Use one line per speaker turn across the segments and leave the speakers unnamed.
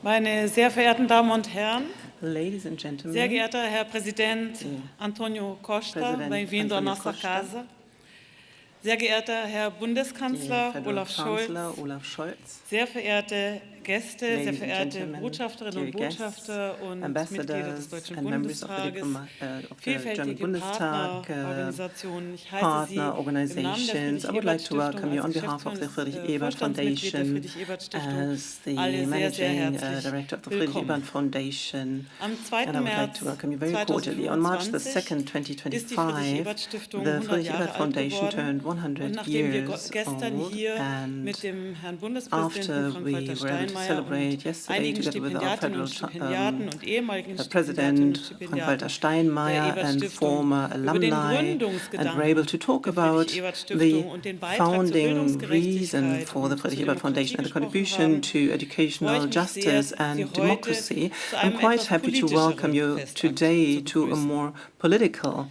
Meine sehr verehrten Damen und Herren,
Ladies and gentlemen,
sehr geehrter Herr Präsident Antonio Costa, bem-vindo à nossa casa. Sehr geehrter Herr Bundeskanzler
Federal Chancellor
Olaf
Olaf Scholz,
sehr verehrte Gäste, sehr
ladies and
verehrte
gentlemen,
Botschafterinnen und
dear guests,
Botschafter und Mitglieder des
ambassadors
Deutschen
and members of the
Bundestages,
German
vielfältige
Bundestag,
Partnerorganisationen. Ich heiße Sie
partner
im Namen der
organizations. I would like to
Friedrich-Ebert-Stiftung
welcome you
als
on behalf of the
geschäftsführendes
Friedrich-Ebert
Vorstandsmitglied der
Foundation
Friedrich-Ebert-Stiftung
as the
alle sehr, sehr
managing
herzlich
director of the
willkommen.
Friedrich-Ebert Foundation,
Am
and
2.
I would like
März
to welcome you very cordially. On March the 2nd,
2022 ist die
2025,
Friedrich-Ebert-Stiftung
the
100 Jahre
Friedrich-Ebert
alt
Foundation
geworden.
turned
Und
100
nachdem wir
years
gestern
old,
hier
and
mit dem Herrn Bundespräsidenten
after
Frank-Walter
we were able to
Steinmeier
celebrate
und
yesterday
einigen
together with our
Stipendiatinnen
Federal
und Stipendiaten und ehemaligen Stipendiatinnen und
President
Stipendiaten
Frank-Walter
der
Steinmeier and
Ebert-Stiftung
former
über den
alumni, and
Gründungsgedanken
were able to talk
der
about the
Friedrich-Ebert-Stiftung und den Beitrag zur
founding reason
Bildungsgerechtigkeit
for the
und zur
Friedrich-Ebert
Demokratie
Foundation and the
gesprochen
contribution
haben,
to
freue
educational
ich mich sehr,
justice
Sie
and
heute
democracy.
zu
I'm
einem
quite
etwas
happy to welcome
politischeren
you
Festakt
today
zu
to a
begrüßen.
more political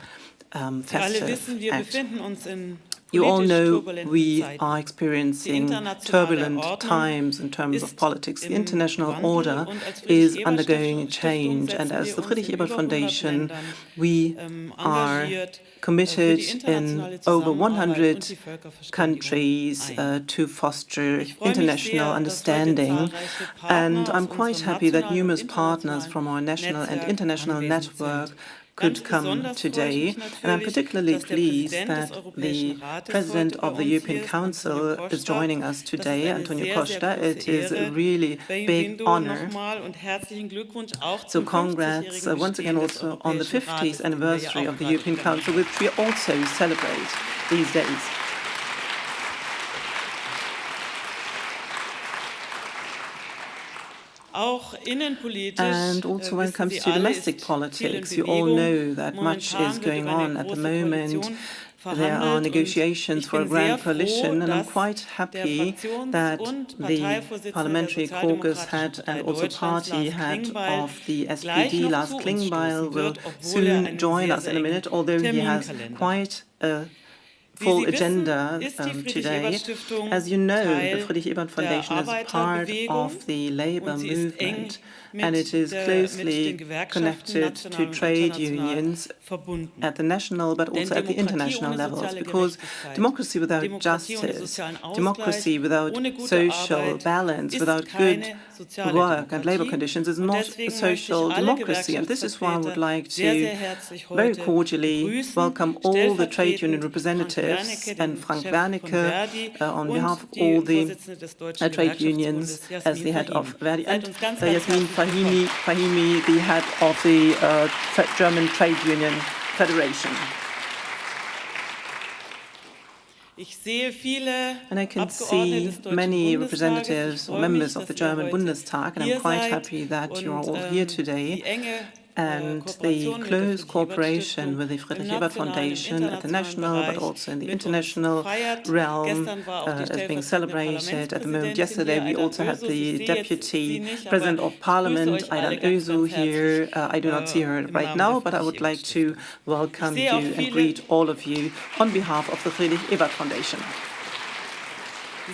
Sie alle
festive
wissen, wir
act.
befinden uns in
You all
politisch
know
turbulenten
we
Zeiten.
are
Die
experiencing
internationale
turbulent
Ordnung
times in terms of
ist
politics. The
im
international
Wandel
order
und als
is undergoing
Friedrich-Ebert-Stiftung
change, and
setzen
as
wir
the
uns in
Friedrich-Ebert
über 100
Foundation,
Ländern
we are
engagiert für die
committed in
internationale
over
Zusammenarbeit und
100
die Völkerverständigung
countries
ein.
to foster
Ich freue mich
international
sehr, dass heute
understanding,
zahlreiche
and
Partner
I'm
aus
quite
unserem
happy that
nationalen und
numerous partners
internationalen
from our national and
Netzwerk
international
anwesend
network
sind.
could
Ganz
come
besonders freue ich
today,
mich
and I'm
natürlich,
particularly
dass der
pleased
Präsident des
that
Europäischen
the
Rates
President
heute bei
of the
uns
European
hier ist, Antonio
Council is
Costa.
joining us
Das ist
today,
eine
Antonio
sehr, sehr
Costa.
große
It is a
Ehre.
really big
Bem-vindo
honor.
nochmal und herzlichen Glückwunsch auch
So
zum
congrats
50-jährigen
once again
Bestehen des
also on the
Europäischen
50th
Rates, den wir ja
anniversary
auch
of the
gerade
European
begangen
Council,
haben.
which we also celebrate these days.
Auch innenpolitisch
And also when it
wissen
comes
Sie
to
alle,
domestic
ist viel in
politics, you all
Bewegung.
know that much
Momentan
is
wird
going
über eine
on at the
große
moment.
Koalition
There are
verhandelt und
negotiations
ich
for a
bin sehr
grand
froh,
coalition, and I'm
dass
quite
der
happy
Fraktions-
that
und
the
Parteivorsitzende der
parliamentary caucus
Sozialdemokratischen
head
Partei
and also
Deutschlands,
party
Lars
head
Klingbeil,
of the
gleich
SPD,
noch
Lars
zu uns
Klingbeil,
stoßen
will
wird, obwohl
soon
einen
join
sehr,
us
sehr
in a
engen
minute, although he has
Terminkalender.
quite a
Wie
full
Sie wissen,
agenda
ist die
today.
Friedrich-Ebert-Stiftung
As you know, the
Teil
Friedrich-Ebert
der
Foundation is part
Arbeiterbewegung
of the labor
und sie ist eng
movement,
mit
and it is
den
closely
Gewerkschaften
connected to
national und
trade
international
unions
verbunden.
at the national but
Denn
also at the
Demokratie
international
ohne
levels,
soziale
because
Gerechtigkeit,
democracy without
Demokratie ohne
justice,
sozialen Ausgleich,
democracy without
ohne gute
social
Arbeit
balance,
ist
without
keine
good
soziale
work and labor
Demokratie.
conditions is
Und
not a
deswegen möchte ich
social
alle
democracy. And this is why I would
Gewerkschaftsvertreter
like
sehr,
to
sehr herzlich
very
heute
cordially
begrüßen,
welcome all the trade union
stellvertretend Frank
representatives
Wernicke,
and
den
Frank
Chef von
Wernicke
Verdi,
on behalf of
und
all
die
the
Vorsitzende des Deutschen
trade unions
Gewerkschaftsbundes,
as the
Jasmin
head of
Fahimi.
Verdi,
Seid
and
uns ganz, ganz
Jasmin
herzlich willkommen.
Fahimi, the head of the German Trade Union Federation.
Ich sehe viele
And I can
Abgeordnete
see
des Deutschen
many
Bundestages. Ich
representatives or
freue mich,
members of the
dass ihr
German
heute
Bundestag, and
hier
I'm quite
seid
happy that
und
you're all here
die
today.
enge
And the
Kooperation mit der
close cooperation
Friedrich-Ebert-Stiftung
with the
im
Friedrich-Ebert
nationalen, im
Foundation at the
internationalen
national, but
Bereich
also in the
mit uns
international
feiert.
realm
Gestern war auch die
is being
stellvertretende
celebrated at the moment.
Parlamentspräsidentin
Yesterday,
hier,
we
Aydan
also had
Özüz. Ich
the
sehe jetzt sie
Deputy
nicht, aber
President of
ich grüße
Parliament,
euch alle
Aydan
ganz,
Özü,
ganz
here.
herzlich
I do not see her
im
right
Namen
now,
der
but I would like to
Friedrich-Ebert-Stiftung.
welcome
Ich
you
sehe auch
and
viele
greet all of you on behalf of the Friedrich-Ebert Foundation.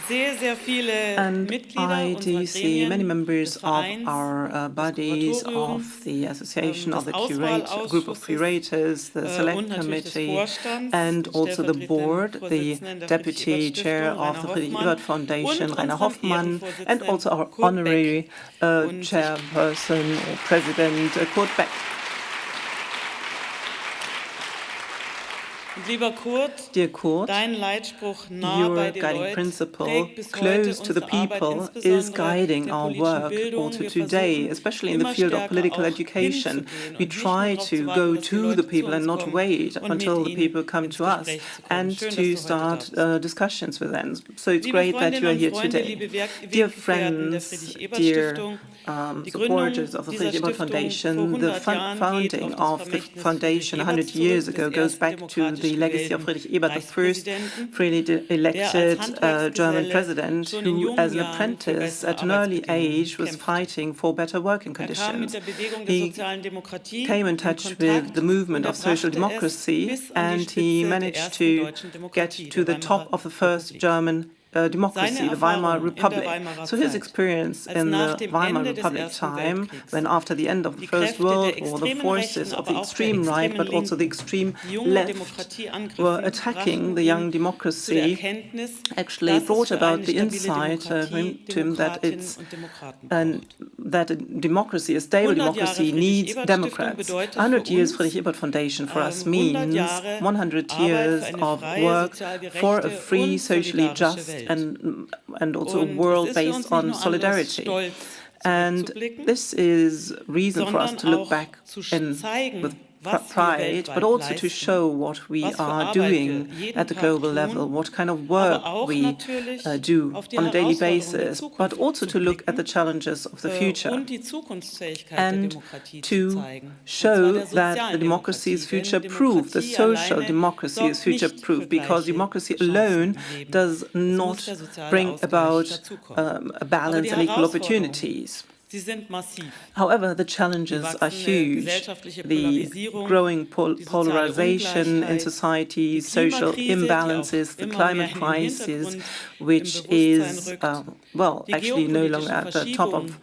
sehr, sehr viele
And
Mitglieder
I
unserer
do see many
Gremien,
members
des
of
Vereins,
our
des
bodies,
Kuratoriums,
of the association, of
des
the group of
Auswahlausschusses
curators, the
und
select
natürlich des
committee,
Vorstands,
and
den
also the
stellvertretenden
board, the
Vorsitzenden der
deputy chair
Friedrich-Ebert-Stiftung,
of
Rainer
the
Hoffmann,
Friedrich-Ebert Foundation,
und
Rainer
unserem
Hoffmann, and
Ehrenvorsitzenden
also our
Kurt
honorary
Beck. Und
chairperson or president, Kurt Beck.
Und lieber Kurt,
Dear Kurt,
dein Leitspruch nah bei
your
den
guiding
Leuten
principle,
prägt bis heute
close to the
unsere Arbeit,
people, is
insbesondere
guiding
der
our
politischen
work
Bildung.
also
Wir
today,
versuchen
especially in the
immer
field of
stärker
political
auch
education.
hinzugehen
We
und nicht nur
try
darauf
to
zu
go
warten, dass die
to the
Leute zu
people and
uns
not
kommen
wait
und
until
mit
the
ihnen
people come
ins
to us
Gespräch zu kommen.
and
Schön,
to
dass du heute da
start
bist.
discussions with them. So it's
Liebe
great that you
Freundinnen
are
und
here
Freunde,
today.
liebe
Dear
Weggefährten der
friends,
Friedrich-Ebert-Stiftung, die Gründung
supporters of the
dieser
Friedrich-Ebert
Stiftung vor
Foundation, the
100 Jahren geht
founding
auf das
of the
Vermächtnis
foundation 100
Friedrich-Eberts
years
zurück,
ago
des
goes
ersten
back to
demokratisch
the legacy of
gewählten
Friedrich-Ebert, the first
Reichspräsidenten,
freely
der als
elected German
Handwerksgeselle
president
schon in
who,
jungen
as an
Jahren für
apprentice
bessere
at an early
Arbeitsbedingungen
age, was
kämpfte.
fighting for better working
Er kam mit
conditions.
der Bewegung der
He
sozialen Demokratie
came in
in
touch with
Kontakt
the
und
movement
er
of social
brachte es
democracy,
bis an die
and he
Spitze der
managed
ersten
to
deutschen
get
Demokratie,
to
der
the top
Weimarer
of the first
Republik.
German democracy, the Weimar Republic. So his experience in the Weimar
Ende des
Republic
Ersten
time,
Weltkriegs
when after the end of the First World War, the forces of the extreme right, but also the extreme left, were attacking the young democracy, actually brought about the insight to him that that a democracy, a stable democracy, needs Democrats. 100 years Friedrich-Ebert Foundation for us means 100 years of work for a free, socially just, and also a world based on solidarity. And this is reason for us to look back with pride, but also to show what we are doing at the global level, what kind of work we do on a daily basis, but also to look at the challenges of the future and to show that the democracy is future-proof, the social democracy is future-proof, because democracy alone does not bring about a balance and equal opportunities. However, the challenges are huge. The growing polarization in society, social imbalances, the climate crisis, which is, actually no longer at the top of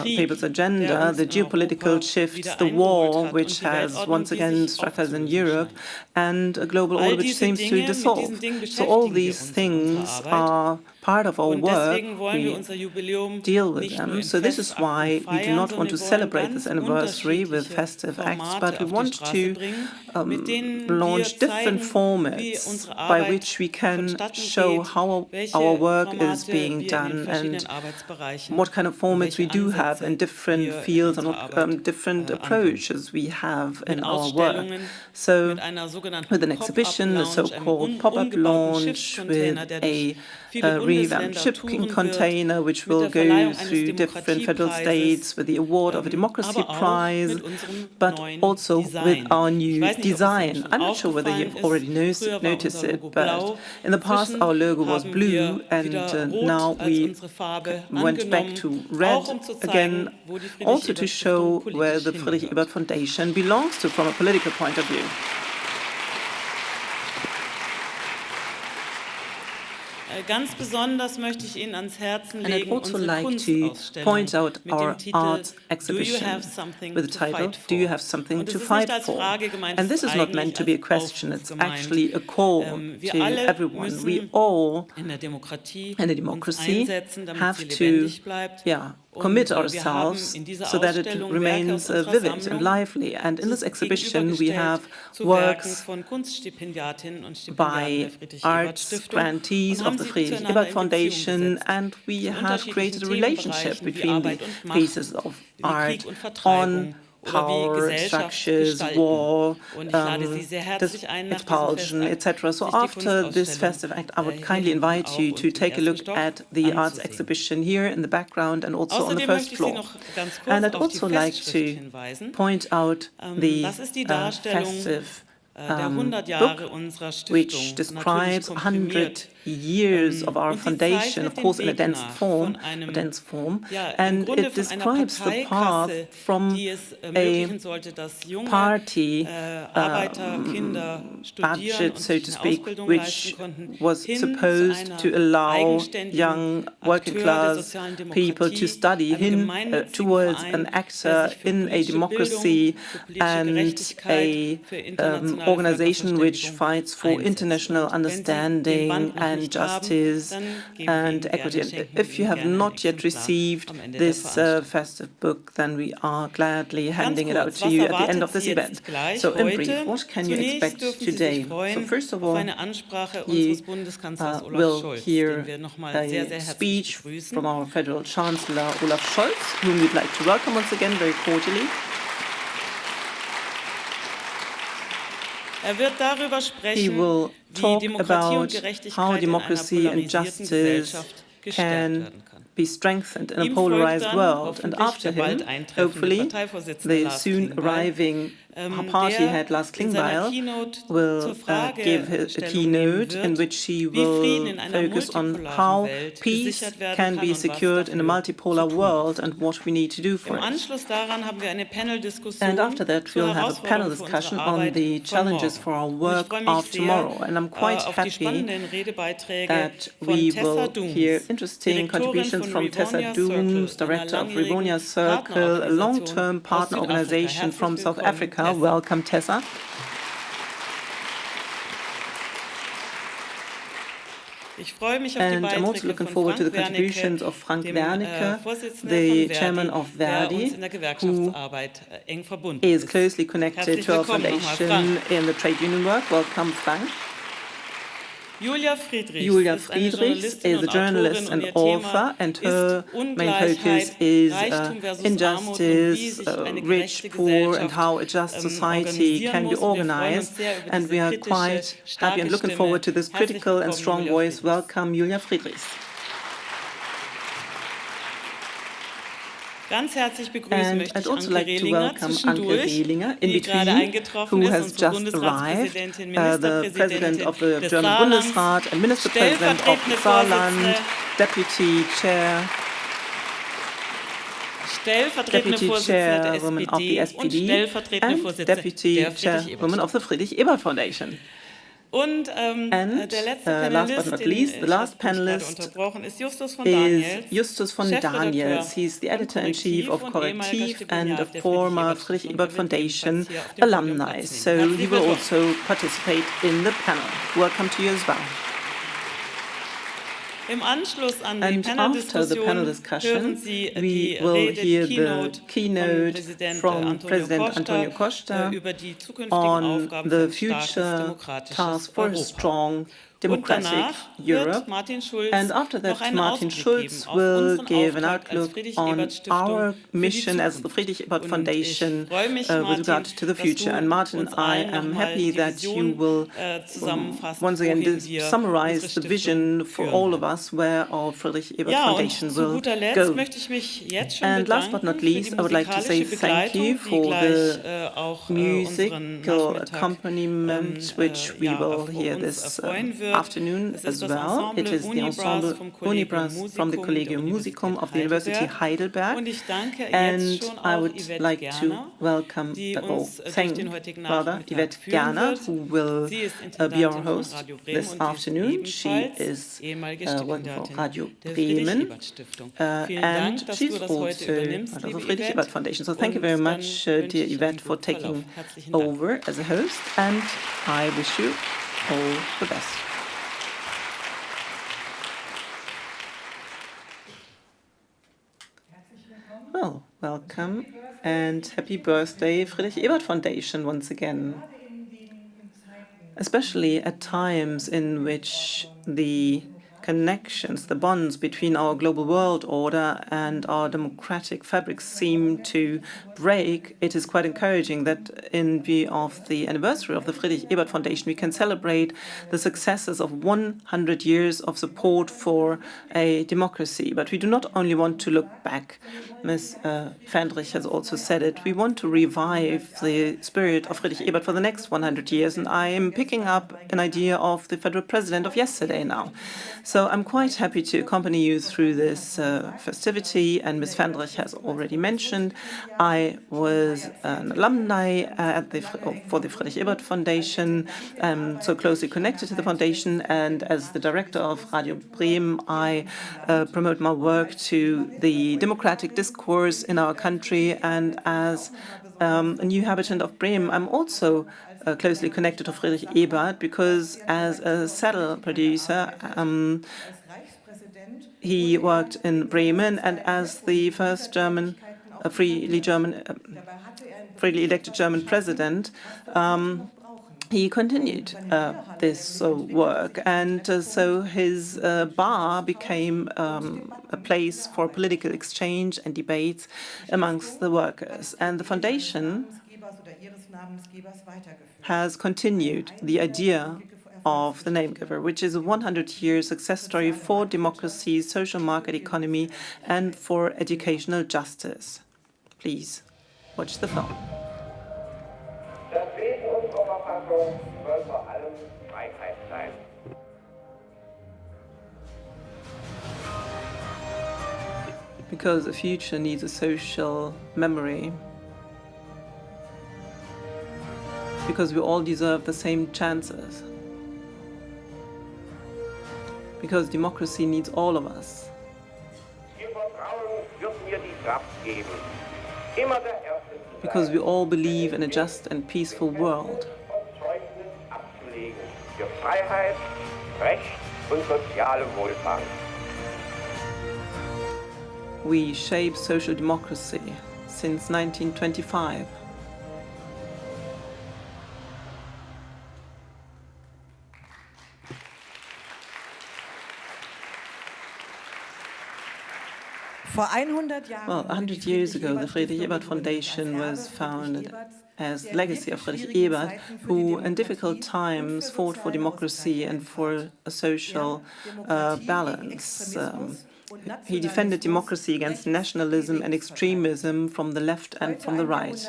people's agenda, the geopolitical shifts, the war, which has once again struck us in Europe, and a global order which seems to dissolve. So all these things are part of our work. We deal with them. So this is why we do not want to celebrate this anniversary with festive acts, but we want to launch different formats by which we can show how our work is being done and what kind of formats we do have in different fields and what different approaches we have in our work. So with an exhibition, a so-called pop-up launch with a revamped shipping container which will go through different federal states with the award of a democracy prize, but also with our new design. I'm not sure whether you've already noticed it, but in the past our logo was blue, and now we went back to red again, also to show where the Friedrich-Ebert Foundation belongs to from a political point of view.
Ganz besonders möchte ich Ihnen ans Herzen
And I'd
legen
also
unsere
like to point
Kunstausstellung
out
mit
our
dem Titel
art
Do you
exhibition
have something
with the
to
title,
fight
Do you
for?
have something
Und es
to
ist
fight
nicht als
for?
Frage gemeint,
And this
es
is not meant
eigentlich
to be a
als
question,
Aufruf
it's
gemeint.
actually a call
Wir
to
alle
everyone.
müssen
We all
in der Demokratie
in a
uns
democracy
einsetzen, damit
have
sie
to
lebendig bleibt.
commit
Und
ourselves
wir haben in dieser
so that it
Ausstellung
remains
Werke aus unserer
vivid and
Sammlung
lively. And in this exhibition we have
zu Werken
works
von Kunststipendiatinnen und Stipendiaten
by
der
arts
Friedrich-Ebert-Stiftung
grantees
und
of
haben
the
sie
Friedrich-Ebert
zueinander in Beziehung
Foundation,
gesetzt.
and we
Zu
have created a
unterschiedlichen
relationship
Themenbereichen wie
between the
Arbeit und Macht,
pieces of
wie
art
Krieg und Vertreibung
on
oder wie
power,
Gesellschaft
structures,
gestalten.
war,
Und ich lade Sie sehr herzlich ein, nach diesem
expulsion,
Festakt
etc. So
sich die
after this
Kunstausstellung
festive act, I would
hier
kindly
hinten
invite
auch
you
und
to
im
take a
ersten
look
Stock
at the arts
anzusehen.
exhibition here in the background and also on the
Außerdem
first
möchte ich Sie
floor.
noch ganz kurz
And I'd
auf die
also like
Festschrift
to
hinweisen.
point out the
Das ist die Darstellung
festive
der 100 Jahre
book,
unserer Stiftung,
which describes 100 years of our
Und sie
foundation, of
zeichnet
course in a
den Weg
dense
nach
form,
von einem,
and
im Grunde
it
von einer
describes the path
Parteikasse,
from
die es
a
ermöglichen sollte, dass junge
party
Arbeiterkinder studieren
budget,
und
so
sich
to
eine
speak,
Ausbildung
which
leisten konnten,
was
hin
supposed
zu
to
einer
allow
eigenständigen
young working
Akteur der
class
sozialen
people to
Demokratie,
study
einem gemeinnützigen
towards
Verein,
an
der
actor
sich für
in a
politische
democracy
Bildung, für politische
and
Gerechtigkeit, für
a
internationale
organization which
Völkerverständigung
fights for
einsetzt.
international
Und wenn Sie den
understanding
Band noch
and
nicht haben,
justice
dann geben wir
and
Ihnen
equity.
gerne, schenken
If
wir
you
Ihnen
have
gerne ein
not yet
Exemplar
received
am Ende der
this
Veranstaltung.
festive book, then we are gladly
Ganz
handing it out
kurz,
to
was
you at the end
erwartet
of this
Sie
event.
jetzt gleich
So in
heute?
brief, what can you
Zunächst
expect
dürfen Sie
today?
sich freuen
So first of
auf
all,
eine Ansprache
you
unseres Bundeskanzlers Olaf
will
Scholz,
hear
den wir nochmal
a
sehr, sehr herzlich
speech
begrüßen.
from our Federal Chancellor Olaf Scholz, whom we'd like to welcome once again very cordially.
Wird darüber
He
sprechen,
will
wie
talk
Demokratie und
about how
Gerechtigkeit
democracy
in einer
and
polarisierten
justice
Gesellschaft gestärkt
can
werden kann.
be strengthened in a
Ihm
polarized
folgt dann
world. And
hoffentlich
after
der bald
him,
eintreffende
hopefully,
Parteivorsitzende
the
Lars
soon
Klingbeil,
arriving party head Lars Klingbeil will give a keynote in which she will focus on how peace can be secured in a multipolar world and what we need to do for it. And after that, we'll have a panel discussion on the challenges for our work of tomorrow. And I'm quite happy that we will hear interesting contributions from Tessa Dooms, director of Rivonia Circle, a long-term partner organization from South Africa. Welcome, Tessa. And I'm also looking forward to the contributions of Frank Wernicke, the chairman of Verdi, who is closely connected to our foundation in the trade union work. Welcome, Frank. Julia Friedrichs is a journalist and author, and her main focus is injustice, rich, poor, and how a just society can be organized. And we are quite happy and looking forward to this critical and strong voice. Welcome, Julia Friedrichs. And I'd also like to welcome Anke Rehlinger in between, who has just arrived, the President of the German Bundesrat and Minister President of the Saarland, Deputy Chairwoman of the SPD, and Deputy Chairwoman of the Friedrich-Ebert Foundation. And last but not least, the last panelist is Justus von Daniels. He's the editor-in-chief of Correctiv and a former Friedrich-Ebert Foundation alumni. So he will also participate in the panel. Welcome to you as well. And after the panel discussion, we will hear the keynote from President Antonio Costa on the future task for a strong democratic Europe. And after that, Martin Schulz will give an outlook on our mission as the Friedrich-Ebert Foundation with regard to the future. And Martin, I am happy that you will once again summarize the vision for all of us where our Friedrich-Ebert Foundation will go. And last but not least, I would like to say thank you for the musical accompaniment which we will hear this afternoon as well. It is the ensemble Unibras from the Collegium Musicum of the University Heidelberg. And I would like to welcome, thank Yvette Gerner, who will be our host this afternoon. She is working for Radio Bremen, and she's also part of the Friedrich-Ebert Foundation. So thank you very much, dear Yvette, for taking over as a host, and I wish you all the best. Well, welcome and happy birthday, Friedrich-Ebert Foundation, once again. Especially at times in which the connections, the bonds between our global world order and our democratic fabrics seem to break, it is quite encouraging that in view of the anniversary of the Friedrich-Ebert Foundation, we can celebrate the successes of 100 years of support for a democracy. But we do not only want to look back. Ms. Fendrich has also said it. We want to revive the spirit of Friedrich-Ebert for the next 100 years. And I am picking up an idea of the federal president of yesterday now. So I'm quite happy to accompany you through this festivity. And Ms. Fendrich has already mentioned, I was an alumni for the Friedrich-Ebert Foundation, so closely connected to the foundation. And as the director of Radio Bremen, I promote my work to the democratic discourse in our country. And as a new habitant of Bremen, I'm also closely connected to Friedrich-Ebert because as a saddle producer, he worked in Bremen, and as the first freely elected German president, he continued this work, and so his bar became a place for political exchange and debates amongst the workers. And the foundation has continued the idea of the name giver, which is a 100-year success story for democracy, social market economy, and for educational justice. Please watch the film. Because a future needs a social memory. Because we all deserve the same chances. Because democracy needs all of us. Because we all believe in a just and peaceful world. We shape social democracy since 1925. Well, 100 years ago, the Friedrich-Ebert Foundation was founded as the legacy of Friedrich Ebert, who in difficult times fought for democracy and for a social balance. He defended democracy against nationalism and extremism from the left and from the right.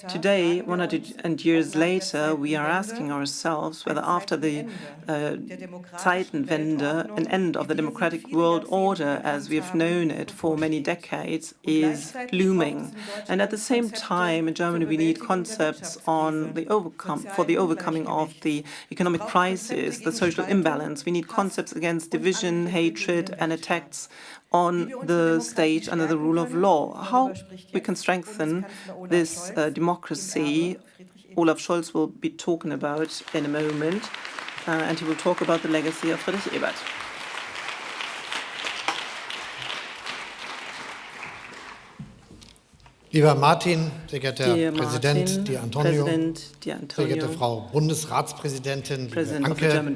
Today, 100 years later, we are asking ourselves whether after the Zeitenwende, an end of the democratic world order as we have known it for many decades is looming. And at the same time, in Germany, we need concepts on for the overcoming of the economic crisis, the social imbalance. We need concepts against division, hatred, and attacks on the state under the rule of law. How we can strengthen this democracy, Olaf Scholz will be talking about in a moment, and he will talk about the legacy of Friedrich Ebert.
Lieber Martin, sehr geehrter Herr Präsident, die Antonio, sehr geehrte Frau Bundesratspräsidentin, liebe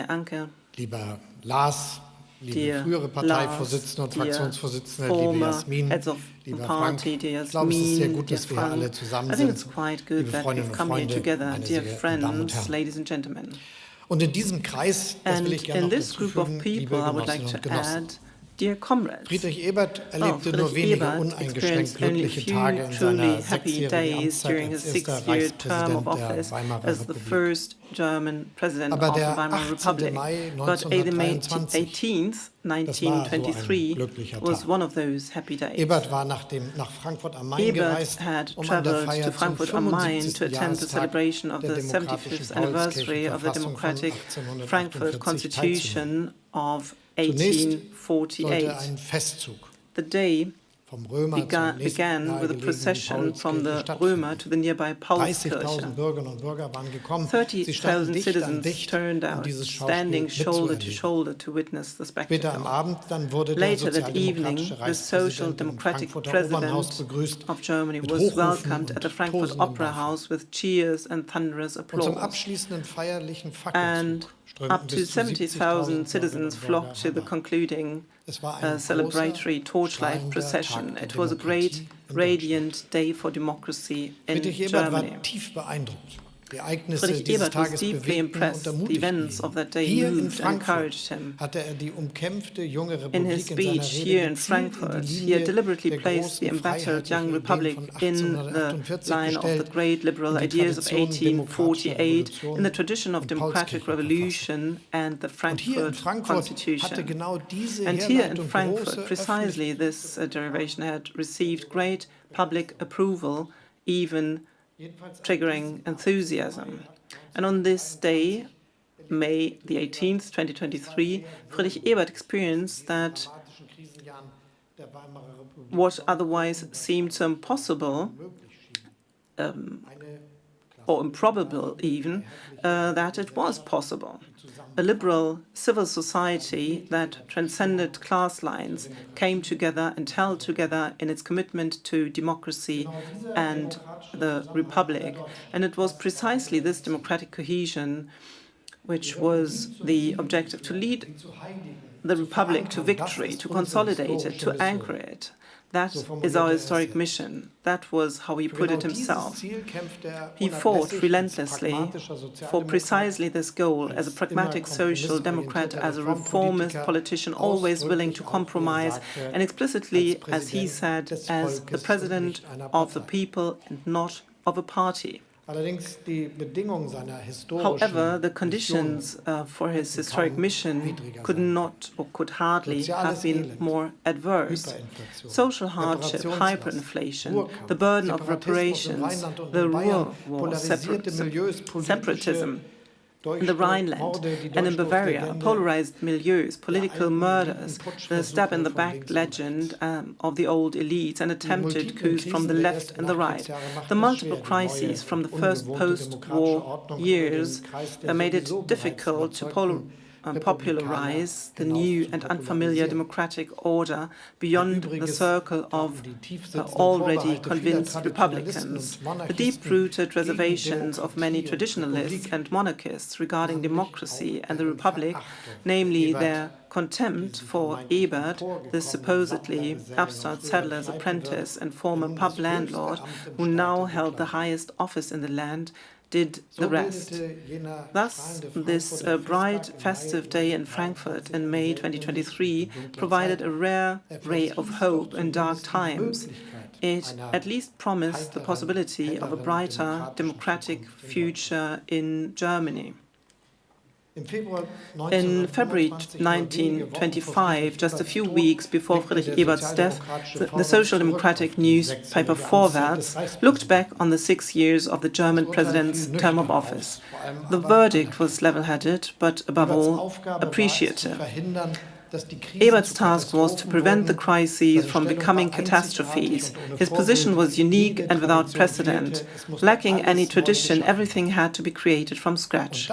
Anke, lieber Lars, liebe frühere Parteivorsitzende und Fraktionsvorsitzende, liebe Jasmin, lieber Frank. Ich glaube, es ist sehr gut, dass wir hier alle zusammen sind, liebe Freundinnen und Freunde, meine sehr geehrten Damen und Herren. Und in diesem Kreis, das will ich gerne noch hinzufügen, liebe Genossinnen und Genossen,
Dear comrades,
Friedrich Ebert erlebte nur wenige uneingeschränkt glückliche Tage in seiner sechsjährigen Amtszeit als erster Reichspräsident der Weimarer Republik. Aber der 18. Mai 1923, das war so ein glücklicher Tag. Ebert war nach Frankfurt am Main gereist, um an der Feier zum 75. Jahrestag der demokratischen Anniversary of the Democratic Frankfurt Constitution
of
Zunächst
1848.
sollte ein Festzug
The day
vom Römer
began with a procession from the Römer to the nearby Paulskirche.
30.000 Bürgerinnen und Bürger waren gekommen. Sie standen
30,000
dicht an
citizens
dicht,
turned out,
dieses
standing
Schauspiel
shoulder to
mitzuerleben.
shoulder to witness the
Später am
spectacle.
Abend dann wurde der
Later that evening,
sozialdemokratische
the Social
Reichspräsident im
Democratic
Frankfurter Opernhaus
President
begrüßt
of Germany
mit
was
Hochrufen
welcomed at the
und
Frankfurt
tosendem
Opera
Beifall.
House with cheers and thunderous
Und zum
applause.
abschließenden feierlichen
And
Fackelzug
up to
strömten bis zu
70,000
70.000
citizens flocked to the concluding
Es war ein
celebratory
großer,
torchlight
strahlender
procession.
Tag der
It was a great,
Demokratie in
radiant day for democracy in
Friedrich Ebert
Germany.
war tief beeindruckt. Die Ereignisse
Friedrich
dieses
Ebert was
Tages
deeply
bewegten und
impressed. The
ermutigten
events
ihn.
of that day
Hier in
moved and
Frankfurt
encouraged him.
hatte er die umkämpfte junge
In his
Republik in seiner
speech
Rede
here in
gezielt
Frankfurt,
in die
he
Linie
had deliberately
der
placed the
großen
embattled young
freiheitlichen
republic
Ideen von
in the
1848
line of the
gestellt,
great liberal
in die
ideas of
Tradition demokratischer
1848,
Revolution
in the tradition of
und
democratic
Paulskirchenverfassung.
revolution and the
Und hier in
Frankfurt
Frankfurt hatte
Constitution.
genau diese
And here in
Herleitung
Frankfurt,
große
precisely this derivation had received great public approval, even triggering enthusiasm. And on this day, May the 18th, 2023, Friedrich Ebert experienced that what otherwise seemed so impossible, or improbable even, that it was possible. A liberal civil society that transcended class lines came together and held together in its commitment to democracy and the republic. And it was precisely this democratic cohesion which was the objective, to lead the republic to victory, to consolidate it, to anchor it. That is our historic mission. That was how he put it himself. He fought relentlessly for precisely this goal as a pragmatic social democrat, as a reformist politician, always willing to compromise, and explicitly, as he said, as the president of the people and not of a party. However, the conditions for his historic mission could not or could hardly have been more adverse. Social hardship, hyperinflation, the burden of reparations, the Ruhr War, separatism, in the Rhineland and in Bavaria, polarized milieus, political murders, the stab-in-the-back legend of the old elites, and attempted coups from the left and the right. The multiple crises from the first post-war years made it difficult to popularize the new and unfamiliar democratic order beyond the circle of already convinced Republicans. The deep-rooted reservations of many traditionalists and monarchists regarding democracy and the Republic, namely their contempt for Ebert, the supposedly upstart settler's apprentice and former pub landlord, who now held the highest office in the land, did the rest. Thus, this bright festive day in Frankfurt in May 2023 provided a rare ray of hope in dark times. It at least promised the possibility of a brighter democratic future in Germany. In February 1925, just a few weeks before Friedrich-Ebert's death, the Social Democratic newspaper Vorwärts looked back on the 6 years of the German president's term of office. The verdict was level-headed, but above all, appreciative. Ebert's task was to prevent the crises from becoming catastrophes. His position was unique and without precedent. Lacking any tradition, everything had to be created from scratch.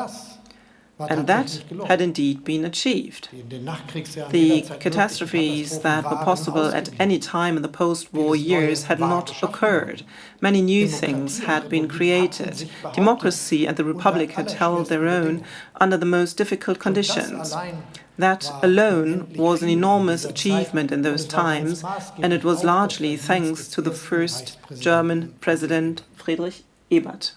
And that had indeed been achieved. The catastrophes that were possible at any time in the post-war years had not occurred. Many new things had been created. Democracy and the Republic had held their own under the most difficult conditions. That alone was an enormous achievement in those times, and it was largely thanks to the first German president, Friedrich Ebert.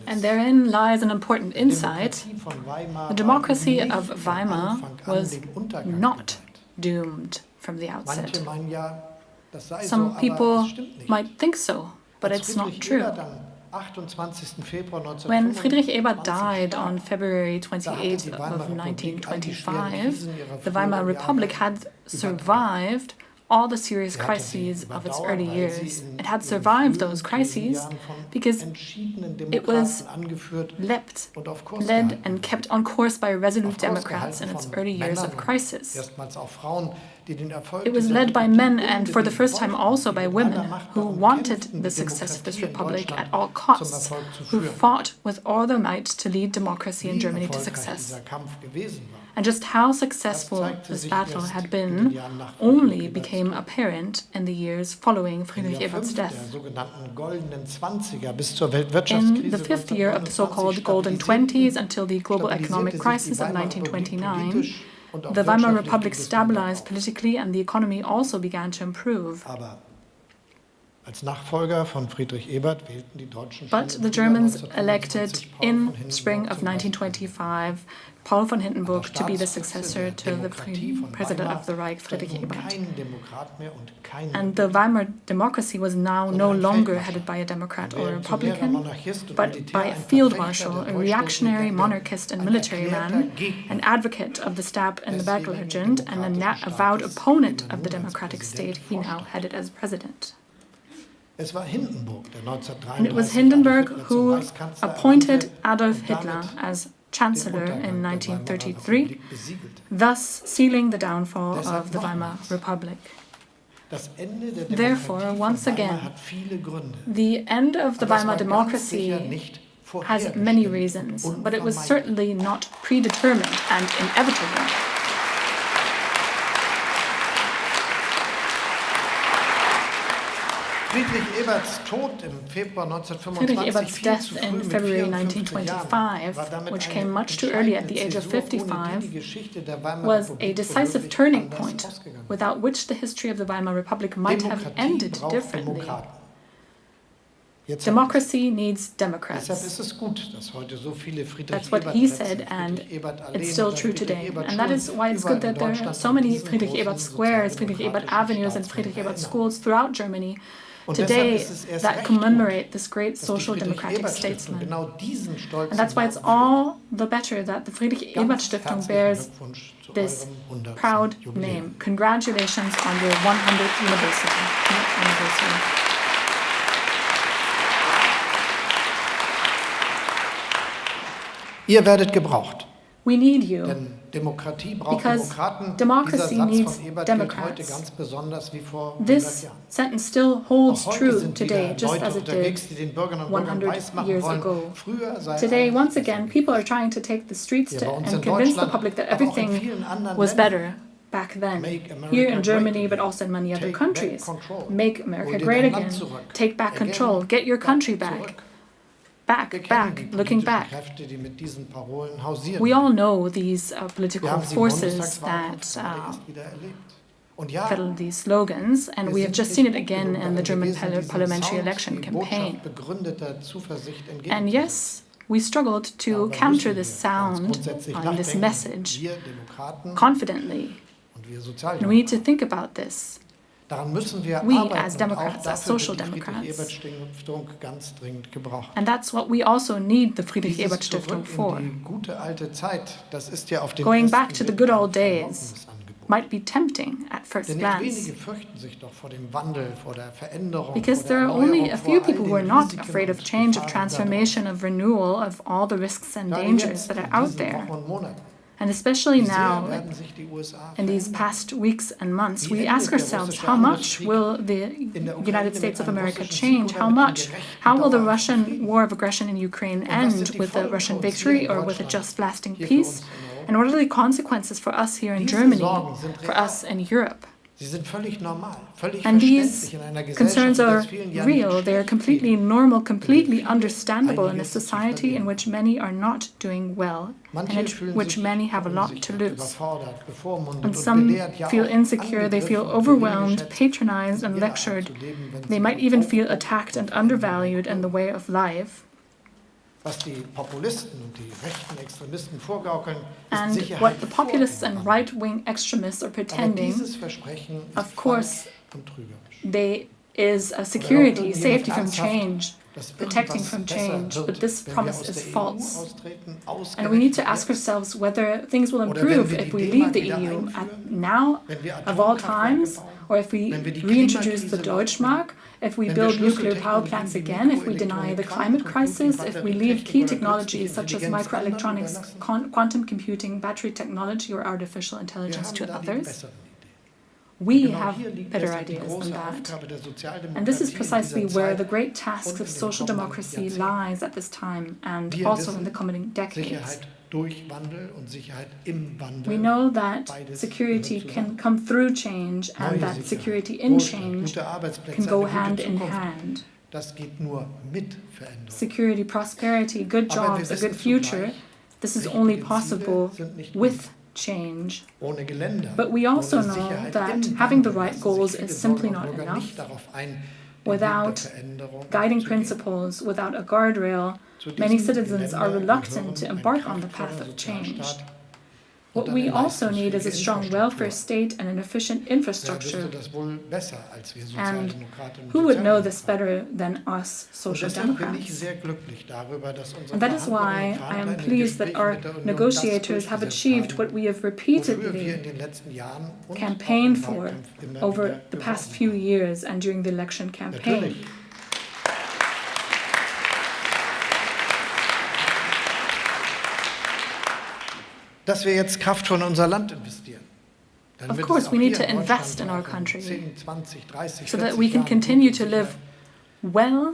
And therein lies an important insight. The democracy of Weimar was not doomed from the outset. Some people might think so, but it's not true. When Friedrich Ebert died on February 28th of 1925, the Weimar Republic had survived all the serious crises of its early years. It had survived those crises because it was led and kept on course by resolute Democrats in its early years of crisis. It was led by men and, for the first time, also by women who wanted the success of this republic at all costs, who fought with all their might to lead democracy in Germany to success. And just how successful this battle had been only became apparent in the years following Friedrich Ebert's death. In the fifth year of the so-called Golden Twenties until the global economic crisis of 1929, the Weimar Republic stabilized politically and the economy also began to improve. But the Germans elected in spring of 1925 Paul von Hindenburg to be the successor to the president of the Reich, Friedrich Ebert. And the Weimar democracy was now no longer headed by a Democrat or a Republican, but by a field marshal, a reactionary monarchist and military man, an advocate of the stab-in-the-back legend, and an avowed opponent of the democratic state he now headed as president. And it was Hindenburg who appointed Adolf Hitler as Chancellor in 1933, thus sealing the downfall of the Weimar Republic. Therefore, once again, the end of the Weimar democracy has many reasons, but it was certainly not predetermined and inevitable.
Friedrich Ebert's
death in February 1925, which came much too early at the age of 55, was a decisive turning point, without which the history of the Weimar Republic might have ended differently. Democracy needs Democrats. That's what he said, and it's still true today. And that is why it's good that there are so many Friedrich Ebert squares, Friedrich Ebert avenues, and Friedrich Ebert schools throughout Germany, today that commemorate this great social democratic statesman. And that's why it's all the better that the Friedrich-Ebert-Stiftung bears this proud name. Congratulations on your 100th anniversary.
Ihr werdet gebraucht.
We need you.
Denn Demokratie braucht Demokraten.
Democracy
Dieser Satz
needs
von Ebert gilt heute ganz besonders wie vor 100
This
Jahren.
sentence still holds
Auch heute
true
sind
today,
wieder
just
Leute
as it
unterwegs,
did
die den Bürgerinnen und Bürgern
100
weismachen
years
wollen,
ago.
früher sei
Today,
alles
once
besser
again,
gewesen.
people are trying to take the streets
Hier bei uns
and
in
convince the
Deutschland,
public that
aber auch in
everything
vielen anderen
was
Ländern.
better back then.
Make America
Here in
great
Germany, but
again.
also in many other
Take back
countries.
control.
Make America
Hol dir
great
dein Land
again.
zurück.
Take back
Again,
control. Get your country
back
back.
zurück. Wir
Back,
kennen die
looking
politischen
back.
Kräfte, die mit diesen Parolen hausieren.
We all know these
Wir
political
haben sie im
forces
Bundestagswahlkampf
that
gerade erst wieder erlebt. Und ja,
peddle these slogans, and we have just seen it again in the German parliamentary election campaign. And yes, we struggled to counter this sound and this message confidently. And we need to think about this. We as Democrats, as social Democrats. And that's what we also need the Friedrich-Ebert-Stiftung for. Going back to the good old days might be tempting at first glance, because there are only a few people who are not afraid of change, of transformation, of renewal, of all the risks and dangers that are out there. And especially now, in these past weeks and months, we ask ourselves, how much will the United States of America change? How will the Russian war of aggression in Ukraine end with a Russian victory or with a just lasting peace? And what are the consequences for us here in Germany, for us in Europe? And these concerns are real, they are completely normal, completely understandable in a society in which many are not doing well, and in which many have a lot to lose. And some feel insecure, they feel overwhelmed, patronized and lectured. They might even feel attacked and undervalued in the way of life. And what the populists and right-wing extremists are pretending, of course, is a security, safety from change, protecting from change, but this promise is false. And we need to ask ourselves whether things will improve if we leave the EU now, of all times, or if we reintroduce the Deutschmark, if we build nuclear power plants again, if we deny the climate crisis, if we leave key technologies such as microelectronics, quantum computing, battery technology, or artificial intelligence to others. We have better ideas than that. And this is precisely where the great task of social democracy lies at this time and also in the coming decades. We know that security can come through change and that security in change can go hand in hand. Security, prosperity, good jobs, a good future, this is only possible with change. But we also know that having the right goals is simply not enough. Without guiding principles, without a guardrail, many citizens are reluctant to embark on the path of change. What we also need is a strong welfare state and an efficient infrastructure. And who would know this better than us social democrats? And that is why I am pleased that our negotiators have achieved what we have repeatedly campaigned for over the past few years and during the election campaign.
Dass wir jetzt kraftvoll in unser Land investieren.
Of course, we need to invest in our country so that we can continue to live well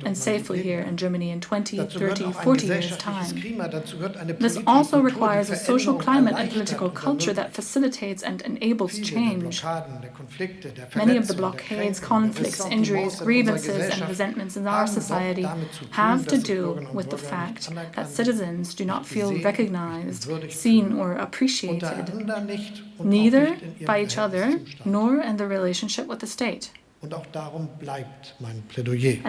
and safely here in Germany in 20, 30, 40 years' time. This also requires a social climate and political culture that facilitates and enables change. Many of the blockades, conflicts, injuries, grievances, and resentments in our society have to do with the fact that citizens do not feel recognized, seen, or appreciated, neither by each other nor in the relationship with the state. And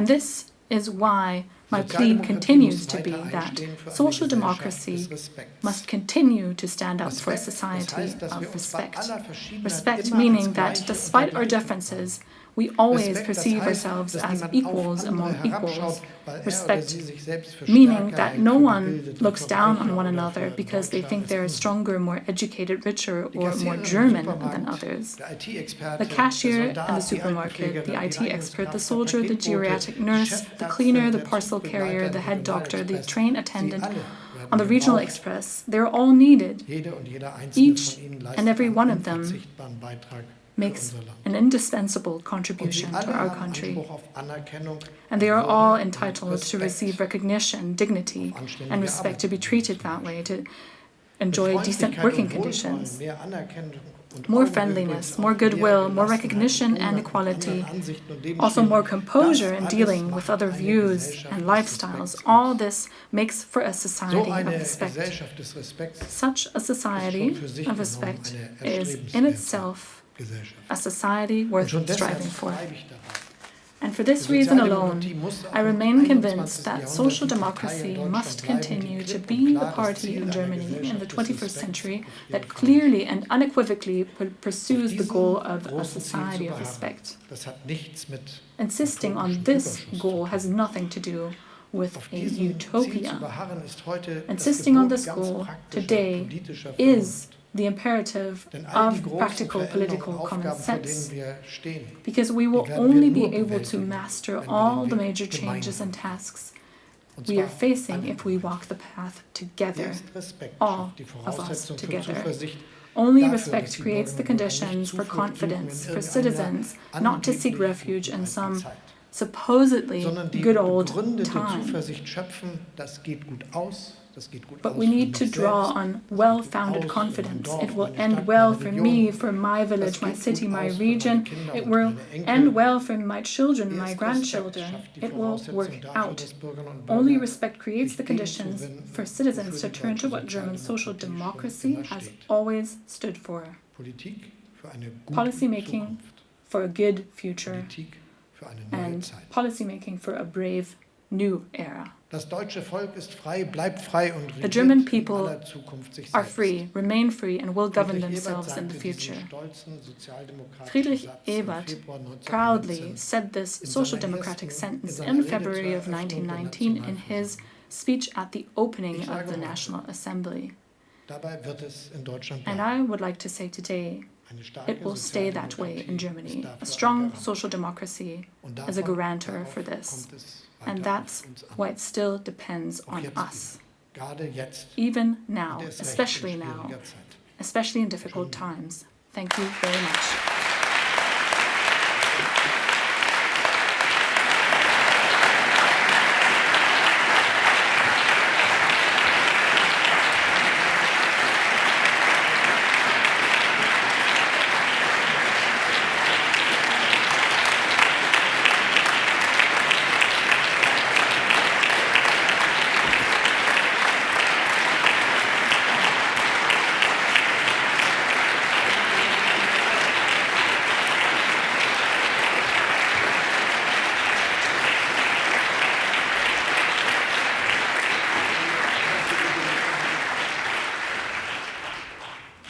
this is why my plea continues to be that social democracy must continue to stand up for a society of respect. Respect meaning that despite our differences, We always perceive ourselves as equals among equals. Respect, meaning that no one looks down on one another because they think they're stronger, more educated, richer, or more German than others. The cashier in the supermarket, the IT expert, the soldier, the geriatric nurse, the cleaner, the parcel carrier, the head doctor, the train attendant, on the regional express, they're all needed. Each and every one of them makes an indispensable contribution to our country. And they are all entitled to receive recognition, dignity, and respect, to be treated that way, to enjoy decent working conditions. More friendliness, more goodwill, more recognition and equality, also more composure in dealing with other views and lifestyles. All this makes for a society of respect. Such a society of respect is in itself a society worth striving for. And for this reason alone, I remain convinced that social democracy must continue to be the party in Germany in the 21st century that clearly and unequivocally pursues the goal of a society of respect. Insisting on this goal has nothing to do with a utopia. Insisting on this goal today is the imperative of practical political common sense, because we will only be able to master all the major changes and tasks we are facing if we walk the path together, all of us together. Only respect creates the conditions for confidence, for citizens not to seek refuge in some supposedly good old time. But we need to draw on well-founded confidence. It will end well for me, for my village, my city, my region. It will end well for my children, my grandchildren. It will work out. Only respect creates the conditions for citizens to turn to what German social democracy has always stood for. Policy making for a good future and policy making for a brave new era. The German people are free, remain free, and will govern themselves in the future. Friedrich-Ebert proudly said this social democratic sentence in February of 1919 in his speech at the opening of the National Assembly. And I would like to say today, it will stay that way in Germany. A strong social democracy is a guarantor for this. And that's why it still depends on us. Even now, especially in difficult times. Thank you very much.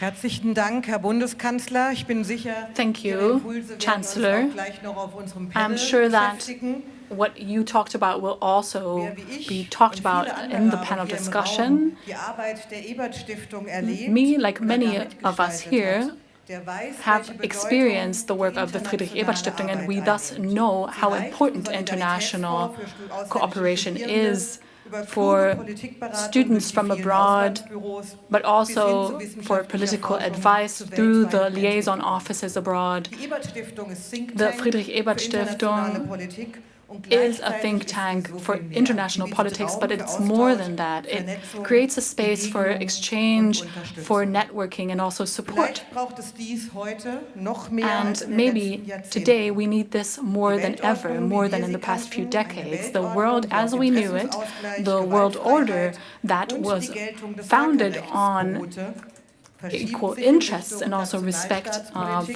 Herzlichen Dank, Herr Bundeskanzler. Ich bin sicher,
thank you, Chancellor. I'm sure that what you talked about will also be talked about in the panel discussion. Me, like many of us here, have experienced the work of the Friedrich-Ebert-Stiftung, and we thus know how important international cooperation is for students from abroad, but also for political advice through the liaison offices abroad. The Friedrich-Ebert-Stiftung is a think tank for international politics, but it's more than that. It creates a space for exchange, for networking, and also support. And maybe today we need this more than ever, more than in the past few decades. The world as we knew it, the world order that was founded on equal interests and also respect of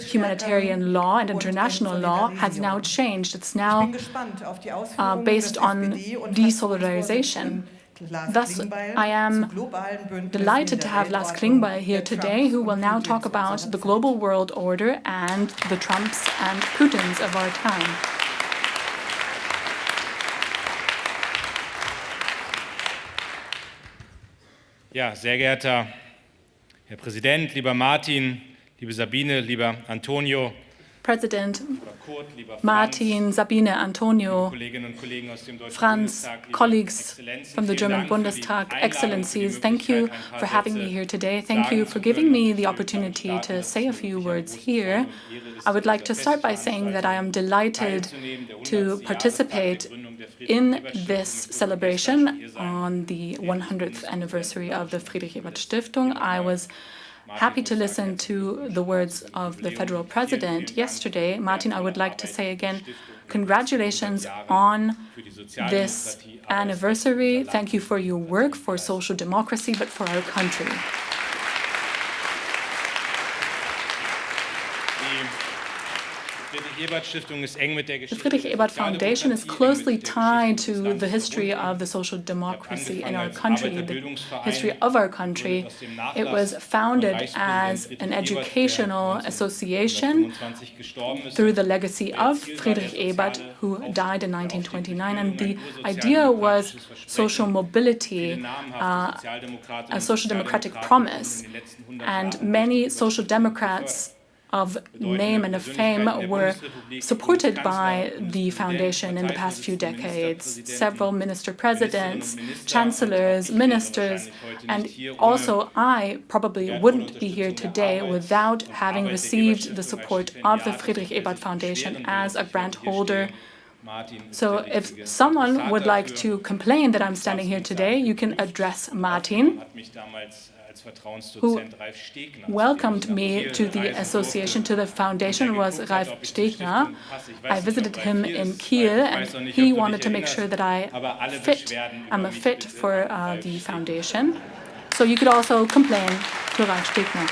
humanitarian law and international law has now changed. It's now based on desolidarization. Thus, I am delighted to have Lars Klingbeil here today, who will now talk about the global world order and the Trumps and Putins of our time.
Ja, sehr geehrter Herr Präsident, lieber Martin, liebe Sabine, lieber Antonio,
President Martin, Sabine, Antonio, Franz, colleagues from the German Bundestag, Excellencies, thank you for having me here today. Thank you for giving me the opportunity to say a few words here. I would like to start by saying that I am delighted to participate in this celebration on the 100th anniversary of the Friedrich-Ebert-Stiftung. I was happy to listen to the words of the federal president yesterday. Martin, I would like to say again, congratulations on this anniversary. Thank you for your work for social democracy, but for our country. The Friedrich-Ebert Foundation is closely tied to the history of the social democracy in our country, the history of our country. It was founded as an educational association through the legacy of Friedrich Ebert, who died in 1929. And the idea was social mobility, a social democratic promise. And many social democrats of name and of fame were supported by the foundation in the past few decades. Several minister-presidents, chancellors, ministers, and also I probably wouldn't be here today without having received the support of the Friedrich-Ebert Foundation as a grant holder. So if someone would like to complain that I'm standing here today, you can address Martin, who welcomed me to the association, to the foundation, was Ralf Stegner. I visited him in Kiel, and he wanted to make sure that I'm a fit for the foundation. So you could also complain to Ralf Stegner.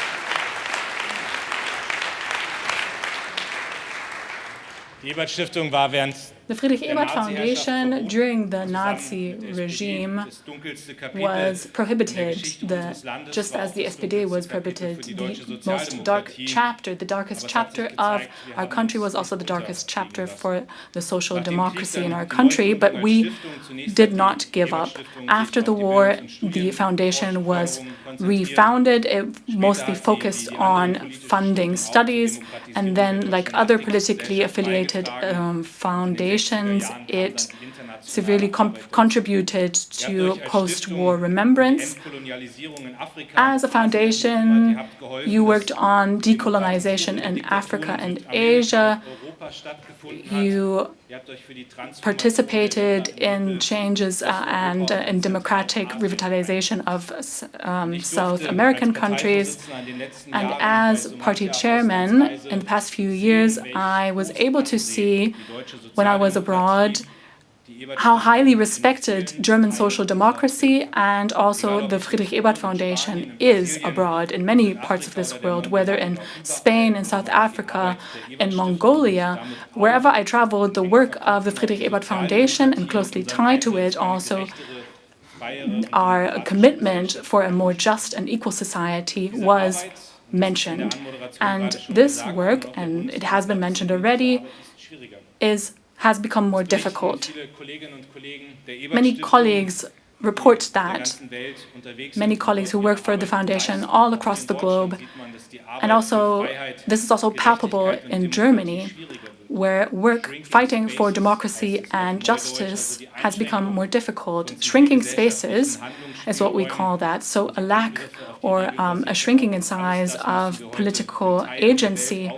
The Friedrich-Ebert Foundation during the Nazi regime was prohibited, just as the SPD was prohibited. The most dark chapter, the darkest chapter of our country was also the darkest chapter for the social democracy in our country, but we did not give up. After the war, the foundation was refounded. It mostly focused on funding studies, and then, like other politically affiliated foundations, it severely contributed to post-war remembrance. As a foundation, you worked on decolonization in Africa and Asia. You participated in changes and in democratic revitalization of South American countries. And as party chairman in the past few years, I was able to see, when I was abroad, how highly respected German social democracy and also the Friedrich-Ebert Foundation is abroad in many parts of this world, whether in Spain, in South Africa, in Mongolia. Wherever I traveled, the work of the Friedrich-Ebert Foundation, and closely tied to it also our commitment for a more just and equal society, was mentioned. And this work, and it has been mentioned already, has become more difficult. Many colleagues report that. Many colleagues who work for the foundation all across the globe. And also, this is also palpable in Germany, where work fighting for democracy and justice has become more difficult. Shrinking spaces is what we call that. So a lack or a shrinking in size of political agency.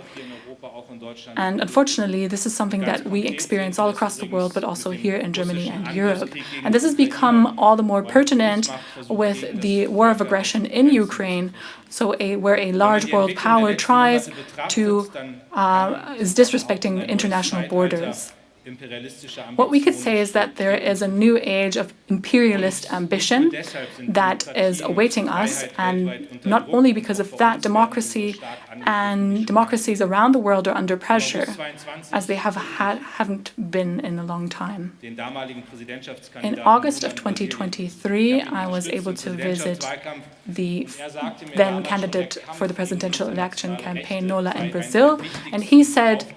And unfortunately, this is something that we experience all across the world, but also here in Germany and Europe. And this has become all the more pertinent with the war of aggression in Ukraine, where a large world power tries to, is disrespecting international borders. What we could say is that there is a new age of imperialist ambition that is awaiting us, and not only because of that, democracy and democracies around the world are under pressure, as they haven't been in a long time. In August of 2023, I was able to visit the then candidate for the presidential election campaign, Lula, in Brazil, and he said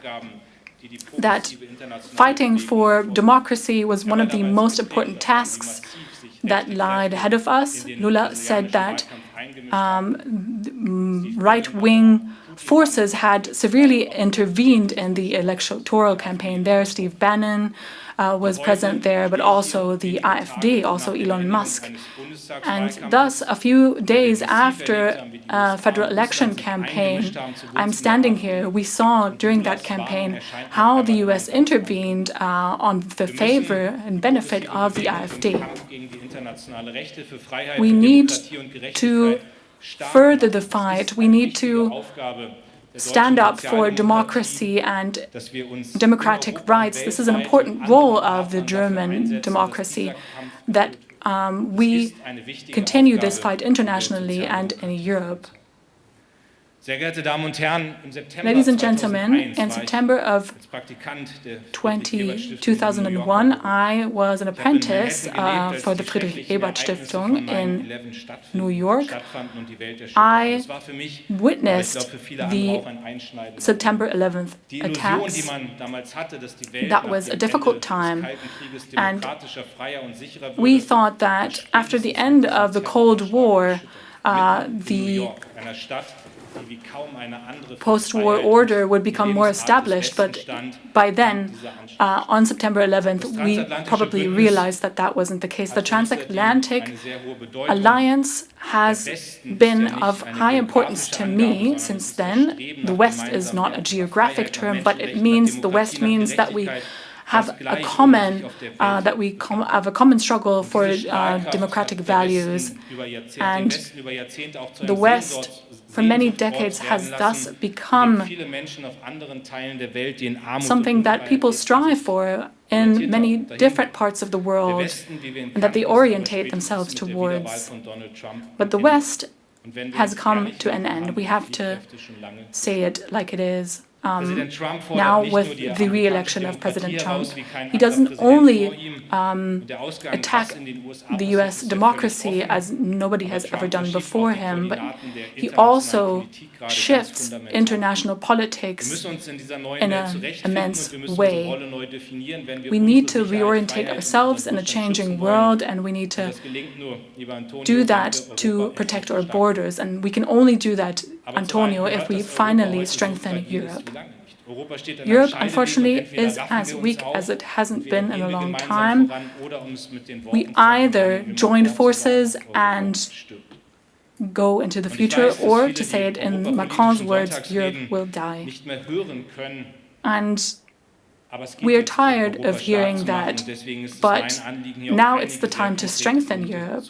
that fighting for democracy was one of the most important tasks that lied ahead of us. Lula said that right-wing forces had severely intervened in the electoral campaign there. Steve Bannon was present there, but also the AfD, also Elon Musk. And thus, a few days after federal election campaign, I'm standing here. We saw during that campaign how the US intervened on the favor and benefit of the AfD. We need to further the fight. We need to stand up for democracy and democratic rights. This is an important role of the German democracy, that we continue this fight internationally and in Europe. Ladies and gentlemen, in September of 2001, I was an apprentice for the Friedrich-Ebert-Stiftung in New York. I witnessed the September 11th attacks. That was a difficult time, and we thought that after the end of the Cold War, the post-war order would become more established, but by then, on September 11th, we probably realized that that wasn't the case. The transatlantic alliance has been of high importance to me since then. The West is not a geographic term, but it means, the West means that we have a common struggle for democratic values, and the West for many decades has thus become something that people strive for in many different parts of the world and that they orientate themselves towards. But the West has come to an end. We have to say it like it is. Now with the re-election of President Trump, he doesn't only attack the US democracy as nobody has ever done before him, but he also shifts international politics in an immense way. We need to reorientate ourselves in a changing world, and we need to do that to protect our borders. And we can only do that, Antonio, if we finally strengthen Europe. Europe, unfortunately, is as weak as it hasn't been in a long time. We either join forces and go into the future, or, to say it in Macron's words, Europe will die. And we are tired of hearing that, but now it's the time to strengthen Europe.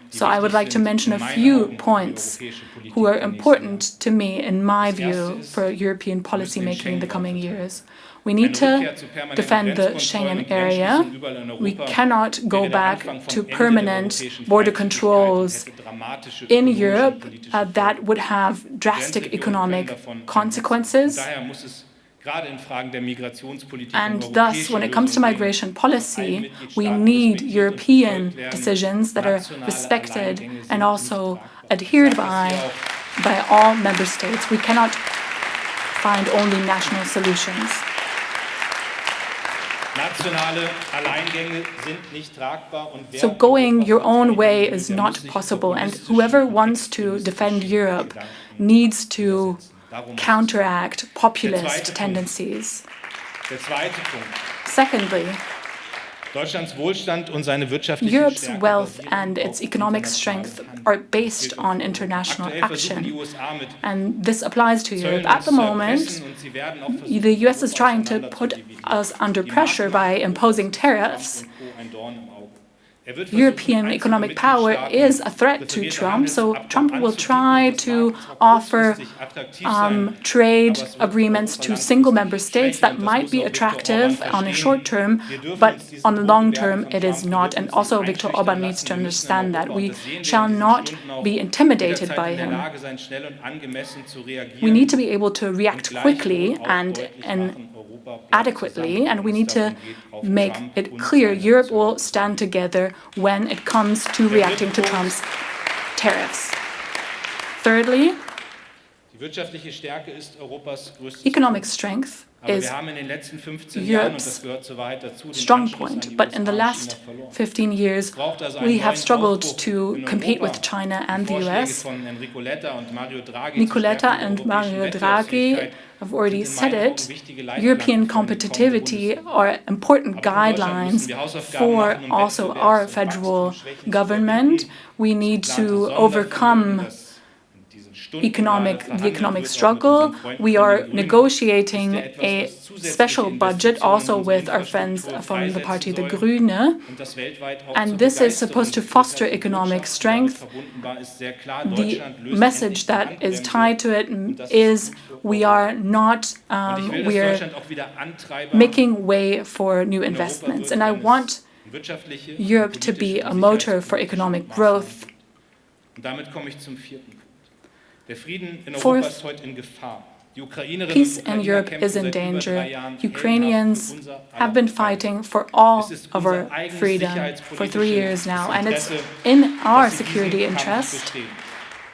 So I would like to mention a few points who are important to me, in my view, for European policymaking in the coming years. We need to defend the Schengen area. We cannot go back to permanent border controls in Europe that would have drastic economic consequences. And thus, when it comes to migration policy, we need European decisions that are respected and also adhered by all member states. We cannot find only national solutions. So going your own way is not possible, and whoever wants to defend Europe needs to counteract populist tendencies. Secondly, Europe's wealth and its economic strength are based on international action, and this applies to Europe. At the moment, the US is trying to put us under pressure by imposing tariffs, European economic power is a threat to Trump, so Trump will try to offer trade agreements to single member states that might be attractive on a short term, but on the long term it is not. And also Viktor Orban needs to understand that we shall not be intimidated by him. We need to be able to react quickly and adequately, and we need to make it clear Europe will stand together when it comes to reacting to Trump's tariffs. Thirdly, economic strength is Europe's strong point, but in the last 15 years, we have struggled to compete with China and the US. Nicoletta and Mario Draghi have already said it. European competitivity are important guidelines for also our federal government. We need to overcome the economic struggle. We are negotiating a special budget also with our friends from the party The Grüne, and this is supposed to foster economic strength. The message that is tied to it is we are making way for new investments, and I want Europe to be a motor for economic growth. Fourth, peace in Europe is in danger. Ukrainians have been fighting for all of our freedom for 3 years now, and it's in our security interest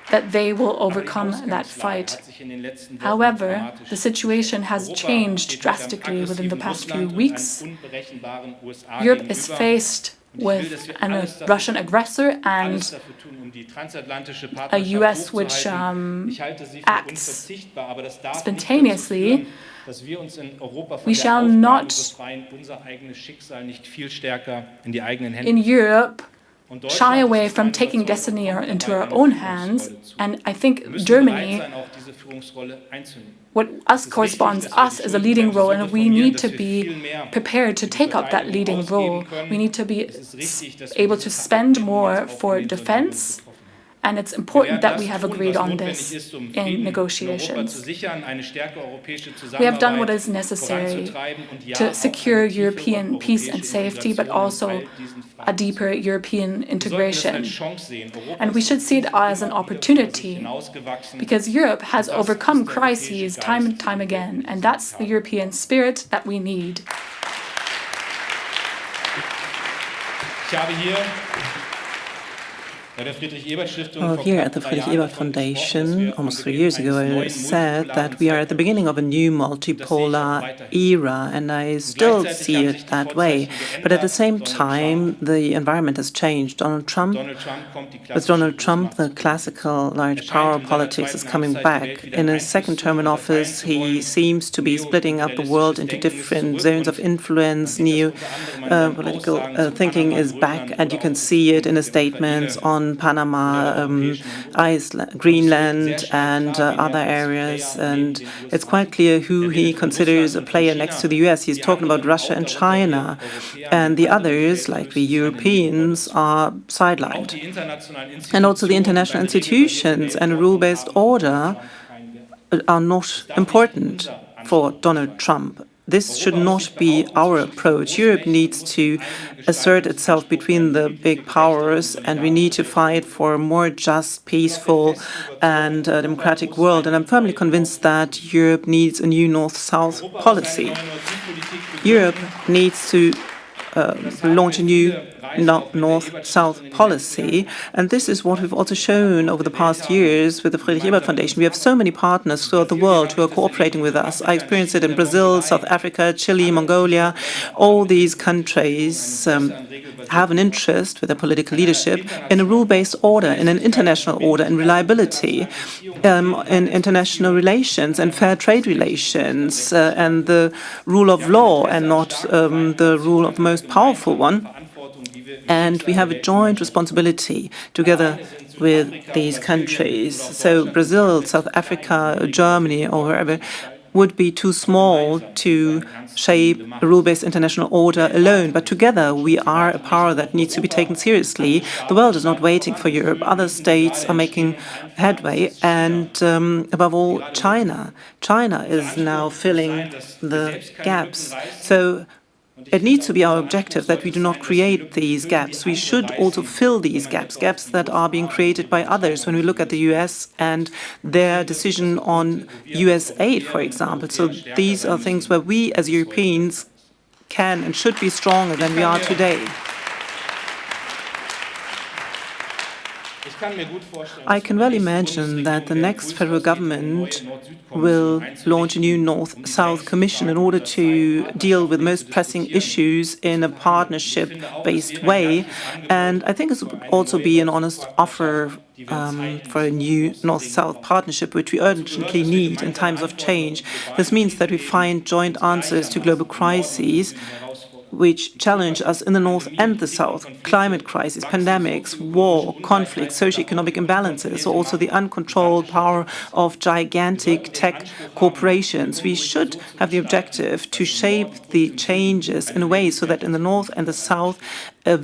that they will overcome that fight. However, the situation has changed drastically within the past few weeks. Europe is faced with a Russian aggressor and a US which acts spontaneously. We shall not, in Europe, shy away from taking destiny into our own hands, and I think Germany, what corresponds us as a leading role, and we need to be prepared to take up that leading role. We need to be able to spend more for defense, and it's important that we have agreed on this in negotiations. We have done what is necessary to secure European peace and safety, but also a deeper European integration. And we should see it as an opportunity, because Europe has overcome crises time and time again, and that's the European spirit that we need.
Well, here at the Friedrich-Ebert Foundation, almost 3 years ago, I said that we are at the beginning of a new multipolar era, and I still see it that way. But at the same time, the environment has changed. With Donald Trump, the classical large power politics is coming back. In his second term in office, he seems to be splitting up the world into different zones of influence. New political thinking is back, and you can see it in his statements on Panama, Iceland, Greenland, and other areas. And it's quite clear who he considers a player next to the US. He's talking about Russia and China, and the others, like the Europeans, are sidelined. And also the international institutions and a rule-based order are not important for Donald Trump. This should not be our approach. Europe needs to assert itself between the big powers, and we need to fight for a more just, peaceful, and democratic world. And I'm firmly convinced that Europe needs a new North-South policy. Europe needs to launch a new North-South policy, and this is what we've also shown over the past years with the Friedrich-Ebert Foundation. We have so many partners throughout the world who are cooperating with us. I experienced it in Brazil, South Africa, Chile, Mongolia. All these countries have an interest with their political leadership in a rule-based order, in an international order, in reliability, in international relations and fair trade relations, and the rule of law and not the rule of the most powerful one. And we have a joint responsibility together with these countries. So Brazil, South Africa, Germany, or wherever, would be too small to shape a rule-based international order alone. But together, we are a power that needs to be taken seriously. The world is not waiting for Europe. Other states are making headway, and above all, China. China is now filling the gaps. So it needs to be our objective that we do not create these gaps. We should also fill these gaps, gaps that are being created by others. When we look at the US and their decision on US aid, for example. So these are things where we as Europeans can and should be stronger than we are today. I can well imagine that the next federal government will launch a new North-South Commission in order to deal with most pressing issues in a partnership-based way. And I think this would also be an honest offer for a new North-South partnership, which we urgently need in times of change. This means that we find joint answers to global crises which challenge us in the North and the South: climate crisis, pandemics, war, conflict, socioeconomic imbalances, also the uncontrolled power of gigantic tech corporations. We should have the objective to shape the changes in a way so that in the North and the South a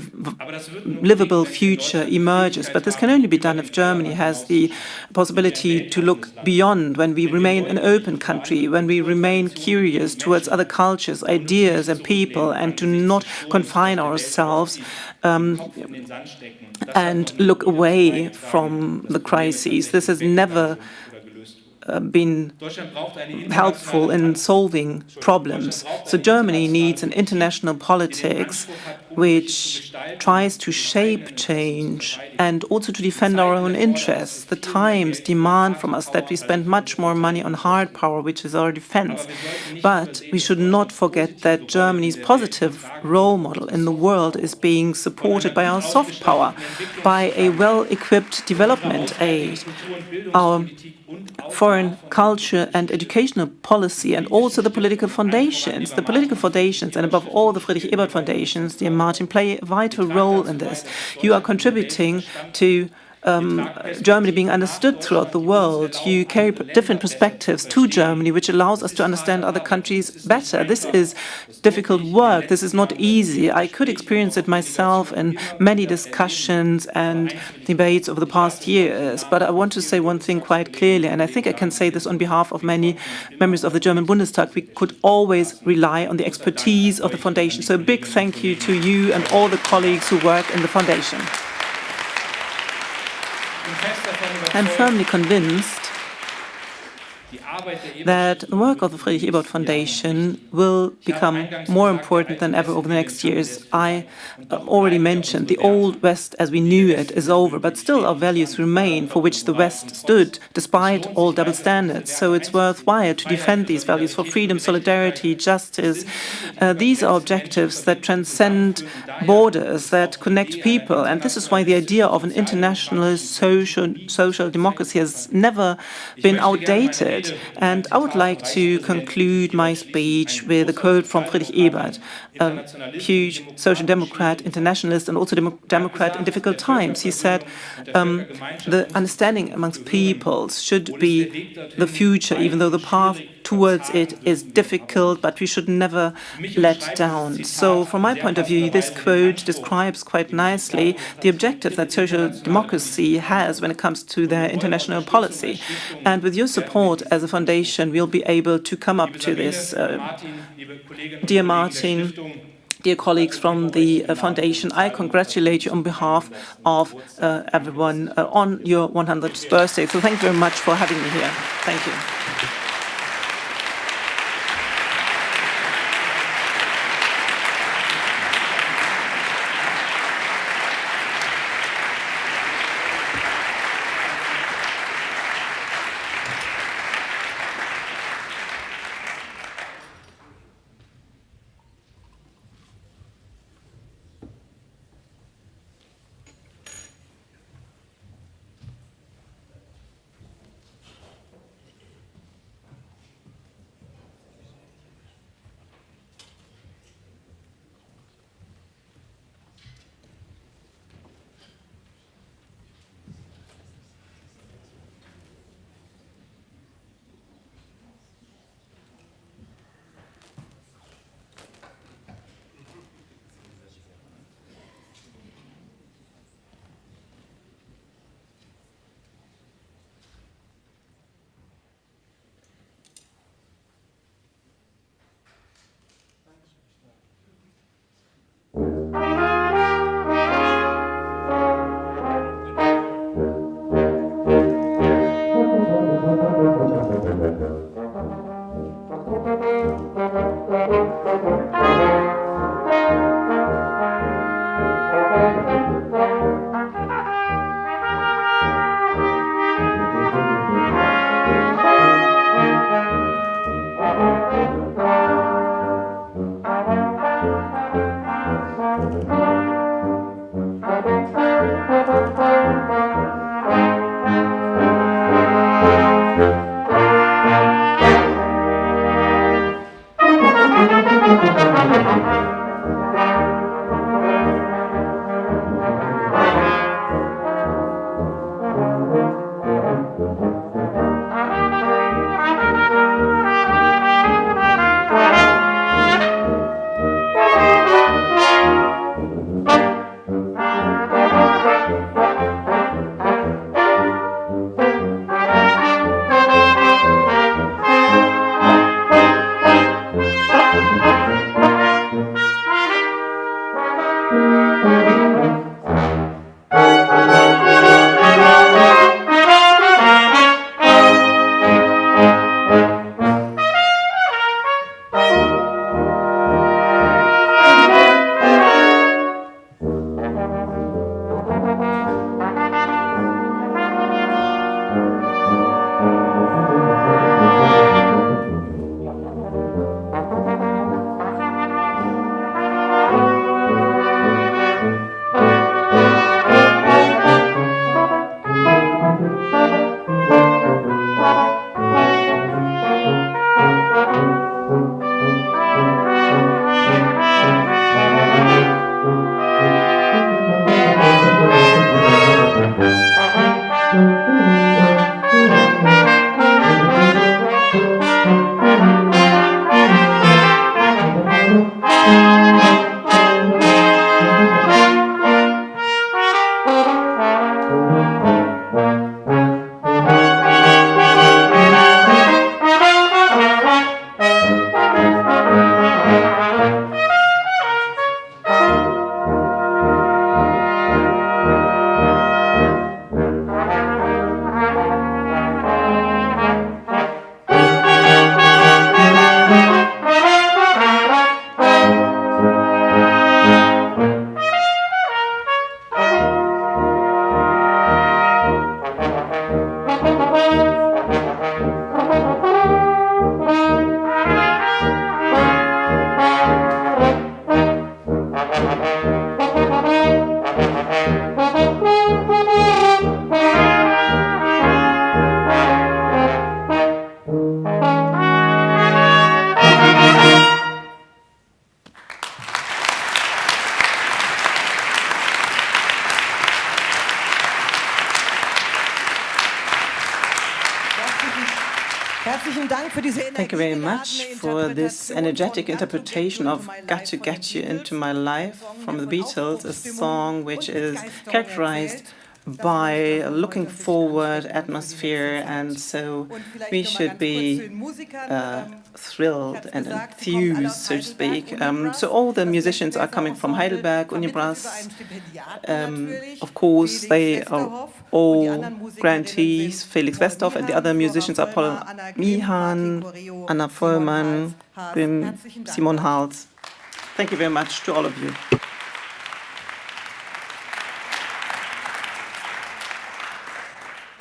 livable future emerges. But this can only be done if Germany has the possibility to look beyond, when we remain an open country, when we remain curious towards other cultures, ideas and people, and do not confine ourselves and look away from the crises. This has never been helpful in solving problems. So Germany needs an international politics which tries to shape change and also to defend our own interests. The times demand from us that we spend much more money on hard power, which is our defense. But we should not forget that Germany's positive role model in the world is being supported by our soft power, by a well-equipped development aid, our foreign culture and educational policy, and also the political foundations. The political foundations, and above all the Friedrich-Ebert foundations, dear Martin, play a vital role in this. You are contributing to Germany being understood throughout the world. You carry different perspectives to Germany, which allows us to understand other countries better. This is difficult work. This is not easy. I could experience it myself in many discussions and debates over the past years. But I want to say one thing quite clearly, and I think I can say this on behalf of many members of the German Bundestag. We could always rely on the expertise of the foundation. So a big thank you to you and all the colleagues who work in the foundation. I'm firmly convinced that the work of the Friedrich-Ebert Foundation will become more important than ever over the next years. I already mentioned the old West as we knew it is over, but still our values remain for which the West stood, despite all double standards. So it's worthwhile to defend these values for freedom, solidarity, justice. These are objectives that transcend borders, that connect people. And this is why the idea of an international social democracy has never been outdated. And I would like to conclude my speech with a quote from Friedrich Ebert, a huge social democrat, internationalist, and also democrat in difficult times. He said, the understanding amongst peoples should be the future, even though the path towards it is difficult, but we should never let down. So from my point of view, this quote describes quite nicely the objective that social democracy has when it comes to their international policy. And with your support as a foundation, we'll be able to come up to this. Dear Martin, dear colleagues from the foundation, I congratulate you on behalf of everyone on your 100th birthday. So thank you very much for having me here. Thank you. Thank you very much for this energetic interpretation of Got to Get You Into My Life from the Beatles, a song which is characterized by a looking forward atmosphere, and so we should be thrilled and enthused, so to speak. So all the musicians are coming from Heidelberg, Unibras. Of course, they are all grantees. Felix Westhoff and the other musicians are Paul Mihan, Anna Vollmann, Simon Hals. Thank you very much to all of you.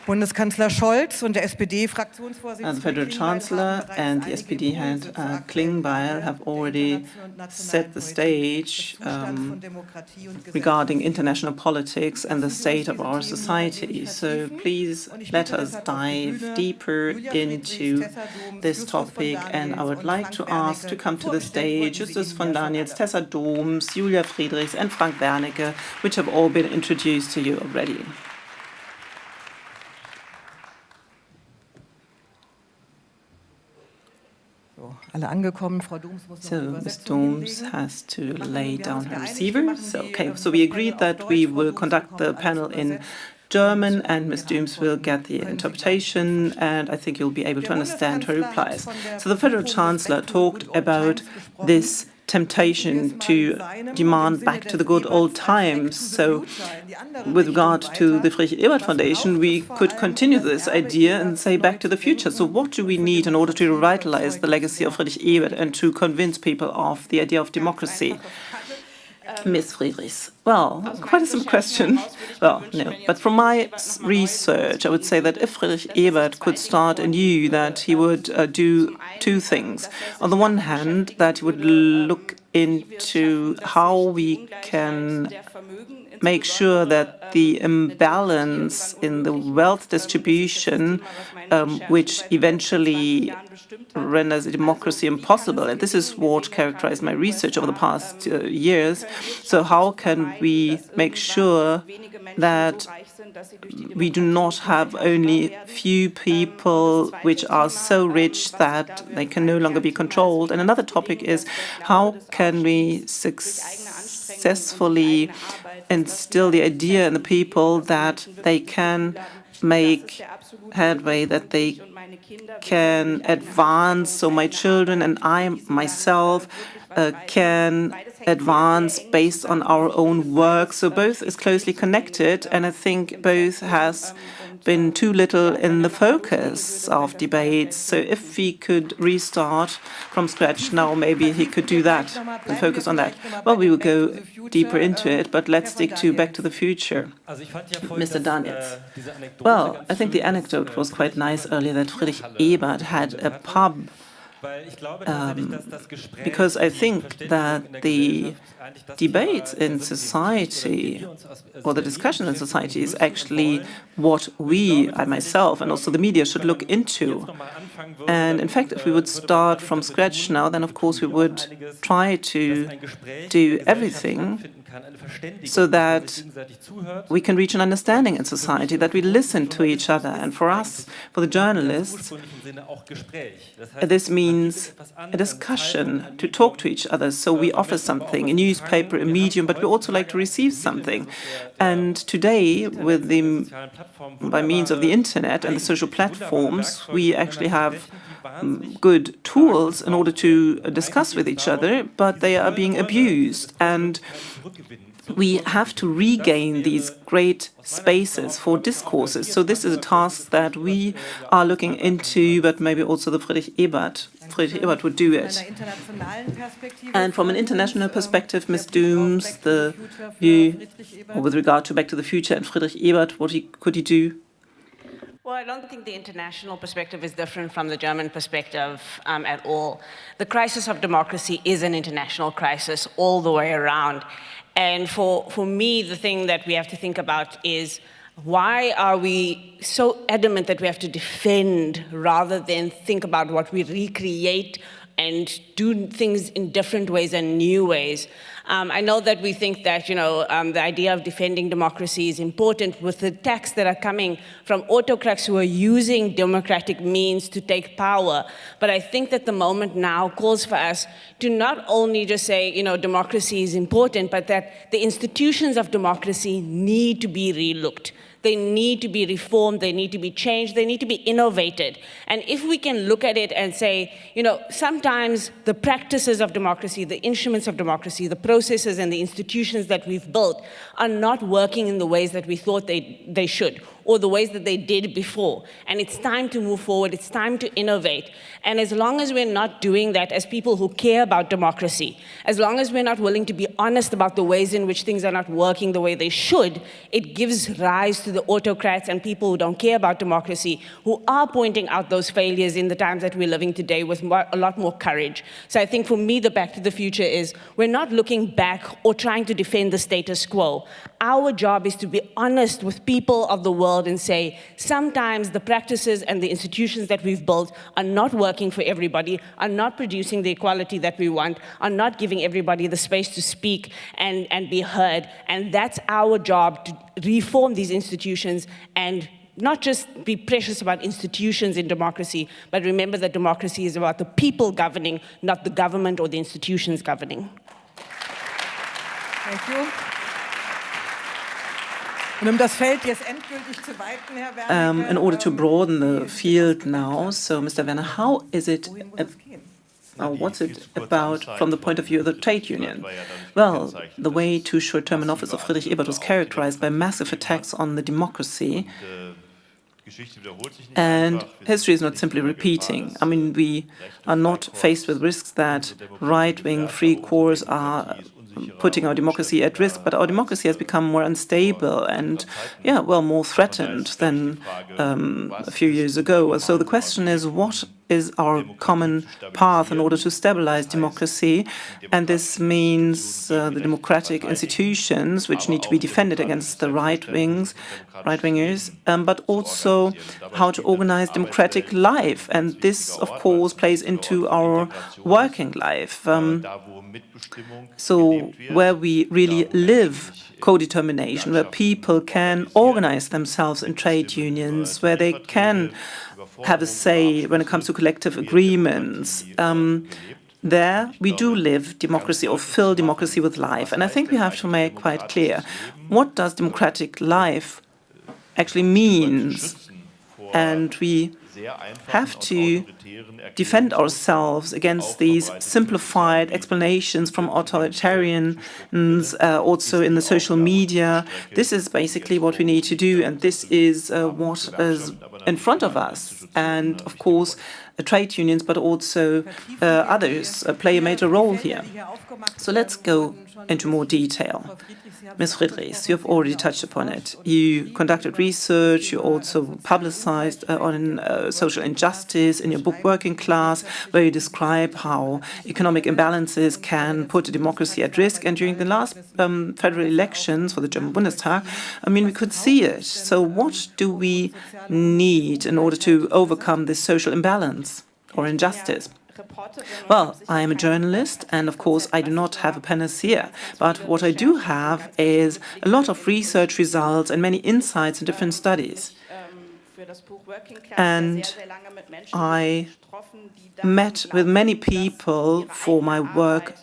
Bundeskanzler Scholz und der SPD-Fraktionsvorsitzende
The Federal Chancellor and the SPD head Klingbeil have already set the stage regarding international politics and the state of our society. So please let us dive deeper into this topic, and I would like to ask to come to the stage Justus von Daniels, Tessa Doms, Julia Friedrichs and Frank Wernicke, which have all been introduced to you already. So Ms. Doms has to lay down her receiver. So we agreed that we will conduct the panel in German, and Ms. Doms will get the interpretation, and I think you'll be able to understand her replies. So the Federal Chancellor talked about this temptation to demand back to the good old times. So with regard to the Friedrich-Ebert Foundation, we could continue this idea and say back to the future. So what do we need in order to revitalize the legacy of Friedrich Ebert and to convince people of the idea of democracy? Ms. Friedrichs. Well, quite a simple question. Well, no. But from my research, I would say that if Friedrich Ebert could start anew, that he would do two things. On the one hand, that he would look into how we can make sure that the imbalance in the wealth distribution, which eventually renders democracy impossible, and this is what characterized my research over the past years. So how can we make sure that we do not have only few people which are so rich that they can no longer be controlled? And another topic is how can we successfully instill the idea in the people that they can make headway, that they can advance. So my children and I myself can advance based on our own work. So both is closely connected, and I think both has been too little in the focus of debates. So if we could restart from scratch now, maybe he could do that and focus on that. Well, we will go deeper into it, but let's stick to Back to the Future. Mr. Daniels. Well, I think the anecdote was quite nice earlier that Friedrich Ebert had a pub, because I think that the debates in society, or the discussion in society, is actually what we, I myself, and also the media should look into. And in fact, if we would start from scratch now, then of course we would try to do everything so that we can reach an understanding in society, that we listen to each other. And for us, for the journalists, this means a discussion, to talk to each other. So we offer something, a newspaper, a medium, but we also like to receive something. And today, with by means of the internet and the social platforms, we actually have good tools in order to discuss with each other, but they are being abused. And we have to regain these great spaces for discourses. So this is a task that we are looking into, but maybe also the Friedrich Ebert would do it. And from an international perspective, Ms. Dooms, the view with regard to Back to the Future and Friedrich Ebert, what could he do?
Well, I don't think the international perspective is different from the German perspective at all. The crisis of democracy is an international crisis all the way around. And for me, the thing that we have to think about is, why are we so adamant that we have to defend rather than think about what we recreate and do things in different ways and new ways? I know that we think that, the idea of defending democracy is important with the attacks that are coming from autocrats who are using democratic means to take power. But I think that the moment now calls for us to not only just say, democracy is important, but that the institutions of democracy need to be relooked. They need to be reformed, they need to be changed, they need to be innovated. And if we can look at it and say, sometimes the practices of democracy, the instruments of democracy, the processes and the institutions that we've built are not working in the ways that we thought they should, or the ways that they did before. And it's time to move forward, it's time to innovate. And as long as we're not doing that as people who care about democracy, as long as we're not willing to be honest about the ways in which things are not working the way they should, it gives rise to the autocrats and people who don't care about democracy, who are pointing out those failures in the times that we're living today with a lot more courage. So I think for me, the Back to the Future is, we're not looking back or trying to defend the status quo. Our job is to be honest with people of the world and say, sometimes the practices and the institutions that we've built are not working for everybody, are not producing the equality that we want, are not giving everybody the space to speak and be heard. And that's our job, to reform these institutions and not just be precious about institutions in democracy, but remember that democracy is about the people governing, not the government or the institutions governing.
Thank you. In
order to broaden the field now, so Mr. Werner, how is it What's it about from the point of view of the trade union? Well, the way two short term in office of Friedrich Ebert was characterized by massive attacks on the democracy. And history is not simply repeating. I mean, we are not faced with risks that right-wing free corps are putting our democracy at risk, but our democracy has become more unstable and, more threatened than a few years ago. So the question is, what is our common path in order to stabilize democracy? And this means the democratic institutions, which need to be defended against the right-wingers, but also how to organize democratic life. And this, of course, plays into our working life. So where we really live co-determination, where people can organize themselves in trade unions, where they can have a say when it comes to collective agreements. There we do live democracy or fill democracy with life. And I think we have to make quite clear, what does democratic life actually means? And we have to defend ourselves against these simplified explanations from authoritarians, also in the social media. This is basically what we need to do, and this is what is in front of us. And of course, trade unions, but also others play a major role here. So let's go into more detail. Ms. Friedrichs, you have already touched upon it. You conducted research, you also publicized on social injustice in your book Working Class, where you describe how economic imbalances can put a democracy at risk. And during the last federal elections for the German Bundestag, I mean, we could see it. So what do we need in order to overcome this social imbalance or injustice? Well, I am a journalist, and of course I do not have a panacea. But what I do have is a lot of research results and many insights in different studies. And I met with many people for my work,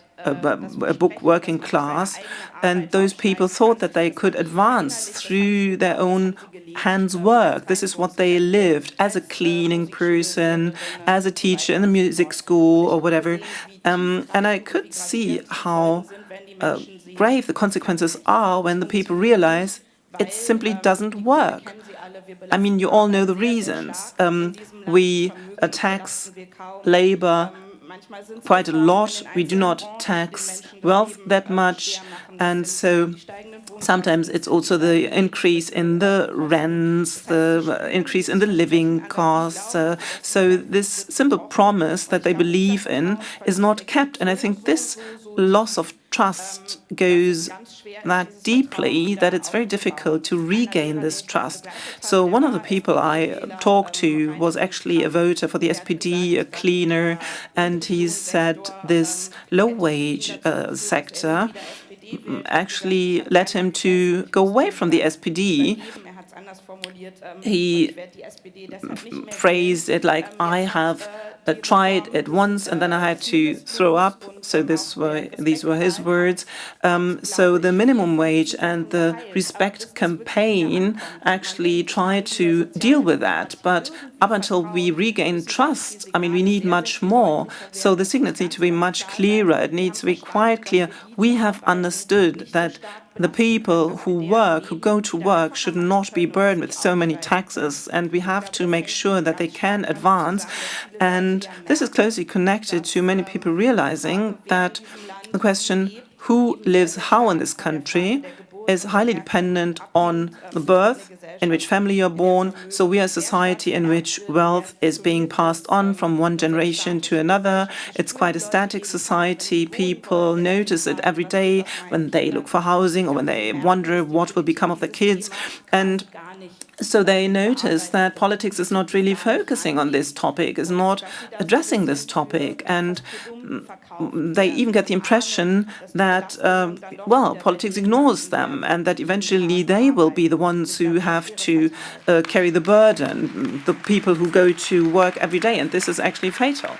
book Working Class, and those people thought that they could advance through their own hands' work. This is what they lived as a cleaning person, as a teacher in a music school or whatever. And I could see how grave the consequences are when the people realize it simply doesn't work. I mean, you all know the reasons. We tax labor quite a lot. We do not tax wealth that much. And so sometimes it's also the increase in the rents, the increase in the living costs. So this simple promise that they believe in is not kept. And I think this loss of trust goes that deeply that it's very difficult to regain this trust. So one of the people I talked to was actually a voter for the SPD, a cleaner, and he said this low-wage sector actually led him to go away from the SPD. He phrased it like, I have tried it once and then I had to throw up. So these were his words. So the minimum wage and the Respect campaign actually tried to deal with that. But up until we regain trust, I mean, we need much more. So the signals need to be much clearer. It needs to be quite clear. We have understood that the people who go to work, should not be burdened with so many taxes, and we have to make sure that they can advance. And this is closely connected to many people realizing that the question who lives how in this country is highly dependent on the birth, in which family you're born. So we are a society in which wealth is being passed on from one generation to another. It's quite a static society. People notice it every day when they look for housing or when they wonder what will become of the kids. And so they notice that politics is not really focusing on this topic, is not addressing this topic. And they even get the impression that, politics ignores them and that eventually they will be the ones who have to carry the burden, the people who go to work every day. And this is actually fatal.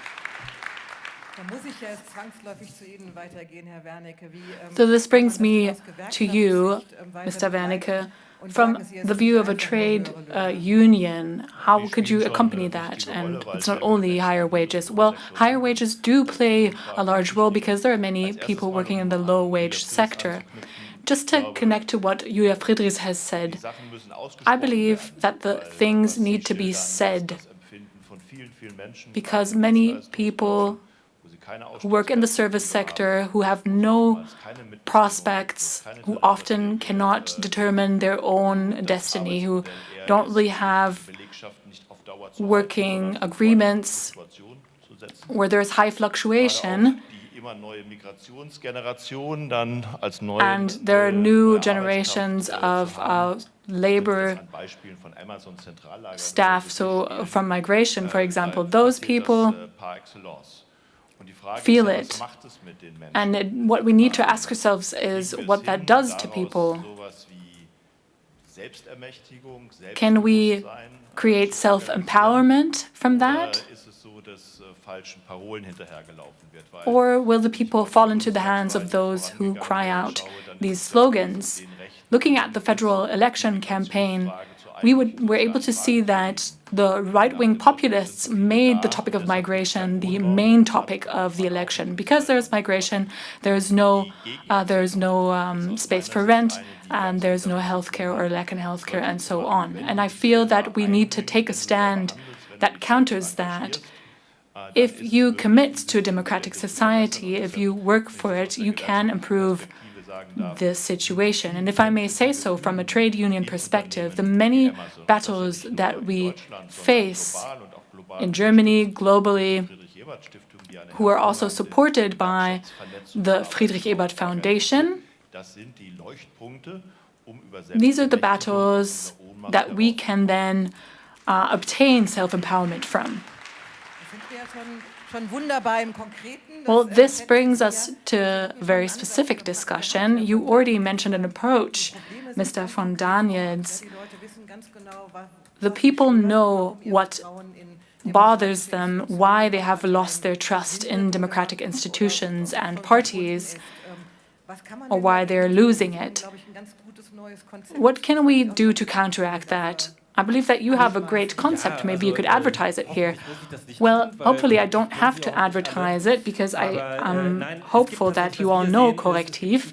So this brings me to you, Mr. Wernicke. From the view of a trade union, how could you accompany that? And it's not only higher wages. Well, higher wages do play a large role because there are many people working in the low-wage sector. Just to connect to what Julia Friedrichs has said, I believe that the things need to be said because many people who work in the service sector, who have no prospects, who often cannot determine their own destiny, who don't really have working agreements, where there's high fluctuation, and there are new generations of labor staff, so from migration, for example, those people feel it. And what we need to ask ourselves is what that does to people. Can we create self-empowerment from that? Or will the people fall into the hands of those who cry out these slogans? Looking at the federal election campaign, we were able to see that the right-wing populists made the topic of migration the main topic of the election. Because there's migration, there's no space for rent, and there's no healthcare or lack in healthcare, and so on. And I feel that we need to take a stand that counters that. If you commit to a democratic society, if you work for it, you can improve this situation. And if I may say so, from a trade union perspective, the many battles that we face in Germany, globally, who are also supported by the Friedrich-Ebert Foundation, these are the battles that we can then obtain self-empowerment from. Well, this brings us to a very specific discussion. You already mentioned an approach, Mr. von Daniels. The people know what bothers them, why they have lost their trust in democratic institutions and parties, or why they're losing it. What can we do to counteract that? I believe that you have a great concept. Maybe you could advertise it here. Well, hopefully I don't have to advertise it because I am hopeful that you all know corrective.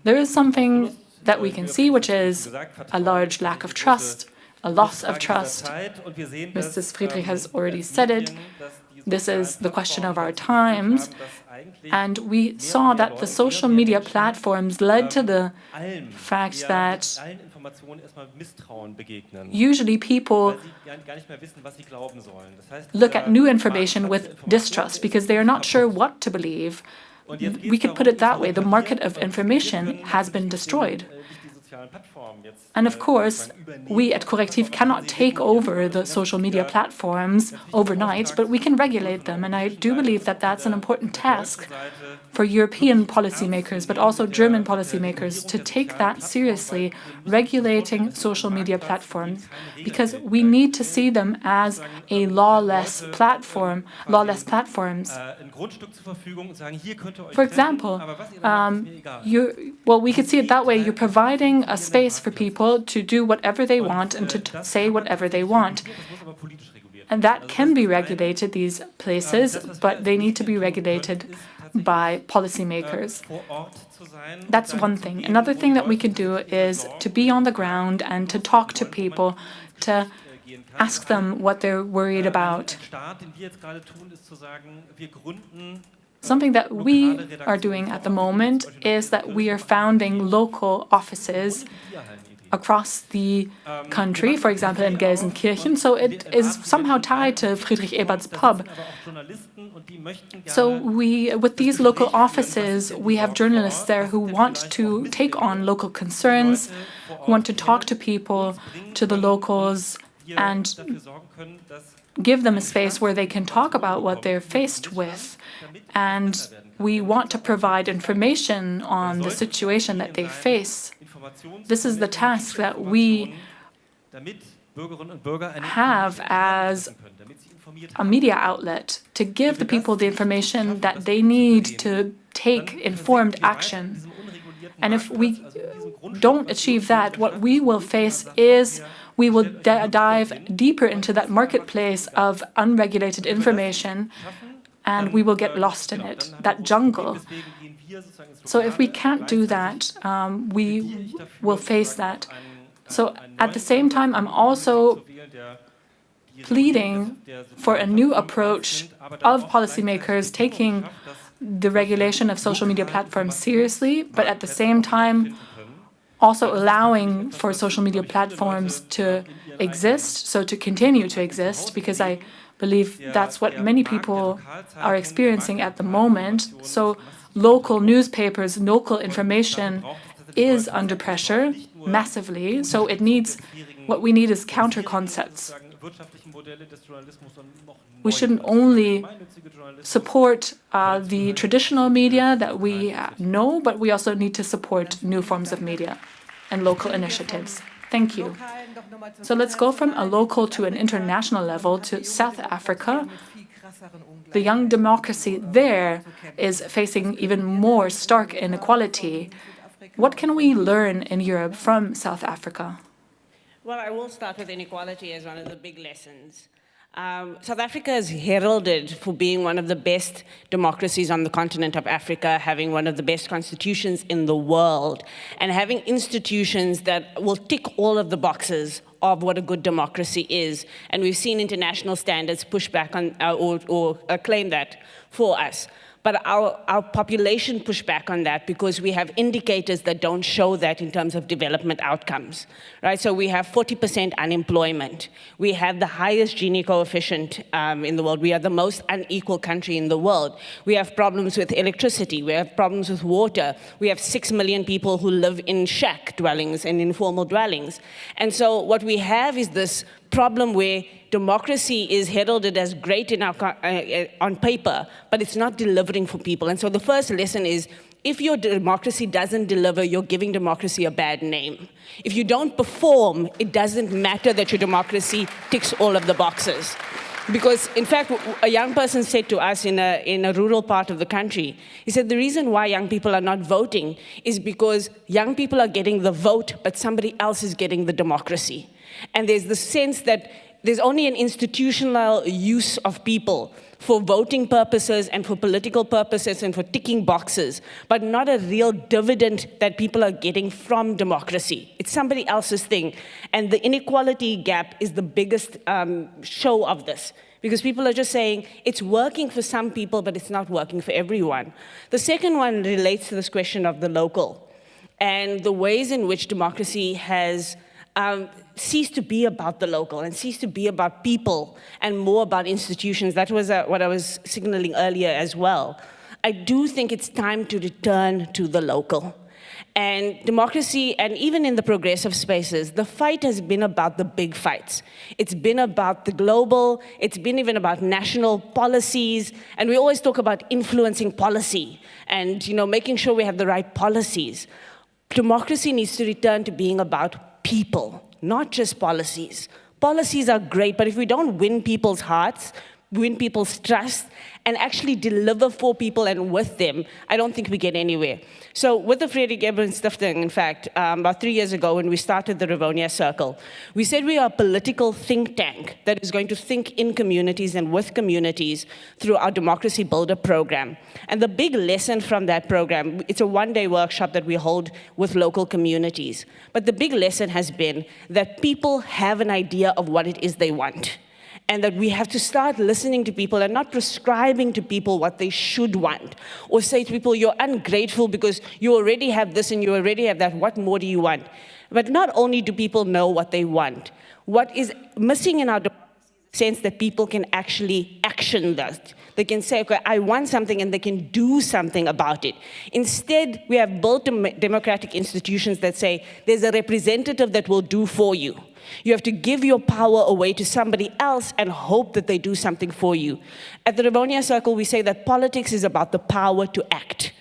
There is something that we can see, which is a large lack of trust, a loss of trust. Mrs. Friedrich has already said it. This is the question of our times. And we saw that the social media platforms led to the fact that usually people look at new information with distrust because they are not sure what to believe. We could put it that way. The market of information has been destroyed. And of course, we at Correctiv cannot take over the social media platforms overnight, but we can regulate them. And I do believe that that's an important task for European policymakers, but also German policymakers, to take that seriously, regulating social media platforms, because we need to see them as a lawless platforms. For example, we could see it that way. You're providing a space for people to do whatever they want and to say whatever they want. And that can be regulated, these places, but they need to be regulated by policymakers. That's one thing. Another thing that we can do is to be on the ground and to talk to people, to ask them what they're worried about. Something that we are doing at the moment is that we are founding local offices across the country, for example, in Gelsenkirchen. So it is somehow tied to Friedrich-Ebert's pub. So with these local offices, we have journalists there who want to take on local concerns, who want to talk to people, to the locals, and give them a space where they can talk about what they're faced with. And we want to provide information on the situation that they face. This is the task that we have as a media outlet to give the people the information that they need to take informed action. And if we don't achieve that, what we will face is we will dive deeper into that marketplace of unregulated information, and we will get lost in it, that jungle. So if we can't do that, we will face that. So at the same time, I'm also pleading for a new approach of policymakers taking the regulation of social media platforms seriously, but at the same time also allowing for social media platforms to exist, so to continue to exist, because I believe that's what many people are experiencing at the moment. So local newspapers, local information is under pressure massively, so what we need is counter concepts. We shouldn't only support the traditional media that we know, but we also need to support new forms of media and local initiatives. Thank you. So let's go from a local to an international level to South Africa. The young democracy there is facing even more stark inequality. What can we learn in Europe from South Africa?
Well, I will start with inequality as one of the big lessons. South Africa is heralded for being one of the best democracies on the continent of Africa, having one of the best constitutions in the world, and having institutions that will tick all of the boxes of what a good democracy is. And we've seen international standards push back on or claim that for us. But our population push back on that because we have indicators that don't show that in terms of development outcomes, right? So we have 40% unemployment. We have the highest Gini coefficient in the world. We are the most unequal country in the world. We have problems with electricity. We have problems with water. We have 6 million people who live in shack dwellings and informal dwellings. And so what we have is this problem where democracy is heralded as great in on paper, but it's not delivering for people. And so the first lesson is, if your democracy doesn't deliver, you're giving democracy a bad name. If you don't perform, it doesn't matter that your democracy ticks all of the boxes. Because, in fact, a young person said to us in a rural part of the country, he said the reason why young people are not voting is because young people are getting the vote, but somebody else is getting the democracy. And there's the sense that there's only an institutional use of people for voting purposes and for political purposes and for ticking boxes, but not a real dividend that people are getting from democracy. It's somebody else's thing. And the inequality gap is the biggest show of this, because people are just saying it's working for some people, but it's not working for everyone. The second one relates to this question of the local and the ways in which democracy has ceased to be about the local and ceased to be about people and more about institutions. That was what I was signaling earlier as well. I do think it's time to return to the local. And democracy, and even in the progressive spaces, the fight has been about the big fights. It's been about the global, it's been even about national policies, and we always talk about influencing policy and making sure we have the right policies. Democracy needs to return to being about people, not just policies. Policies are great, but if we don't win people's hearts, win people's trust, and actually deliver for people and with them, I don't think we get anywhere. So with the Friedrich-Ebert-Stiftung, in fact, about 3 years ago when we started the Rivonia Circle, we said we are a political think tank that is going to think in communities and with communities through our Democracy Builder program. And the big lesson from that program, it's a one-day workshop that we hold with local communities. But the big lesson has been that people have an idea of what it is they want. And that we have to start listening to people and not prescribing to people what they should want. Or say to people, you're ungrateful because you already have this and you already have that, what more do you want? But not only do people know what they want, what is missing in our sense that people can actually action that. They can say, okay, I want something, and they can do something about it. Instead, we have built democratic institutions that say, there's a representative that will do for you. You have to give your power away to somebody else and hope that they do something for you. At the Rivonia Circle, we say that politics is about the power to act.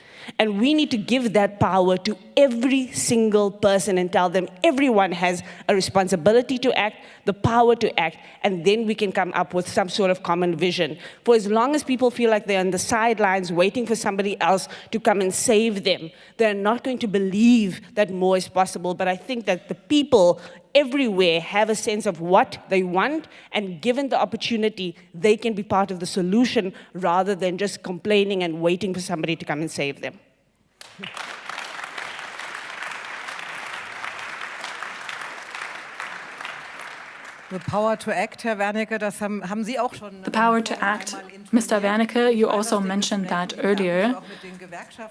And we need to give that power to every single person and tell them everyone has a responsibility to act, the power to act, and then we can come up with some sort of common vision. For as long as people feel like they're on the sidelines waiting for somebody else to come and save them, they're not going to believe that more is possible. But I think that the people everywhere have a sense of what they want, and given the opportunity, they can be part of the solution rather than just complaining and waiting for somebody to come and save them.
The power to act, Herr Wernicke, das haben Sie auch schon.
The power to act, Mr. Wernicke, you also mentioned that earlier.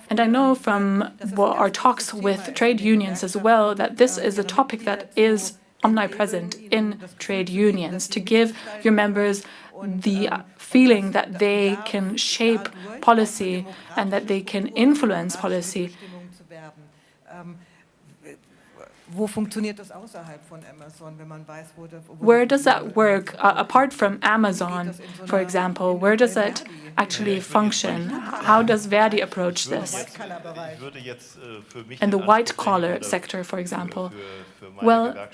And I know from our talks with trade unions as well that this is a topic that is omnipresent in trade unions, to give your members the feeling that they can shape policy and that they can influence policy. Where does that work? Apart from Amazon, for example, where does that actually function? How does Verdi approach this? In the white-collar sector, for example. Well,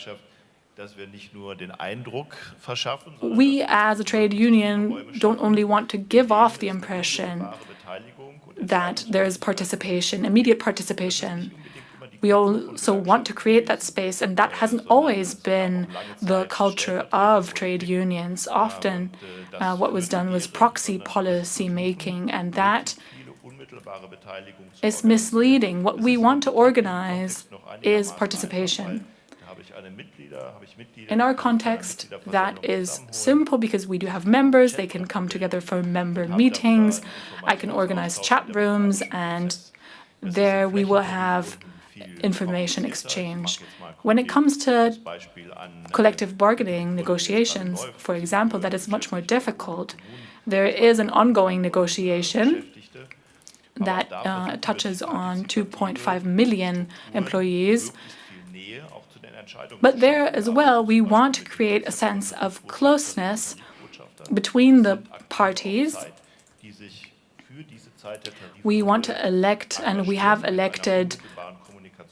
we as a trade union don't only want to give off the impression that there is participation, immediate participation. We also want to create that space, and that hasn't always been the culture of trade unions. Often what was done was proxy policy making, and that is misleading. What we want to organize is participation. In our context, that is simple because we do have members. They can come together for member meetings. I can organize chat rooms, and there we will have information exchange. When it comes to collective bargaining negotiations, for example, that is much more difficult. There is an ongoing negotiation that touches on 2.5 million employees. But there as well, we want to create a sense of closeness between the parties. We want to elect, and we have elected,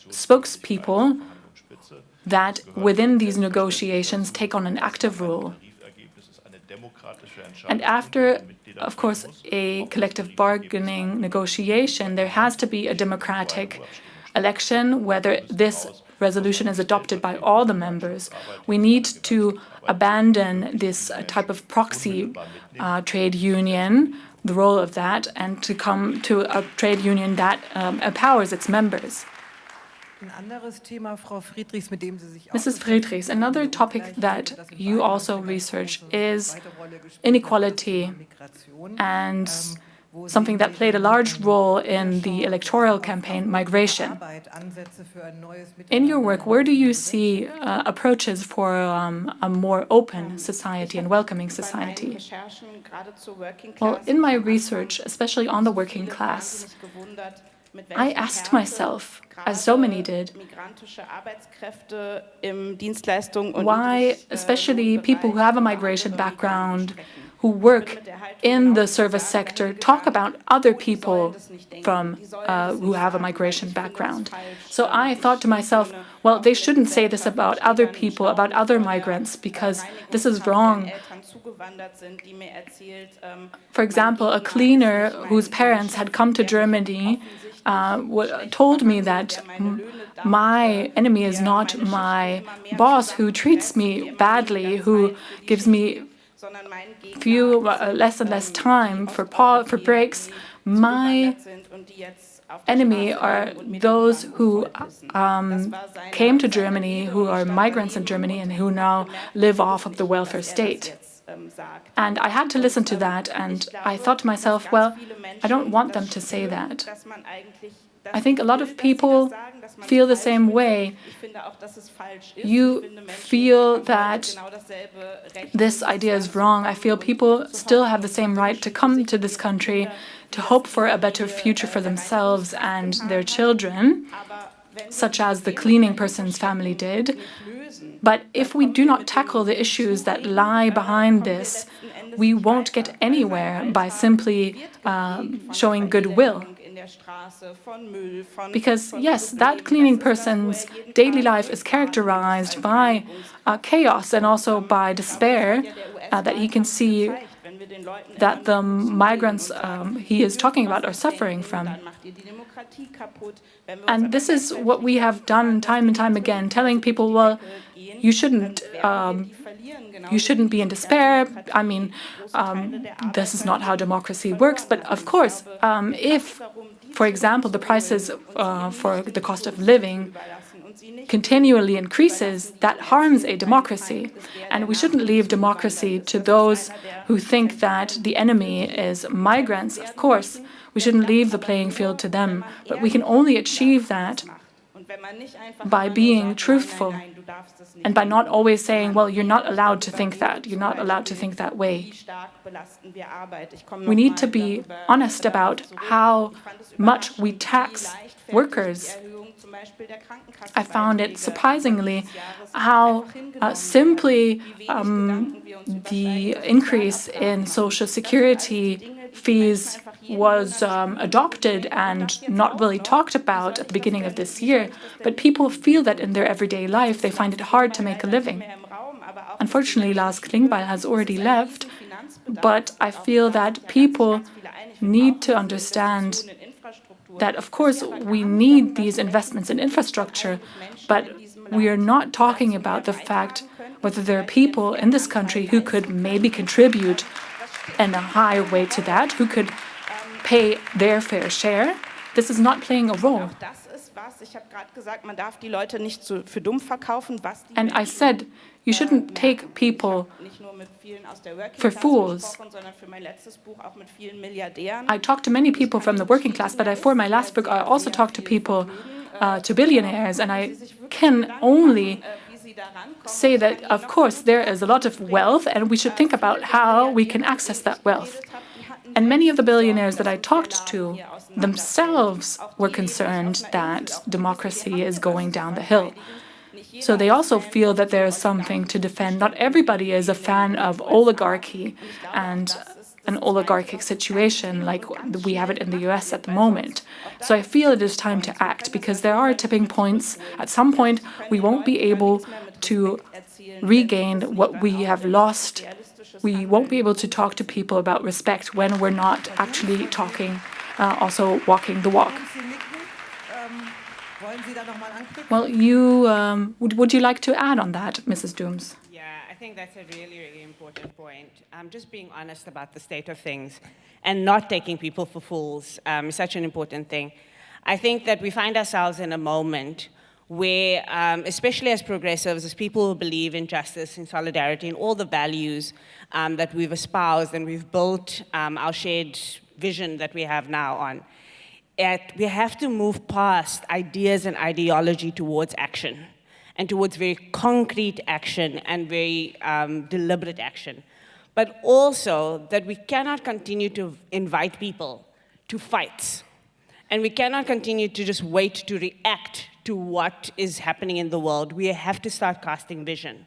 spokespeople that within these negotiations take on an active role. And after, of course, a collective bargaining negotiation, there has to be a democratic election, whether this resolution is adopted by all the members. We need to abandon this type of proxy trade union, the role of that, and to come to a trade union that empowers its members. Mrs. Friedrichs, another topic that you also research is inequality, and something that played a large role in the electoral campaign, migration. In your work, where do you see approaches for a more open society and welcoming society? Well, in my research, especially on the working class, I asked myself, as so many did, why especially people who have a migration background, who work in the service sector, talk about other people from who have a migration background. So I thought to myself, well, they shouldn't say this about other people, about other migrants, because this is wrong. For example, a cleaner whose parents had come to Germany told me that my enemy is not my boss who treats me badly, who gives me less and less time for breaks. My enemy are those who came to Germany, who are migrants in Germany, and who now live off of the welfare state. And I had to listen to that, and I thought to myself, well, I don't want them to say that. I think a lot of people feel the same way. You feel that this idea is wrong. I feel people still have the same right to come to this country, to hope for a better future for themselves and their children, such as the cleaning person's family did. But if we do not tackle the issues that lie behind this, we won't get anywhere by simply showing goodwill. Because, yes, that cleaning person's daily life is characterized by chaos and also by despair that he can see that the migrants he is talking about are suffering from. And this is what we have done time and time again, telling people, well, you shouldn't be in despair. I mean, this is not how democracy works. But of course, if, for example, the prices for the cost of living continually increases, that harms a democracy. And we shouldn't leave democracy to those who think that the enemy is migrants. Of course, we shouldn't leave the playing field to them. But we can only achieve that by being truthful and by not always saying, well, you're not allowed to think that, you're not allowed to think that way. We need to be honest about how much we tax workers. I found it surprisingly how simply the increase in Social Security fees was adopted and not really talked about at the beginning of this year, but people feel that in their everyday life they find it hard to make a living. Unfortunately, Lars Klingbeil has already left, but I feel that people need to understand that, of course, we need these investments in infrastructure, but we are not talking about the fact whether there are people in this country who could maybe contribute in a higher way to that, who could pay their fair share. This is not playing a role. And I said, you shouldn't take people for fools. I talked to many people from the working class, but for my last book, I also talked to people, to billionaires, and I can only say that, of course, there is a lot of wealth, and we should think about how we can access that wealth. And many of the billionaires that I talked to themselves were concerned that democracy is going down the hill. So they also feel that there is something to defend. Not everybody is a fan of oligarchy and an oligarchic situation like we have it in the US at the moment. So I feel it is time to act because there are tipping points. At some point, we won't be able to regain what we have lost. We won't be able to talk to people about respect when we're not actually talking, also walking the walk. Well, would you like to add on that, Mrs. Dooms?
Yeah, I think that's a really, really important point. Just being honest about the state of things and not taking people for fools is such an important thing. I think that we find ourselves in a moment where, especially as progressives, as people who believe in justice, in solidarity, and all the values that we've espoused and we've built our shared vision that we have now on, we have to move past ideas and ideology towards action, and towards very concrete action and very deliberate action. But also that we cannot continue to invite people to fights, and we cannot continue to just wait to react to what is happening in the world. We have to start casting vision.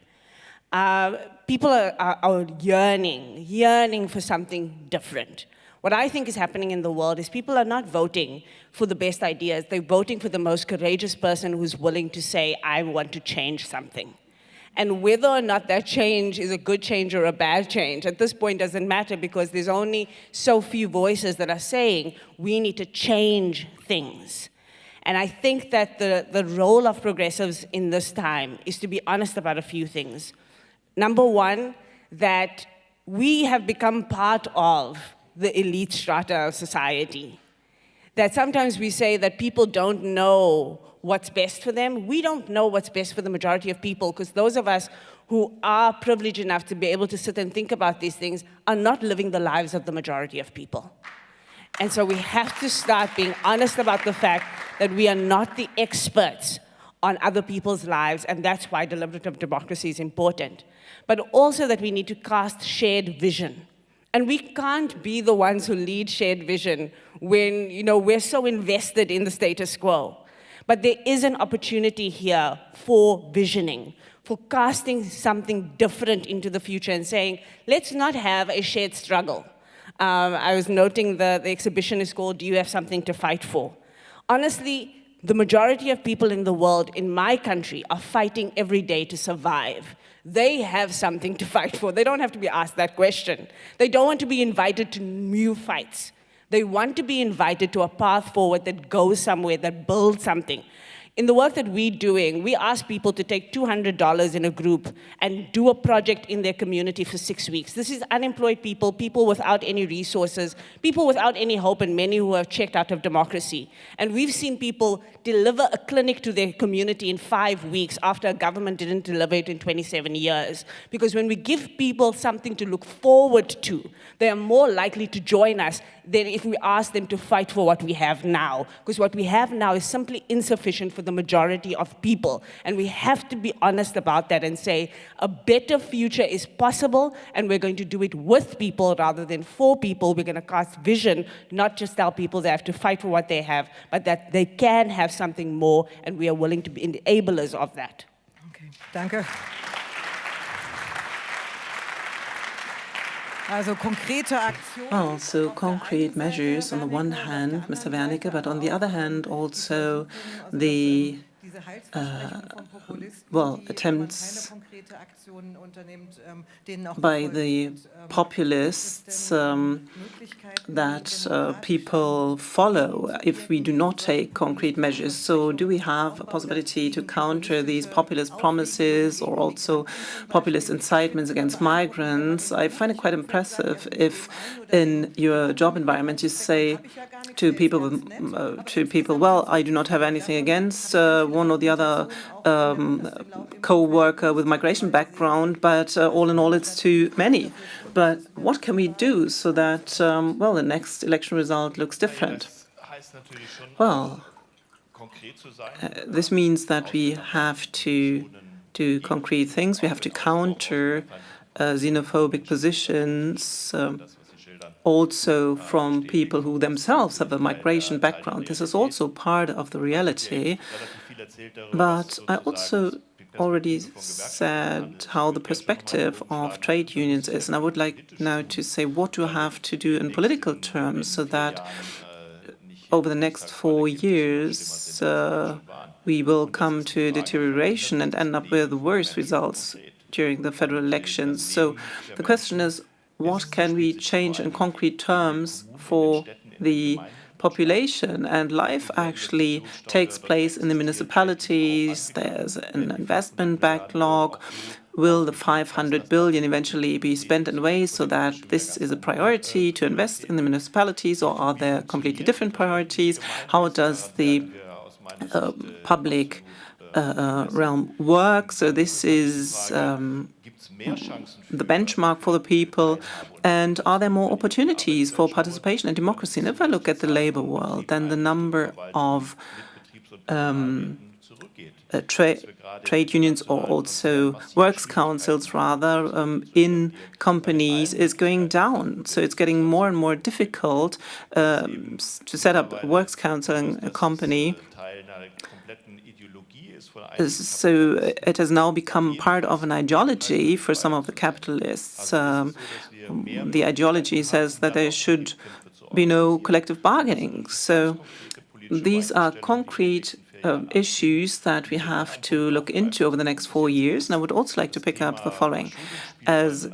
People are yearning for something different. What I think is happening in the world is people are not voting for the best ideas. They're voting for the most courageous person who's willing to say, I want to change something. And whether or not that change is a good change or a bad change, at this point doesn't matter because there's only so few voices that are saying, we need to change things. And I think that the role of progressives in this time is to be honest about a few things. Number one, that we have become part of the elite strata of society. That sometimes we say that people don't know what's best for them. We don't know what's best for the majority of people because those of us who are privileged enough to be able to sit and think about these things are not living the lives of the majority of people. And so we have to start being honest about the fact that we are not the experts on other people's lives, and that's why deliberative democracy is important. But also that we need to cast shared vision. And we can't be the ones who lead shared vision when, we're so invested in the status quo. But there is an opportunity here for visioning, for casting something different into the future and saying, let's not have a shared struggle. I was noting the exhibition is called "Do You Have Something to Fight For?" Honestly, the majority of people in the world, in my country, are fighting every day to survive. They have something to fight for. They don't have to be asked that question. They don't want to be invited to new fights. They want to be invited to a path forward that goes somewhere, that builds something. In the work that we're doing, we ask people to take $200 in a group and do a project in their community for 6 weeks. This is unemployed people, people without any resources, people without any hope, and many who have checked out of democracy. And we've seen people deliver a clinic to their community in 5 weeks after a government didn't deliver it in 27 years. Because when we give people something to look forward to, they are more likely to join us than if we ask them to fight for what we have now. Because what we have now is simply insufficient for the majority of people. And we have to be honest about that and say a better future is possible, and we're going to do it with people rather than for people. We're going to cast vision, not just tell people they have to fight for what they have, but that they can have something more, and we are willing to be enablers of that.
Okay, danke. Also
concrete measures on the one hand, Mr. Wernicke, but on the other hand also the attempts by the populists that people follow if we do not take concrete measures. So do we have a possibility to counter these populist promises or also populist incitements against migrants? I find it quite impressive if in your job environment you say to people, well, I do not have anything against one or the other co-worker with migration background, but all in all, it's too many. But what can we do so that, the next election result looks different? Well, this means that we have to do concrete things. We have to counter xenophobic positions, also from people who themselves have a migration background. This is also part of the reality. But I also already said how the perspective of trade unions is, and I would like now to say what do I have to do in political terms so that over the next 4 years we will come to deterioration and end up with worse results during the federal elections. So the question is, what can we change in concrete terms for the population? And life actually takes place in the municipalities. There's an investment backlog. Will the 500 billion eventually be spent in ways so that this is a priority to invest in the municipalities, or are there completely different priorities? How does the public realm work? So this is the benchmark for the people. And are there more opportunities for participation and democracy? And if I look at the labor world, then the number of trade unions, or also works councils rather, in companies is going down. So it's getting more and more difficult to set up a works council in a company. So it has now become part of an ideology for some of the capitalists. The ideology says that there should be no collective bargaining. So these are concrete issues that we have to look into over the next 4 years. And I would also like to pick up the following. As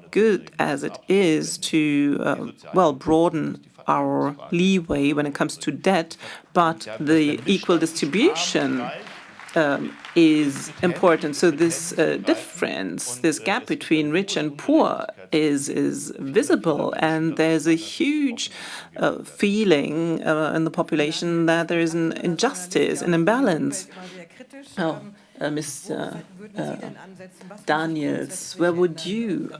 good as it is to, broaden our leeway when it comes to debt, but the equal distribution is important. So this difference, this gap between rich and poor is visible, and there's a huge feeling in the population that there is an injustice, an imbalance. Mr. Daniels, where would you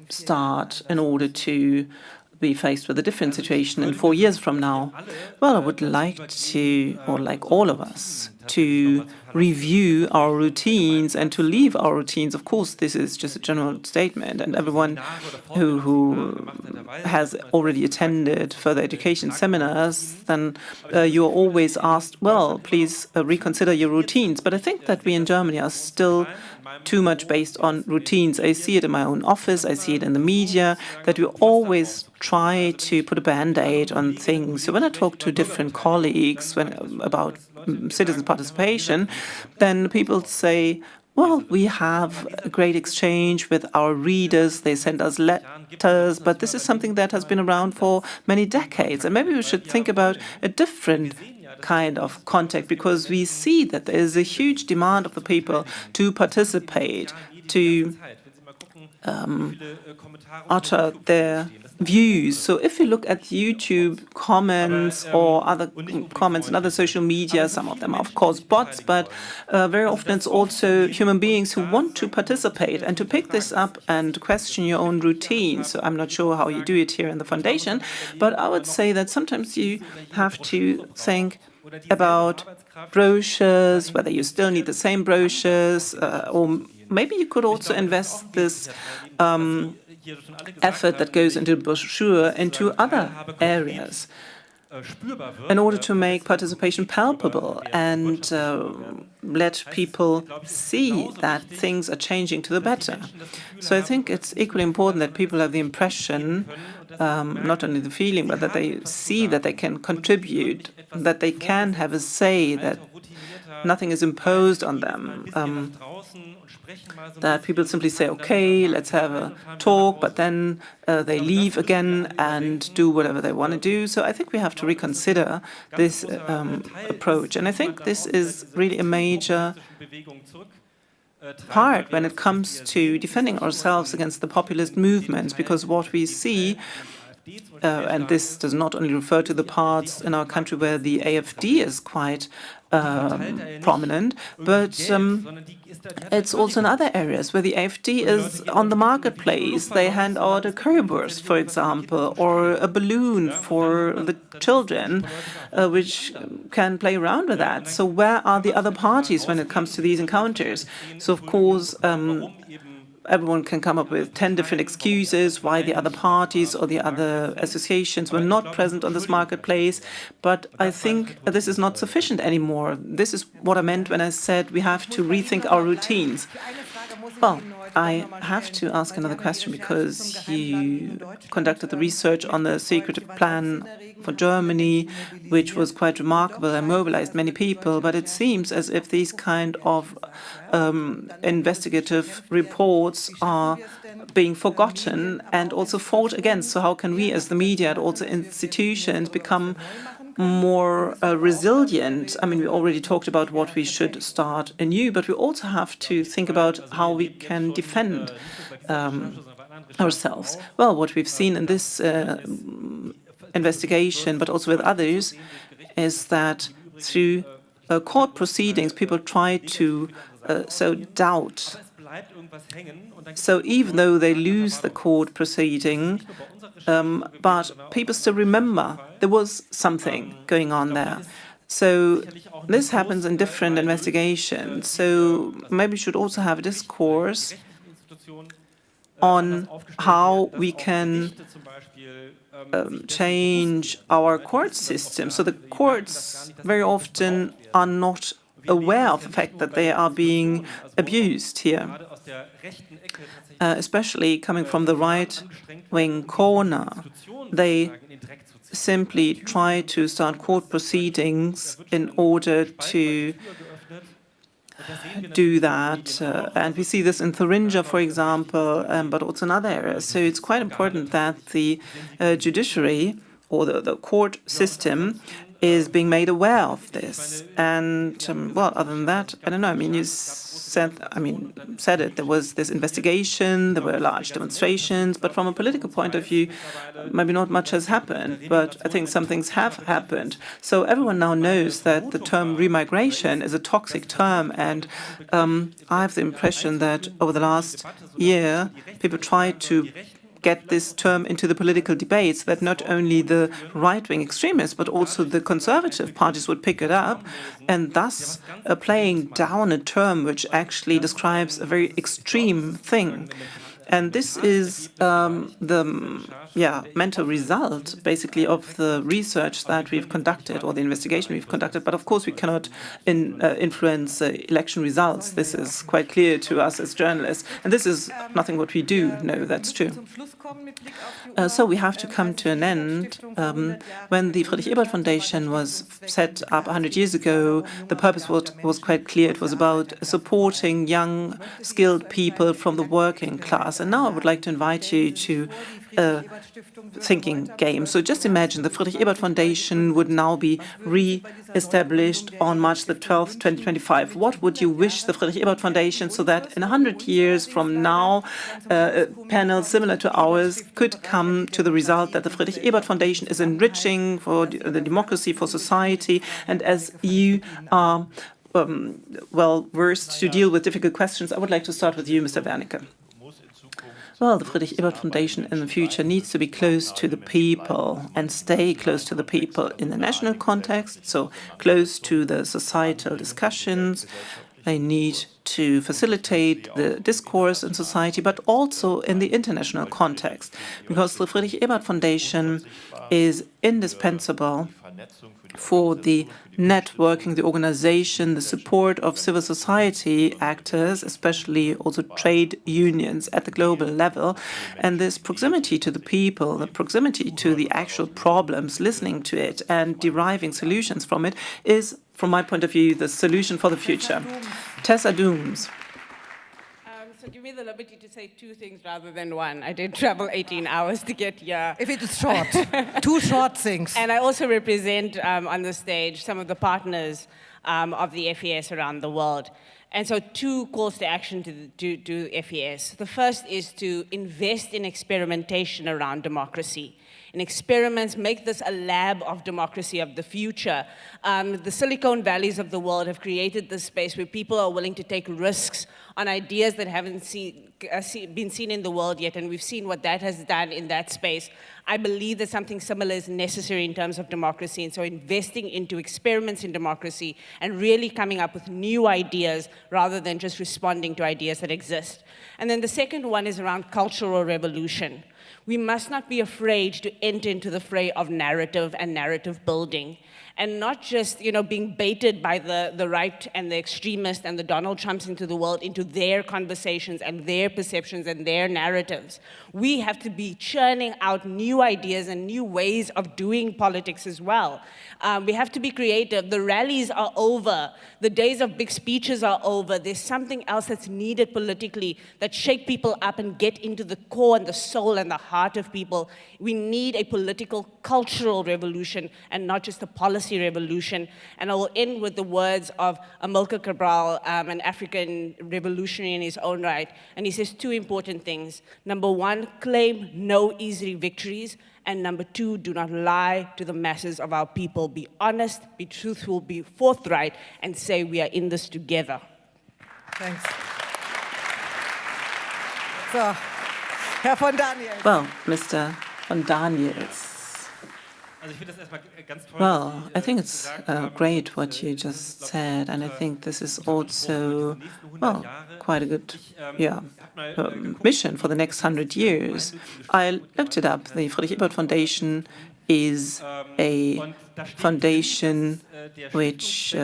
start in order to be faced with a different situation in 4 years from now? Well, I would like to, or like all of us, to review our routines and to leave our routines. Of course, this is just a general statement, and everyone who has already attended further education seminars, then you're always asked, well, please reconsider your routines. But I think that we in Germany are still too much based on routines. I see it in my own office, I see it in the media, that we always try to put a band-aid on things. So when I talk to different colleagues about citizen participation, then people say, well, we have a great exchange with our readers, they send us letters, but this is something that has been around for many decades. And maybe we should think about a different kind of contact, because we see that there is a huge demand of the people to participate, to utter their views. So if you look at YouTube comments or other comments in other social media, some of them are of course bots, but very often it's also human beings who want to participate and to pick this up and question your own routine. So I'm not sure how you do it here in the foundation, but I would say that sometimes you have to think about brochures, whether you still need the same brochures, or maybe you could also invest this effort that goes into the brochure into other areas in order to make participation palpable and let people see that things are changing to the better. So I think it's equally important that people have the impression, not only the feeling, but that they see that they can contribute, that they can have a say, that nothing is imposed on them, that people simply say, okay, let's have a talk, but then they leave again and do whatever they want to do. So I think we have to reconsider this approach. And I think this is really a major part when it comes to defending ourselves against the populist movements, because what we see, and this does not only refer to the parts in our country where the AfD is quite prominent, but it's also in other areas where the AfD is on the marketplace. They hand out a currywurst, for example, or a balloon for the children, which can play around with that. So where are the other parties when it comes to these encounters? So, of course, everyone can come up with 10 different excuses why the other parties or the other associations were not present on this marketplace. But I think this is not sufficient anymore. This is what I meant when I said we have to rethink our routines. Well, I have to ask another question, because you conducted the research on the secret plan for Germany, which was quite remarkable and mobilized many people, but it seems as if these kind of investigative reports are being forgotten and also fought against. So how can we as the media and also institutions become more resilient? I mean, we already talked about what we should start anew, but we also have to think about how we can defend ourselves. Well, what we've seen in this investigation, but also with others, is that through court proceedings, people try to sow doubt. So even though they lose the court proceeding, but people still remember there was something going on there. So this happens in different investigations. So maybe we should also have a discourse on how we can change our court system. So the courts very often are not aware of the fact that they are being abused here, especially coming from the right-wing corner. They simply try to start court proceedings in order to do that. And we see this in Thuringia, for example, but also in other areas. So it's quite important that the judiciary or the court system is being made aware of this. And, well, other than that, I don't know. I mean, you said it. There was this investigation, there were large demonstrations, but from a political point of view, maybe not much has happened. But I think some things have happened. So everyone now knows that the term remigration is a toxic term. And I have the impression that over the last year, people tried to get this term into the political debates, that not only the right-wing extremists, but also the conservative parties would pick it up, and thus playing down a term which actually describes a very extreme thing. And this is the mental result, basically, of the research that we've conducted or the investigation we've conducted. But of course, we cannot influence election results. This is quite clear to us as journalists. And this is nothing what we do. No, that's true. So we have to come to an end. When the Friedrich-Ebert Foundation was set up 100 years ago, the purpose was quite clear. It was about supporting young, skilled people from the working class. And now I would like to invite you to a thinking game. So just imagine the Friedrich-Ebert Foundation would now be re-established on March the 12th, 2025. What would you wish the Friedrich-Ebert Foundation, so that in 100 years from now, a panel similar to ours could come to the result that the Friedrich-Ebert Foundation is enriching for the democracy, for society, and as you are well versed to deal with difficult questions, I would like to start with you, Mr. Wernicke. Well, the Friedrich-Ebert Foundation in the future needs to be close to the people and stay close to the people in the national context, so close to the societal discussions. They need to facilitate the discourse in society, but also in the international context, because the Friedrich-Ebert Foundation is indispensable for the networking, the organization, the support of civil society actors, especially also trade unions at the global level. And this proximity to the people, the proximity to the actual problems, listening to it and deriving solutions from it is, from my point of view, the solution for the future. Tessa Dooms.
So give me the liberty to say two things rather than one. I did travel 18 hours to get here.
If it is short, two short things.
And I also represent on the stage some of the partners of the FES around the world. And so two calls to action to FES. The first is to invest in experimentation around democracy. In experiments, make this a lab of democracy of the future. The Silicon Valleys of the world have created this space where people are willing to take risks on ideas that haven't been seen in the world yet, and we've seen what that has done in that space. I believe that something similar is necessary in terms of democracy, and so investing into experiments in democracy and really coming up with new ideas rather than just responding to ideas that exist. And then the second one is around cultural revolution. We must not be afraid to enter into the fray of narrative and narrative building, and not just, being baited by the right and the extremists and the Donald Trumps into the world, into their conversations and their perceptions and their narratives. We have to be churning out new ideas and new ways of doing politics as well. We have to be creative. The rallies are over. The days of big speeches are over. There's something else that's needed politically that shake people up and get into the core and the soul and the heart of people. We need a political, cultural revolution and not just a policy revolution. And I will end with the words of Amilcar Cabral, an African revolutionary in his own right. And he says two important things. Number one, claim no easy victories. And number two, do not lie to the masses of our people. Be honest, be truthful, be forthright, and say we are in this together.
Thanks. So, Herr von Daniels.
Well, Mr. von Daniels. Well, I think it's great what you just said, and I think this is also, well, quite a good mission for the next 100 years. I looked it up. The Friedrich-Ebert Foundation is a foundation which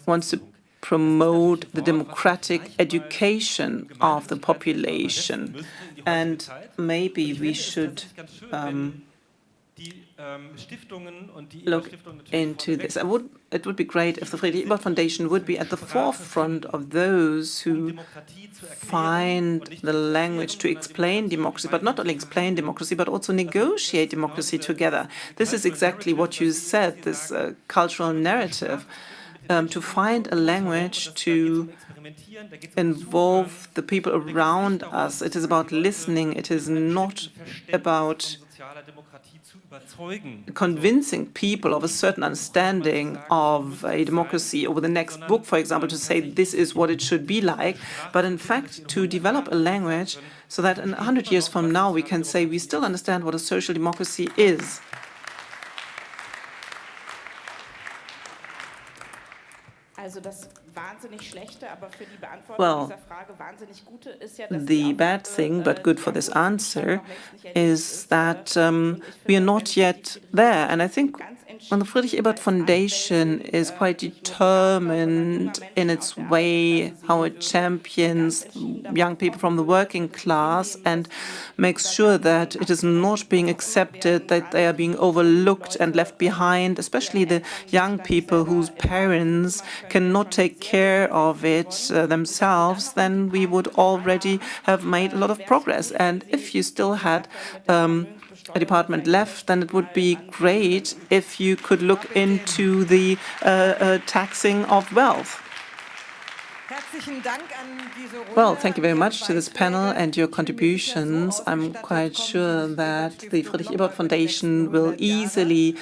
wants to promote the democratic education of the population. And maybe we should look into this. It would be great if the Friedrich-Ebert Foundation would be at the forefront of those who find the language to explain democracy, but not only explain democracy, but also negotiate democracy together. This is exactly what you said, this cultural narrative, to find a language to involve the people around us. It is about listening. It is not about convincing people of a certain understanding of a democracy over the next book, for example, to say this is what it should be like, but in fact to develop a language so that in 100 years from now we can say we still understand what a social democracy is. Well, the bad thing, but good for this answer, is that we are not yet there. And I think when the Friedrich-Ebert Foundation is quite determined in its way, how it champions young people from the working class and makes sure that it is not being accepted, that they are being overlooked and left behind, especially the young people whose parents cannot take care of it themselves, then we would already have made a lot of progress. And if you still had a department left, then it would be great if you could look into the taxing of wealth. Well, thank you very much to this panel and your contributions. I'm quite sure that the Friedrich-Ebert Foundation will easily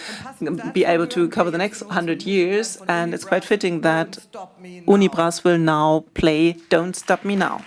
be able to cover the next 100 years, and it's quite fitting that Unibras will now play Don't Stop Me Now.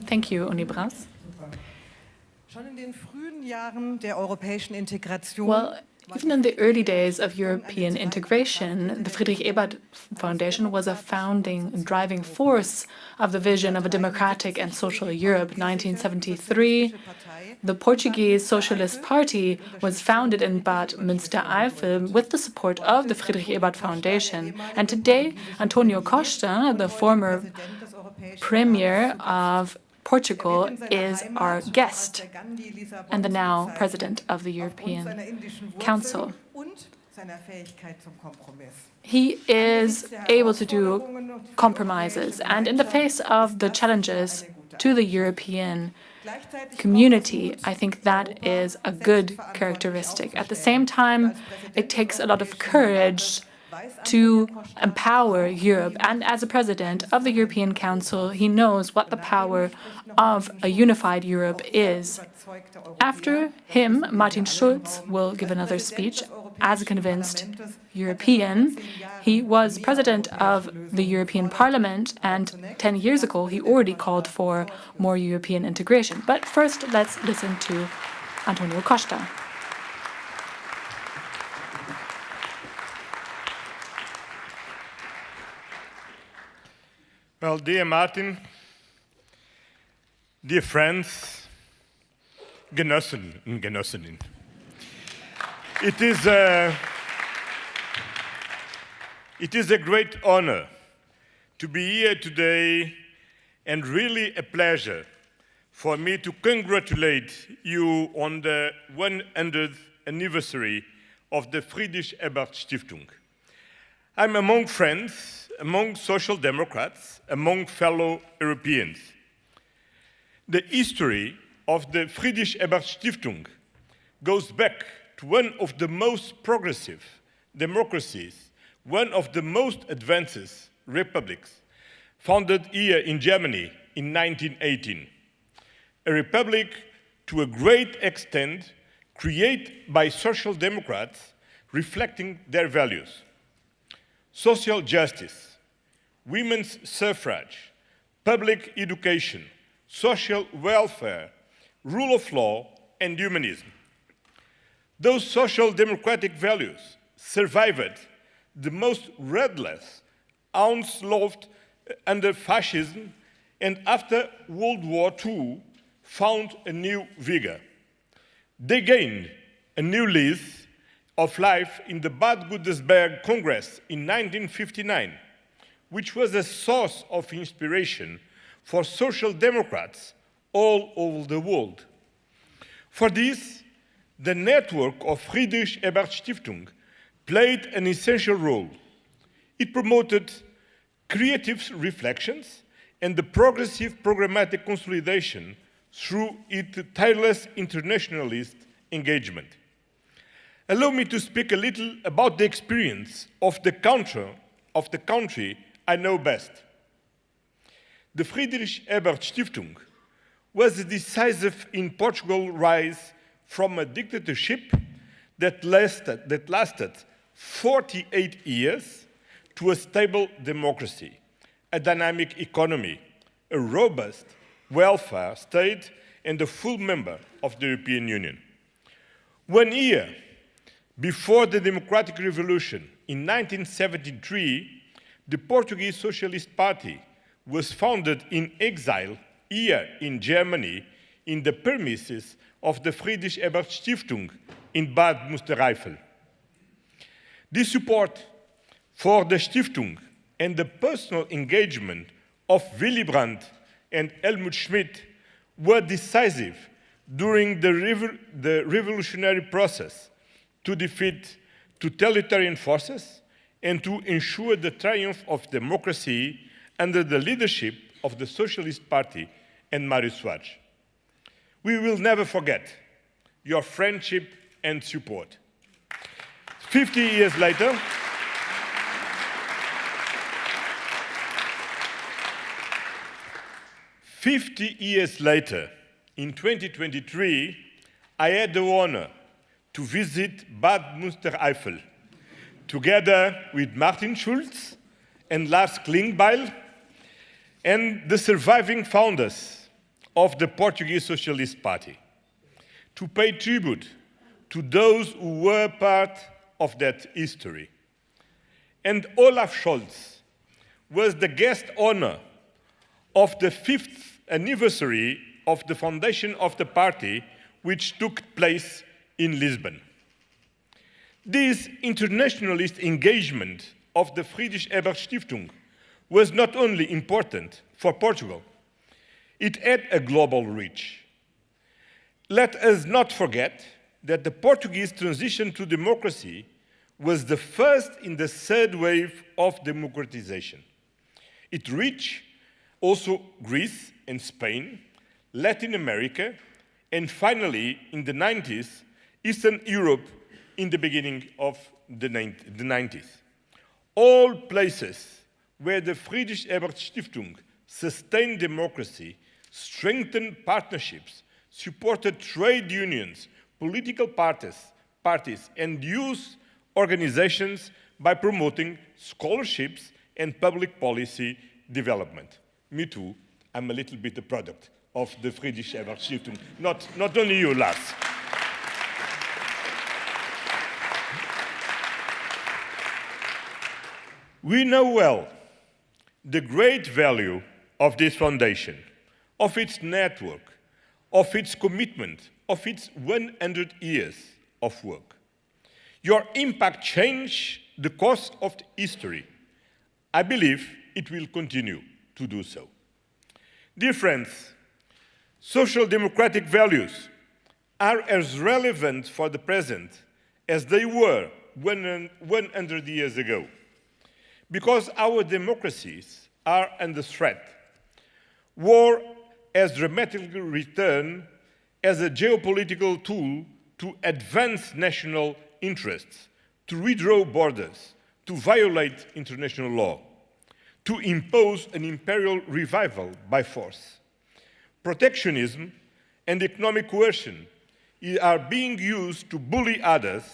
Thank you, Uni Bras. Well, even in the early days of European integration, the Friedrich-Ebert Foundation was a founding and driving force of the vision of a democratic and social Europe. 1973, the Portuguese Socialist Party was founded in Bad Münstereifel with the support of the Friedrich-Ebert Foundation. And today, Antonio Costa, the former Premier of Portugal, is our guest and the now President of the European Council. He is able to do compromises, and in the face of the challenges to the European community, I think that is a good characteristic. At the same time, it takes a lot of courage to empower Europe. And as a president of the European Council, he knows what the power of a unified Europe is. After him, Martin Schulz will give another speech. As a convinced European, he was president of the European Parliament, and 10 years ago, he already called for more European integration. But first, let's listen to Antonio Costa.
Well, dear Martin, dear friends, Genossen und Genossinnen, it is a great honor to be here today, and really a pleasure for me to congratulate you on the 100th anniversary of the Friedrich-Ebert-Stiftung. I'm among friends, among social democrats, among fellow Europeans. The history of the Friedrich-Ebert-Stiftung goes back to one of the most progressive democracies, one of the most advanced republics, founded here in Germany in 1918. A republic to a great extent created by social democrats reflecting their values. Social justice, women's suffrage, public education, social welfare, rule of law, and humanism. Those social democratic values survived the most ruthless onslaught under fascism, and after World War II found a new vigor. They gained a new lease of life in the Bad Godesberg Congress in 1959, which was a source of inspiration for social democrats all over the world. For this, the network of Friedrich-Ebert-Stiftung played an essential role. It promoted creative reflections and the progressive programmatic consolidation through its tireless internationalist engagement. Allow me to speak a little about the experience of the country I know best. The Friedrich-Ebert-Stiftung was decisive in Portugal's rise from a dictatorship that lasted 48 years to a stable democracy, a dynamic economy, a robust welfare state, and a full member of the European Union. 1 year before the Democratic Revolution in 1973, the Portuguese Socialist Party was founded in exile here in Germany in the premises of the Friedrich-Ebert-Stiftung in Bad Münstereifel. The support for the Stiftung and the personal engagement of Willy Brandt and Helmut Schmidt were decisive during the revolutionary process to defeat totalitarian forces and to ensure the triumph of democracy under the leadership of the Socialist Party and Mário Soares. We will never forget your friendship and support. 50 years later, in 2023, I had the honor to visit Bad Münstereifel, together with Martin Schulz and Lars Klingbeil, and the surviving founders of the Portuguese Socialist Party, to pay tribute to those who were part of that history. And Olaf Scholz was the guest honor of the 5th anniversary of the foundation of the party, which took place in Lisbon. This internationalist engagement of the Friedrich-Ebert-Stiftung was not only important for Portugal, it had a global reach. Let us not forget that the Portuguese transition to democracy was the first in the third wave of democratization. It reached also Greece and Spain, Latin America, and finally, in the 90s, Eastern Europe in the beginning of the 90s. All places where the Friedrich-Ebert-Stiftung sustained democracy, strengthened partnerships, supported trade unions, political parties, and youth organizations by promoting scholarships and public policy development. Me too, I'm a little bit a product of the Friedrich-Ebert-Stiftung, not only you, Lars. We know well the great value of this foundation, of its network, of its commitment, of its 100 years of work. Your impact changed the course of history. I believe it will continue to do so. Dear friends, social democratic values are as relevant for the present as they were 100 years ago, because our democracies are under threat. War has dramatically returned as a geopolitical tool to advance national interests, to redraw borders, to violate international law, to impose an imperial revival by force. Protectionism and economic coercion are being used to bully others,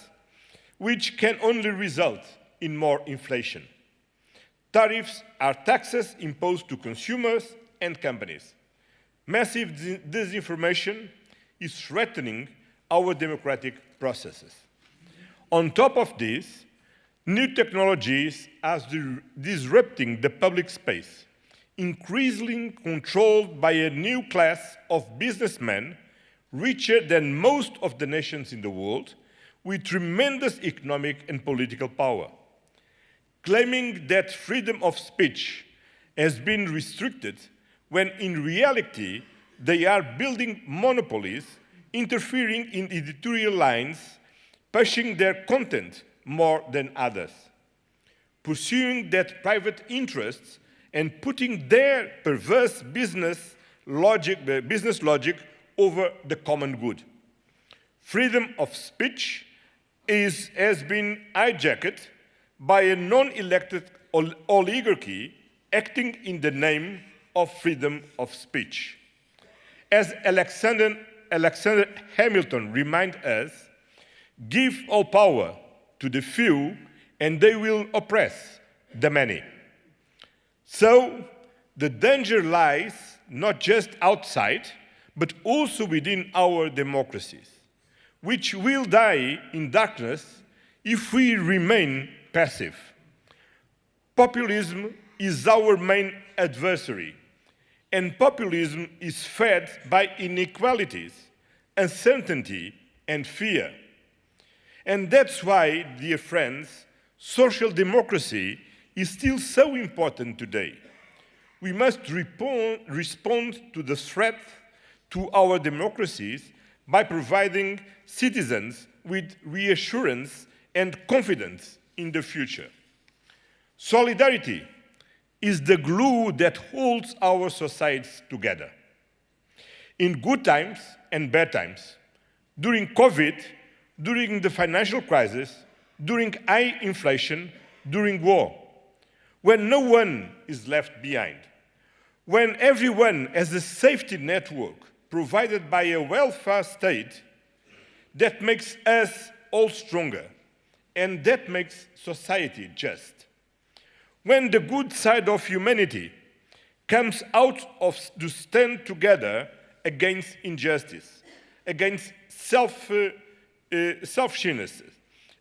which can only result in more inflation. Tariffs are taxes imposed to consumers and companies. Massive disinformation is threatening our democratic processes. On top of this, new technologies are disrupting the public space, increasingly controlled by a new class of businessmen richer than most of the nations in the world, with tremendous economic and political power. Claiming that freedom of speech has been restricted when in reality they are building monopolies, interfering in editorial lines, pushing their content more than others, pursuing that private interests and putting their perverse business logic over the common good. Freedom of speech has been hijacked by a non-elected oligarchy acting in the name of freedom of speech. As Alexander Hamilton reminds us, give all power to the few and they will oppress the many. So the danger lies not just outside, but also within our democracies, which will die in darkness if we remain passive. Populism is our main adversary, and populism is fed by inequalities, uncertainty, and fear. And that's why, dear friends, social democracy is still so important today. We must respond to the threat to our democracies by providing citizens with reassurance and confidence in the future. Solidarity is the glue that holds our societies together. In good times and bad times, during COVID, during the financial crisis, during high inflation, during war, when no one is left behind, when everyone has a safety network provided by a welfare state, that makes us all stronger, and that makes society just. when the good side of humanity comes out to stand together against injustice, against selfishness,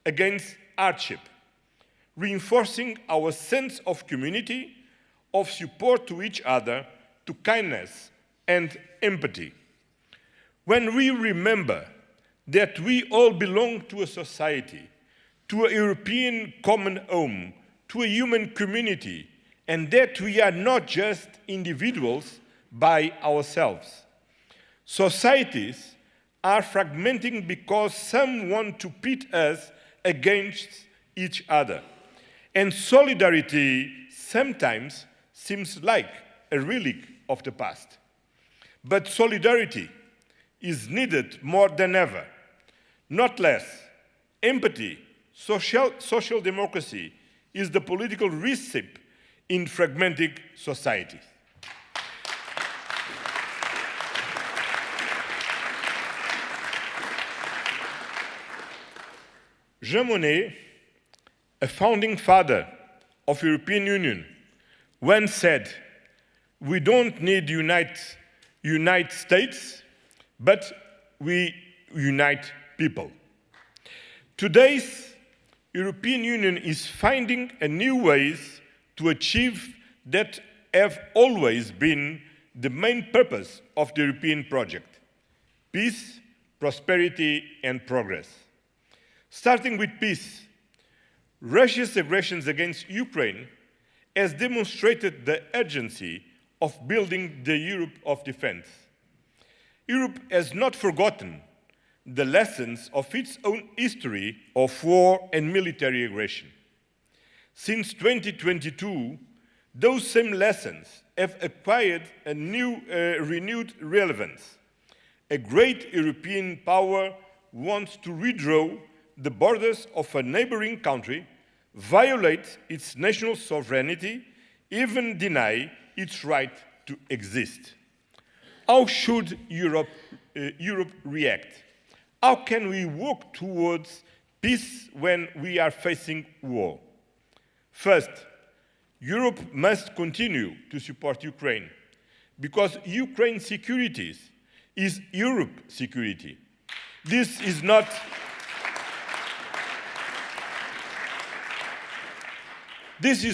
against hardship, reinforcing our sense of community, of support to each other, to kindness and empathy. When we remember that we all belong to a society, to a European common home, to a human community, and that we are not just individuals by ourselves. Societies are fragmenting because some want to pit us against each other. And solidarity sometimes seems like a relic of the past. But solidarity is needed more than ever, not less. Empathy, social democracy is the political recipe in fragmented societies. Jean Monnet, a founding father of the European Union, once said, "We don't need unite states, but we unite people." Today's European Union is finding new ways to achieve that have always been the main purpose of the European project: peace, prosperity, and progress. Starting with peace, Russia's aggressions against Ukraine has demonstrated the urgency of building the Europe of defense. Europe has not forgotten the lessons of its own history of war and military aggression. Since 2022, those same lessons have acquired a renewed relevance. A great European power wants to redraw the borders of a neighboring country, violate its national sovereignty, even deny its right to exist. How should Europe react? How can we work towards peace when we are facing war? First, Europe must continue to support Ukraine, because Ukraine's security is Europe's security. This is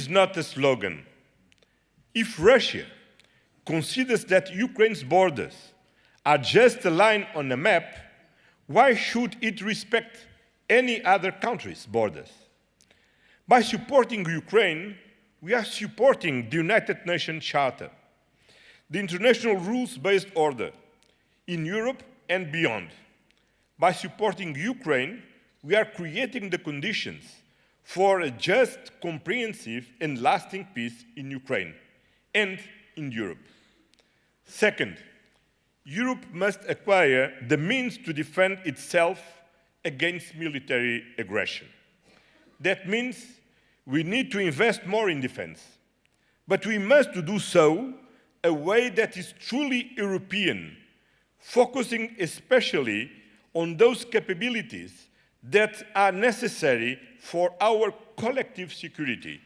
not a slogan. If Russia considers that Ukraine's borders are just a line on a map, why should it respect any other country's borders? By supporting Ukraine, we are supporting the United Nations Charter, the international rules-based order in Europe and beyond. By supporting Ukraine, we are creating the conditions for a just, comprehensive, and lasting peace in Ukraine and in Europe. Second, Europe must acquire the means to defend itself against military aggression. That means we need to invest more in defense, but we must do so a way that is truly European, focusing especially on those capabilities that are necessary for our collective security,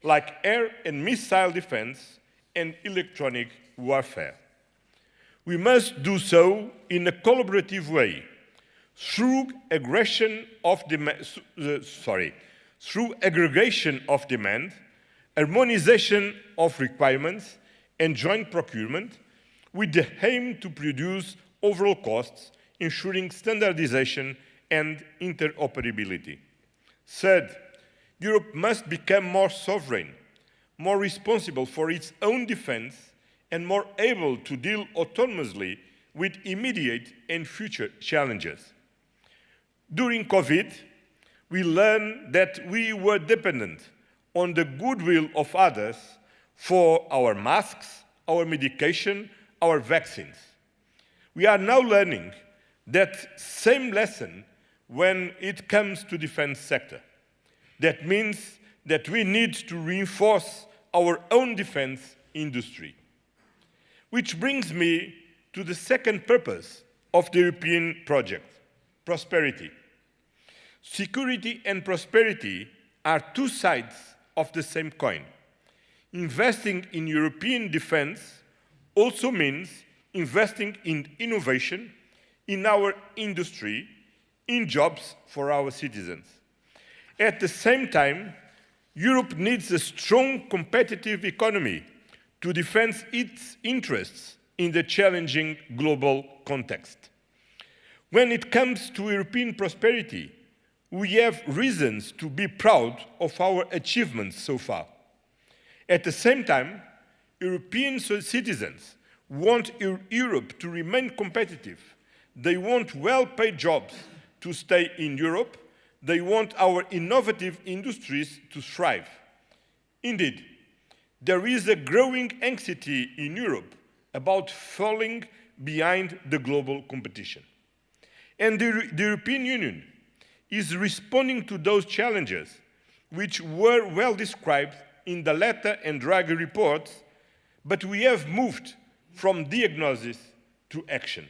like air and missile defense and electronic warfare. We must do so in a collaborative way, through aggregation of demand, harmonization of requirements, and joint procurement, with the aim to reduce overall costs, ensuring standardization and interoperability. Third, Europe must become more sovereign, more responsible for its own defense, and more able to deal autonomously with immediate and future challenges. During COVID, we learned that we were dependent on the goodwill of others for our masks, our medication, our vaccines. We are now learning that same lesson when it comes to the defense sector. That means that we need to reinforce our own defense industry. Which brings me to the second purpose of the European project: prosperity. Security and prosperity are two sides of the same coin. Investing in European defense also means investing in innovation, in our industry, in jobs for our citizens. At the same time, Europe needs a strong competitive economy to defend its interests in the challenging global context. When it comes to European prosperity, we have reasons to be proud of our achievements so far. At the same time, European citizens want Europe to remain competitive. They want well-paid jobs to stay in Europe. They want our innovative industries to thrive. Indeed, there is a growing anxiety in Europe about falling behind the global competition. And the European Union is responding to those challenges, which were well described in the Letta and Draghi reports, but we have moved from diagnosis to action.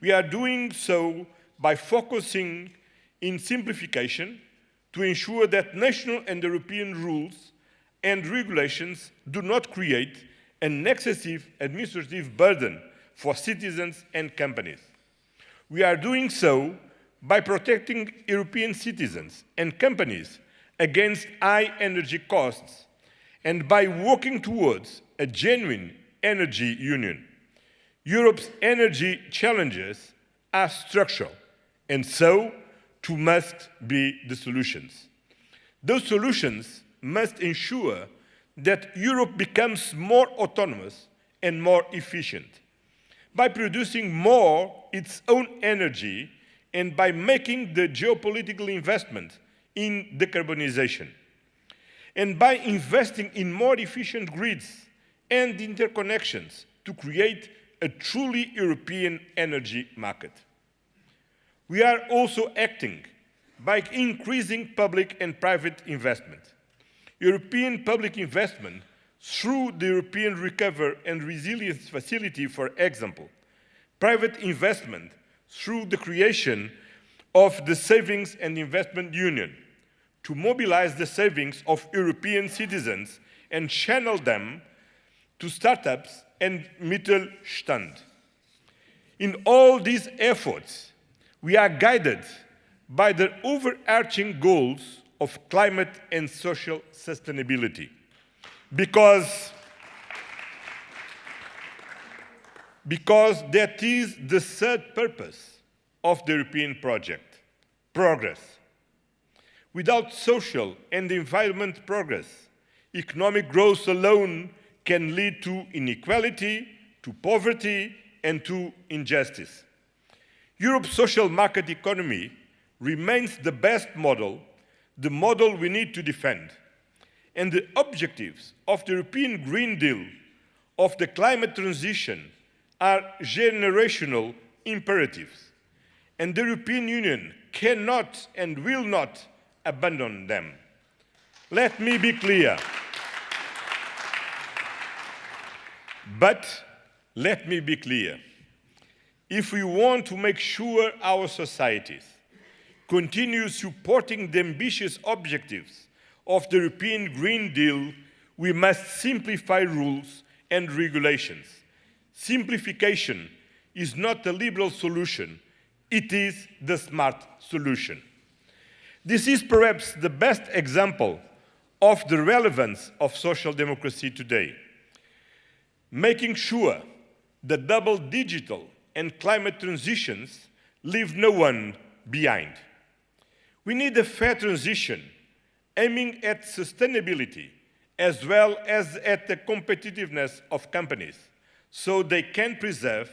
We are doing so by focusing in simplification to ensure that national and European rules and regulations do not create an excessive administrative burden for citizens and companies. We are doing so by protecting European citizens and companies against high energy costs and by working towards a genuine energy union. Europe's energy challenges are structural, and so too must be the solutions. Those solutions must ensure that Europe becomes more autonomous and more efficient by producing more its own energy and by making the geopolitical investment in decarbonization, and by investing in more efficient grids and interconnections to create a truly European energy market. We are also acting by increasing public and private investment. European public investment through the European Recovery and Resilience Facility, for example, private investment through the creation of the Savings and Investment Union to mobilize the savings of European citizens and channel them to startups and Mittelstand. In all these efforts, we are guided by the overarching goals of climate and social sustainability, because that is the third purpose of the European project, progress. Without social and environment progress, economic growth alone can lead to inequality, to poverty, and to injustice. Europe's social market economy remains the best model, the model we need to defend. And the objectives of the European Green Deal, of the climate transition, are generational imperatives. And the European Union cannot and will not abandon them. Let me be clear. But let me be clear. If we want to make sure our societies continue supporting the ambitious objectives of the European Green Deal, we must simplify rules and regulations. Simplification is not a liberal solution, it is the smart solution. This is perhaps the best example of the relevance of social democracy today. Making sure the double digital and climate transitions leave no one behind. We need a fair transition aiming at sustainability as well as at the competitiveness of companies so they can preserve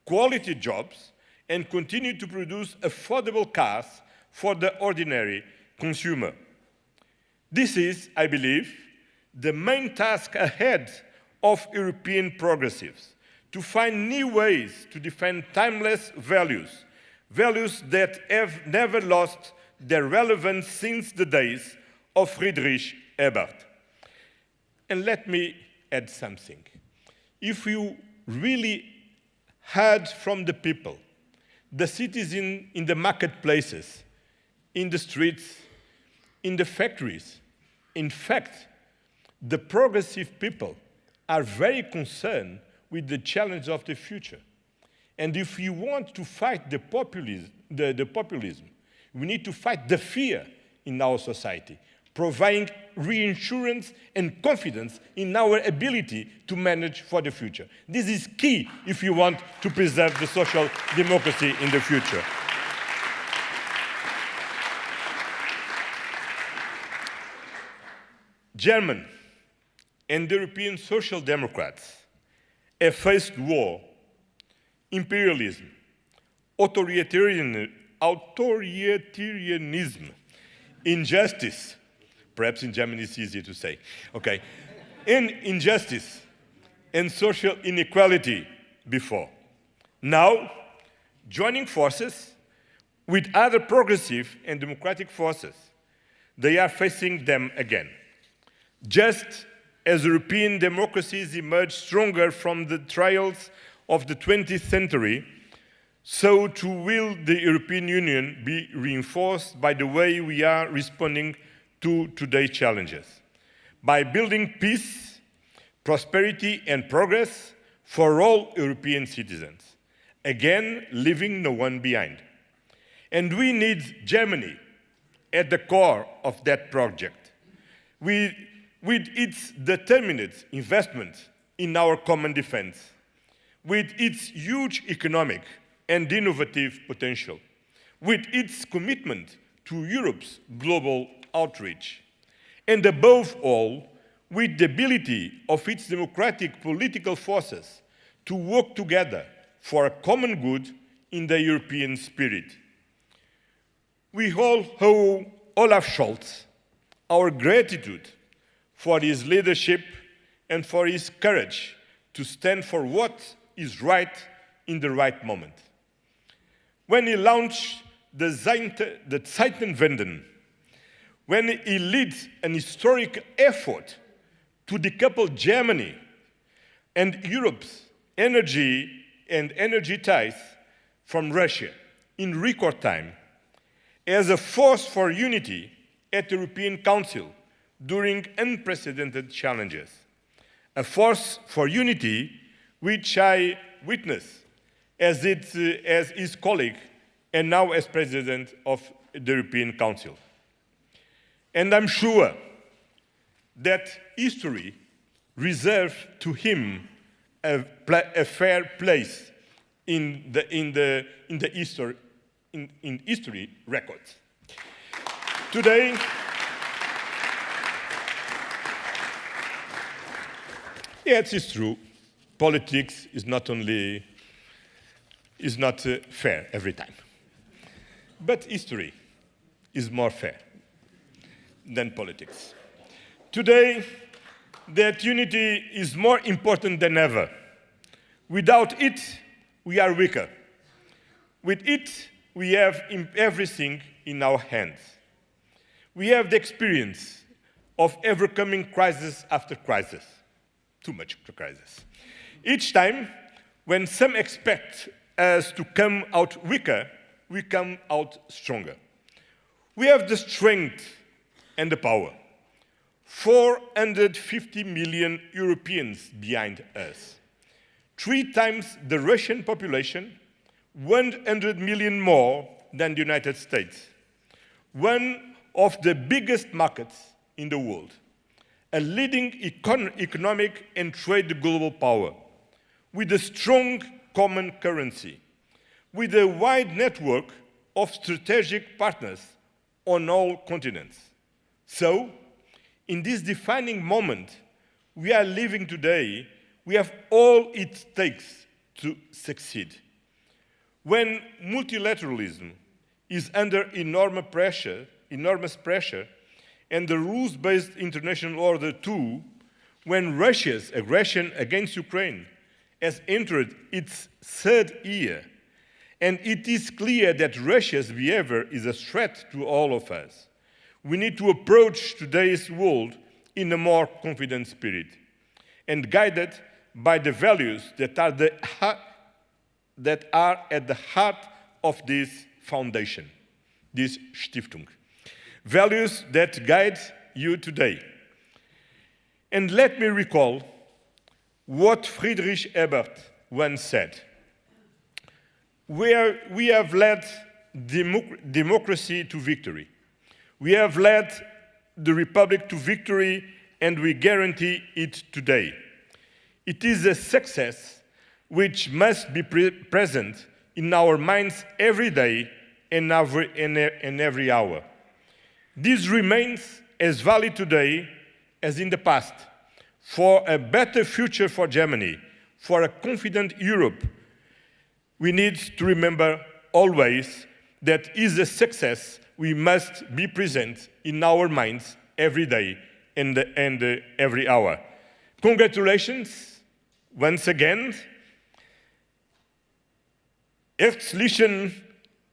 quality jobs and continue to produce affordable cars for the ordinary consumer. This is, I believe, the main task ahead of European progressives, to find new ways to defend timeless values, values that have never lost their relevance since the days of Friedrich-Ebert. And let me add something. If you really heard from the people, the citizens in the marketplaces, in the streets, in the factories, in fact, the progressive people are very concerned with the challenge of the future. And if we want to fight the populism, we need to fight the fear in our society, providing reassurance and confidence in our ability to manage for the future. This is key if you want to preserve the social democracy in the future. German and European Social Democrats have faced war, imperialism, authoritarianism, injustice, perhaps in German it's easier to say, okay, and injustice and social inequality before. Now, joining forces with other progressive and democratic forces, they are facing them again. Just as European democracies emerge stronger from the trials of the 20th century, so too will the European Union be reinforced by the way we are responding to today's challenges, by building peace, prosperity and progress for all European citizens, again leaving no one behind. And we need Germany at the core of that project, with its determined investment in our common defense, with its huge economic and innovative potential, with its commitment to Europe's global outreach, and above all, with the ability of its democratic political forces to work together for a common good in the European spirit. We all owe Olaf Scholz our gratitude for his leadership and for his courage to stand for what is right in the right moment. When he launched the Zeitenwende, when he led an historic effort to decouple Germany and Europe's energy ties from Russia in record time, as a force for unity at the European Council during unprecedented challenges. A force for unity which I witnessed as his colleague and now as President of the European Council. And I'm sure that history reserves to him a fair place in history records. Today, yes, it's true. Politics is not fair every time. But history is more fair than politics. Today, that unity is more important than ever. Without it, we are weaker. With it, we have everything in our hands. We have the experience of overcoming crisis after crisis. Too much crisis. Each time, when some expect us to come out weaker, we come out stronger. We have the strength and the power. 450 million Europeans behind us. 3 times the Russian population, 100 million more than the United States. One of the biggest markets in the world. A leading economic and trade global power, with a strong common currency, with a wide network of strategic partners on all continents. So, in this defining moment we are living today, we have all it takes to succeed. When multilateralism is under enormous pressure, and the rules-based international order too, when Russia's aggression against Ukraine has entered its 3rd year, and it is clear that Russia's behavior is a threat to all of us, we need to approach today's world in a more confident spirit and guided by the values that are at the heart of this foundation, this Stiftung. Values that guide you today. And let me recall what Friedrich-Ebert once said. We have led democracy to victory. We have led the Republic to victory, and we guarantee it today. It is a success which must be present in our minds every day and every hour. This remains as valid today as in the past. For a better future for Germany, for a confident Europe, we need to remember always that is a success we must be present in our minds every day and every hour. Congratulations once again. Herzlichen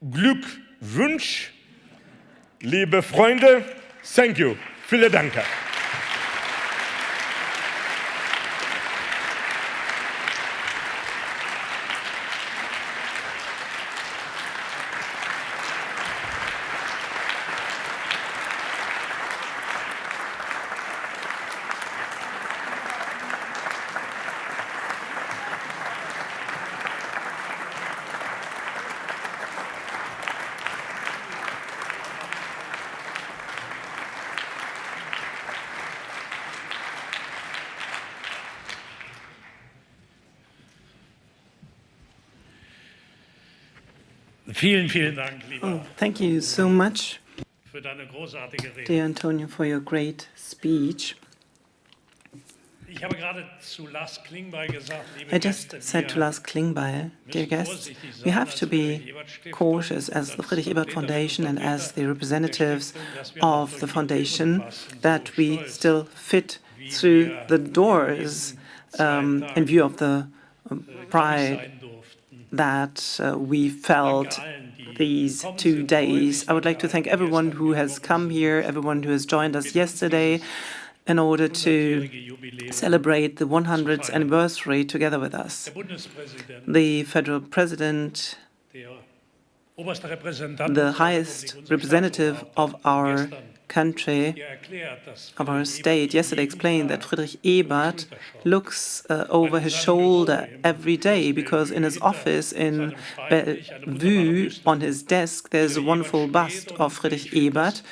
Glückwunsch, liebe Freunde. Thank you. Vielen Dank.
Vielen, vielen Dank, lieber.
Thank you so much,
für deine großartige Rede.
dear Antonio, for your great speech.
Ich habe gerade zu Lars Klingbeil gesagt, liebe
I just
Gäste,
said to Lars Klingbeil, dear guests, we have to be cautious as the Friedrich-Ebert Foundation and as the representatives of the foundation that we still fit through the doors in view of the pride that we felt these 2 days. I would like to thank everyone who has come here, everyone who has joined us yesterday in order to celebrate the 100th anniversary together with us. The federal president, the highest representative of our country, of our state, yesterday explained that Friedrich-Ebert looks over his shoulder every day because in his office in Bellevue, on his desk, there's a wonderful bust of Friedrich-Ebert.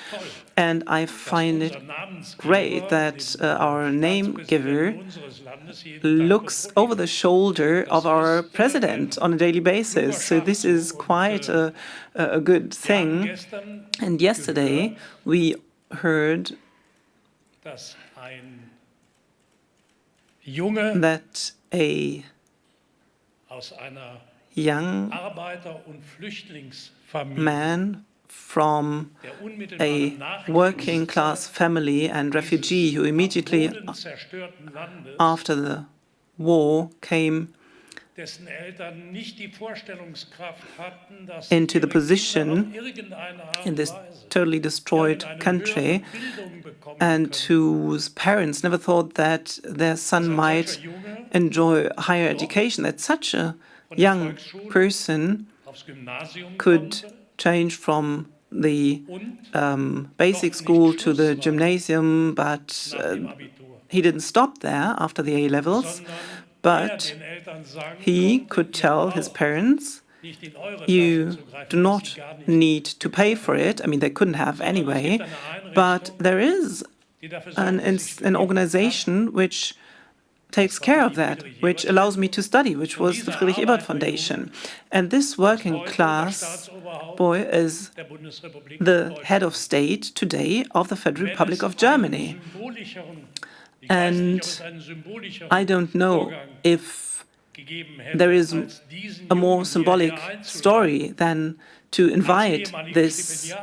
And I find it great that our name giver looks over the shoulder of our president on a daily basis. So this is quite a good thing. And yesterday we heard that a young man from a working-class family and refugee who immediately after the war came into the position in this totally destroyed country and whose parents never thought that their son might enjoy higher education, that such a young person could change from the basic school to the gymnasium, but he didn't stop there after the A-levels, but he could tell his parents, you do not need to pay for it. I mean, they couldn't have anyway, but there is an organization which takes care of that, which allows me to study, which was the Friedrich-Ebert Foundation. And this working class boy is the head of state today of the Federal Republic of Germany. And I don't know if there is a more symbolic story than to invite this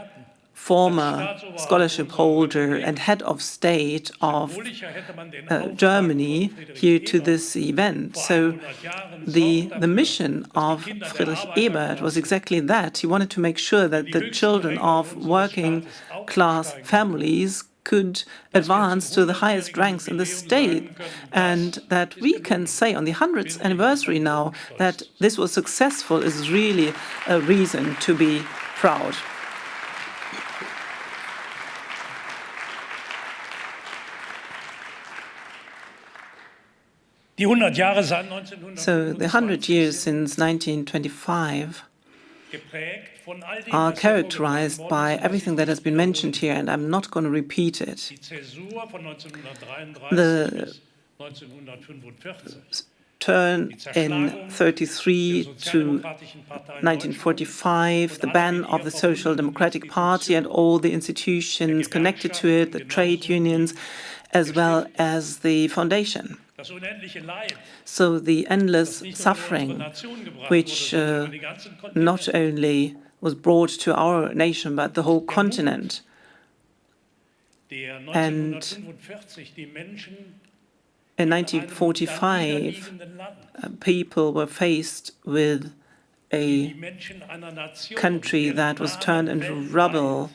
former scholarship holder and head of state of Germany here to this event. So the mission of Friedrich-Ebert was exactly that. He wanted to make sure that the children of working class families could advance to the highest ranks in the state, and that we can say on the 100th anniversary now that this was successful is really a reason to be proud. So the 100 years since 1925 are characterized by everything that has been mentioned here, and I'm not going to repeat it. The turn in 1933 to 1945, the ban of the Social Democratic Party and all the institutions connected to it, the trade unions, as well as the foundation. So the endless suffering, which not only was brought to our nation, but the whole continent. And in 1945, people were faced with a country that was turned into rubble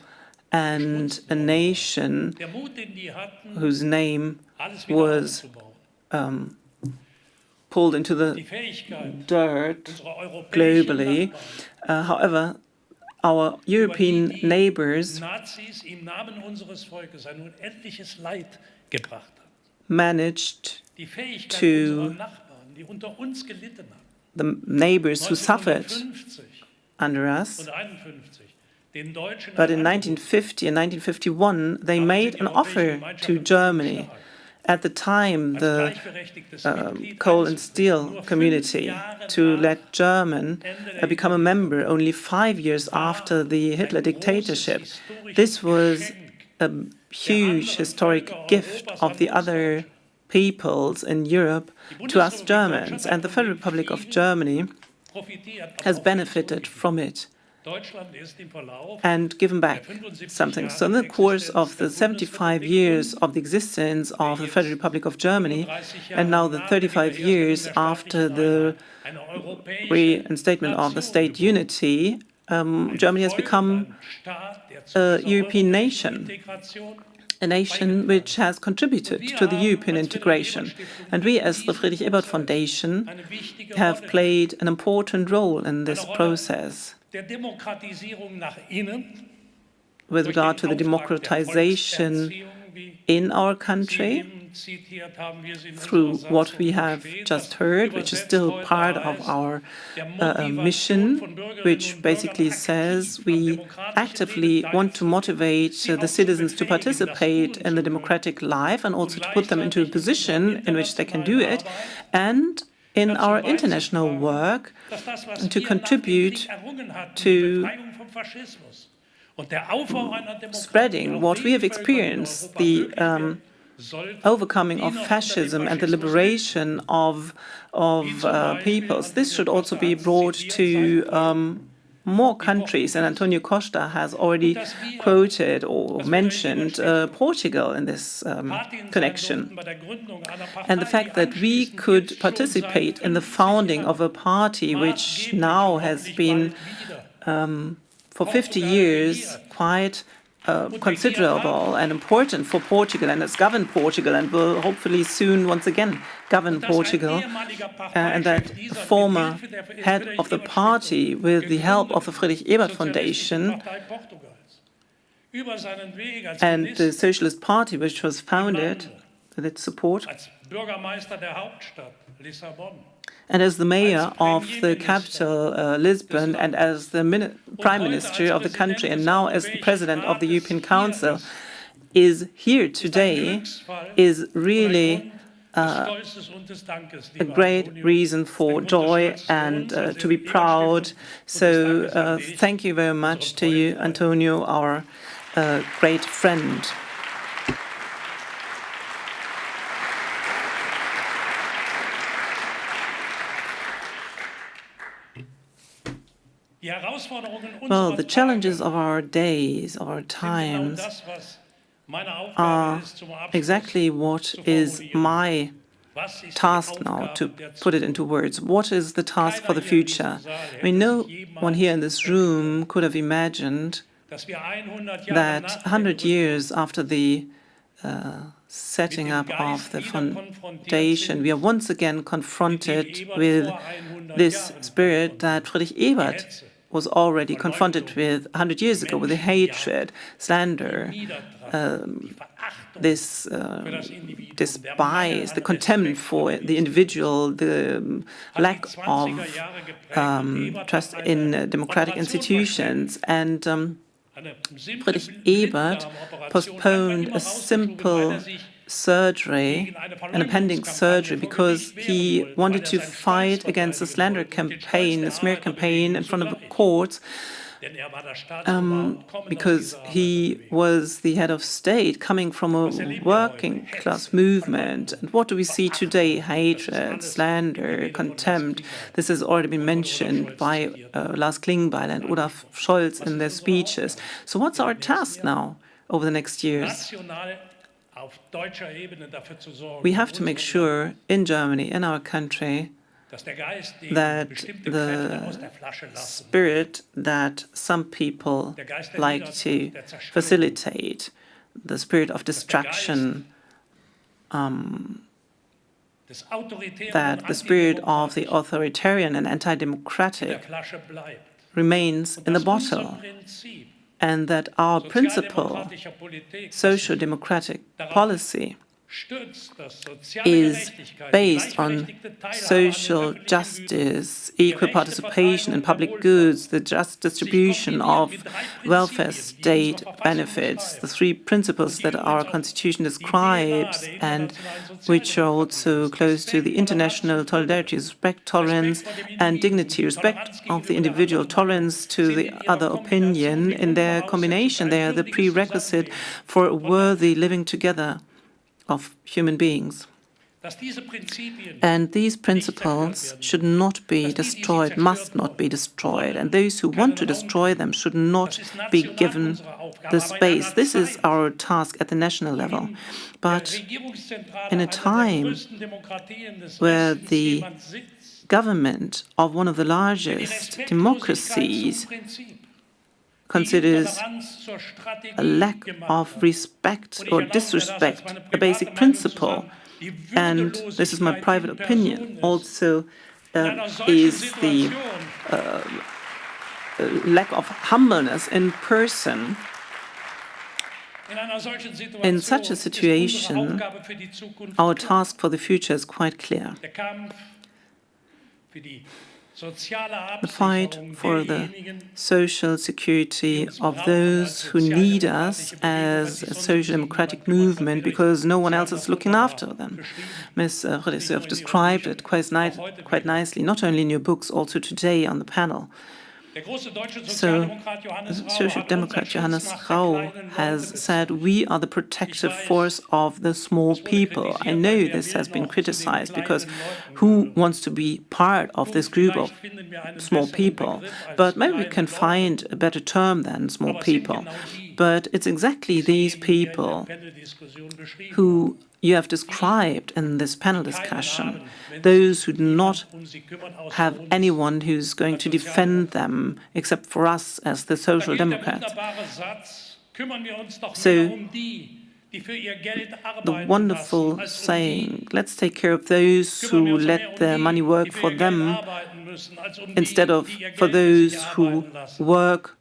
and a nation whose name was pulled into the dirt globally. However, our European neighbors managed to, the neighbors who suffered under us, but in 1950 and 1951 they made an offer to Germany. At the time, the coal and steel community, to let Germany become a member only 5 years after the Hitler dictatorship. This was a huge historic gift of the other peoples in Europe to us Germans, and the Federal Republic of Germany has benefited from it and given back something. So in the course of the 75 years of the existence of the Federal Republic of Germany, and now the 35 years after the reinstatement of the state unity, Germany has become a European nation, a nation which has contributed to the European integration. And we, as the Friedrich-Ebert Foundation, have played an important role in this process with regard to the democratization in our country through what we have just heard, which is still part of our mission, which basically says we actively want to motivate the citizens to participate in the democratic life and also to put them into a position in which they can do it, and in our international work to contribute to spreading what we have experienced, the overcoming of fascism and the liberation of peoples. This should also be brought to more countries, and Antonio Costa has already quoted or mentioned Portugal in this connection. And the fact that we could participate in the founding of a party which now has been for 50 years quite considerable and important for Portugal, and has governed Portugal and will hopefully soon once again govern Portugal, and that the former head of the party, with the help of the Friedrich-Ebert Foundation and the Socialist Party, which was founded with its support, and as the mayor of the capital, Lisbon, and as the prime minister of the country, and now as the president of the European Council, is here today, is really a great reason for joy and to be proud. So thank you very much to you, Antonio, our great friend. Well, the challenges of our days, of our times, are exactly what is my task now, to put it into words. What is the task for the future? I mean, no one here in this room could have imagined that 100 years after the setting up of the foundation, we are once again confronted with this spirit that Friedrich-Ebert was already confronted with 100 years ago, with the hatred, slander, this despise, the contempt for the individual, the lack of trust in democratic institutions. And Friedrich-Ebert postponed a simple surgery, an appendix surgery, because he wanted to fight against the slander campaign, the smear campaign in front of the courts, because he was the head of state coming from a working class movement. And what do we see today? Hatred, slander, contempt. This has already been mentioned by Lars Klingbeil and Olaf Scholz in their speeches. So what's our task now over the next years? We have to make sure in Germany, in our country, that the spirit that some people like to facilitate, the spirit of destruction, that the spirit of the authoritarian and anti-democratic remains in the bottle, and that our principle, social democratic policy, is based on social justice, equal participation in public goods, the just distribution of welfare state benefits, the three principles that our Constitution describes and which are also close to the international solidarity, respect, tolerance, and dignity, respect of the individual, tolerance to the other opinion. In their combination, they are the prerequisite for a worthy living together of human beings. And these principles should not be destroyed, must not be destroyed, and those who want to destroy them should not be given the space. This is our task at the national level. But in a time where the government of one of the largest democracies considers a lack of respect or disrespect a basic principle, and this is my private opinion, also is the lack of humbleness in person. In such a situation, our task for the future is quite clear. The fight for the social security of those who need us as a social democratic movement because no one else is looking after them. Ms. Rodriguez, you have described it quite nicely, not only in your books, also today on the panel. So, Social Democrat Johannes Rau has said, we are the protective force of the small people. I know this has been criticized because who wants to be part of this group of small people? But maybe we can find a better term than small people. But it's exactly these people who you have described in this panel discussion, those who do not have anyone who's going to defend them except for us as the Social Democrats. So, the wonderful saying, let's take care of those who let their money work for them instead of for those who work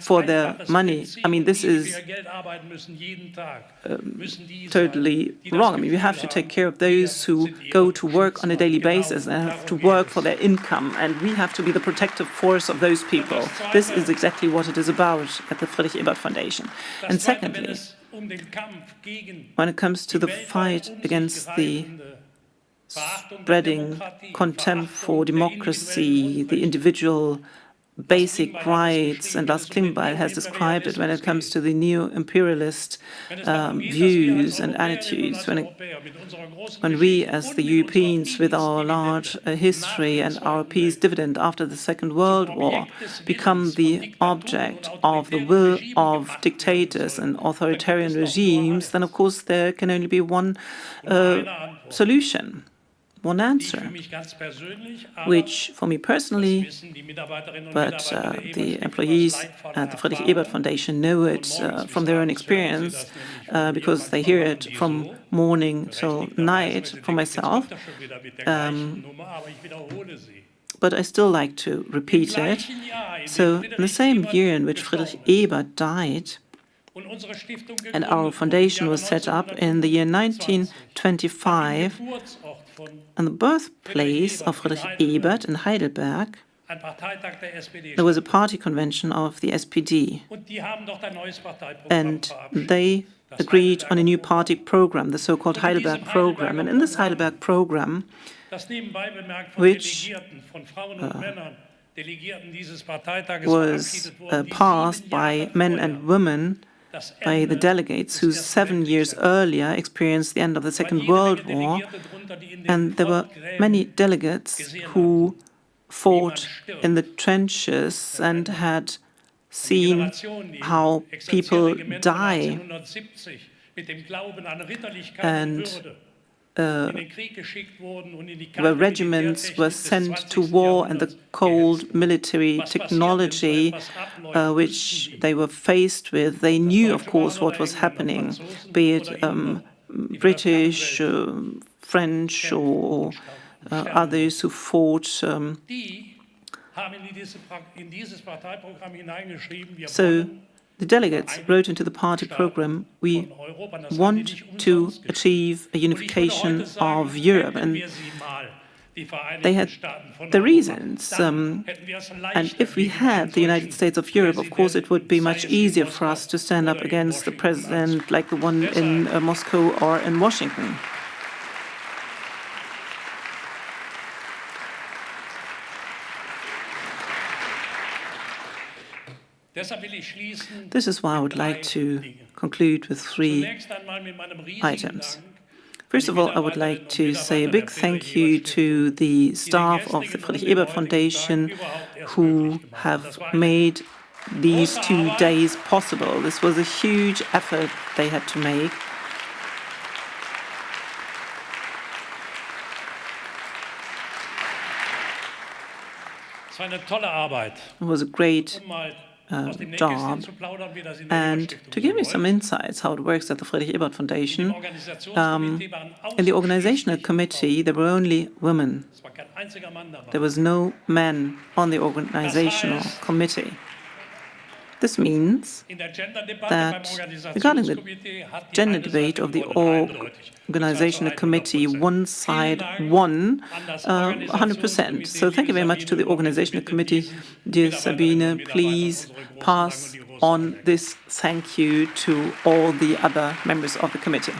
for their money. I mean, this is totally wrong. I mean, we have to take care of those who go to work on a daily basis and have to work for their income, and we have to be the protective force of those people. This is exactly what it is about at the Friedrich-Ebert Foundation. And secondly, when it comes to the fight against the spreading contempt for democracy, the individual basic rights, and Lars Klingbeil has described it when it comes to the neo-imperialist views and attitudes. When we, as the Europeans, with our large history and our peace dividend after the Second World War, become the object of the will of dictators and authoritarian regimes, then of course there can only be one solution. One answer, which for me personally, but the employees at the Friedrich-Ebert Foundation know it from their own experience because they hear it from morning till night from myself. But I still like to repeat it. So in the same year in which Friedrich Ebert died, And our foundation was set up in the year 1925, and the birthplace of Friedrich Ebert in Heidelberg. There was a party convention of the SPD, and they agreed on a new party program, the so-called Heidelberg program. And in this Heidelberg program, which was passed by men and women, by the delegates who 7 years earlier experienced the end of the Second World War, and there were many delegates who fought in the trenches and had seen how people die, and where regiments were sent to war, and the cold military technology which they were faced with. They knew, of course, what was happening, be it British, French, or others who fought. So the delegates wrote into the party program, we want to achieve a unification of Europe. And they had the reasons. And if we had the United States of Europe, of course, it would be much easier for us to stand up against the president like the one in Moscow or in Washington. This is why I would like to conclude with 3 items. First of all, I would like to say a big thank you to the staff of the Friedrich-Ebert Foundation who have made these 2 days possible. This was a huge effort they had to make. It was a great job, and to give you some insights how it works at the Friedrich-Ebert Foundation, in the organizational committee there were only women. There was no man on the organizational committee. This means that regarding the gender debate of the organizational committee, one side won 100%. So thank you very much to the organizational committee. Dear Sabine, please pass on this thank you to all the other members of the committee.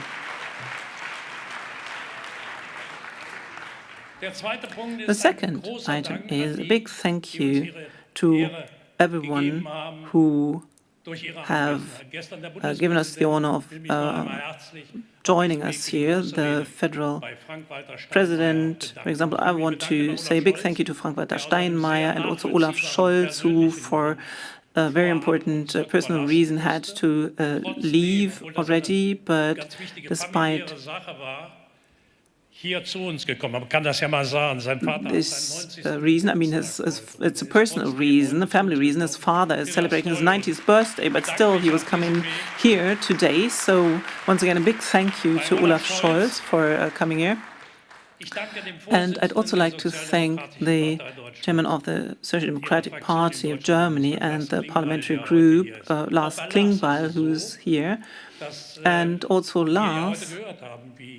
The second item is a big thank you to everyone who have given us the honor of joining us here. The federal president, for example, I want to say a big thank you to Frank-Walter Steinmeier and also Olaf Scholz, who for a very important personal reason had to leave already, but despite this reason, I mean, it's a personal reason, a family reason. His father is celebrating his 90th birthday, but still he was coming here today. So once again, a big thank you to Olaf Scholz for coming here. And I'd also like to thank the chairman of the Social Democratic Party of Germany and the parliamentary group, Lars Klingbeil, who's here. And also Lars,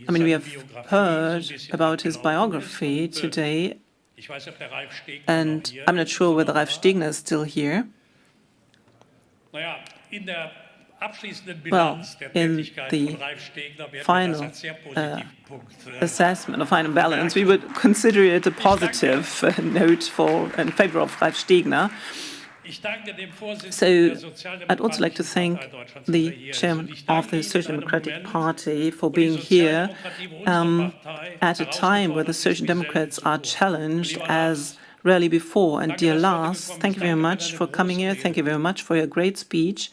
I mean, we have heard about his biography today, and I'm not sure whether Ralf Stegner is still here. Well, in the final assessment, or final balance, we would consider it a positive note in favor of Ralf Stegner. So I'd also like to thank the chairman of the Social Democratic Party for being here at a time where the Social Democrats are challenged as rarely before. And dear Lars, thank you very much for coming here. Thank you very much for your great speech,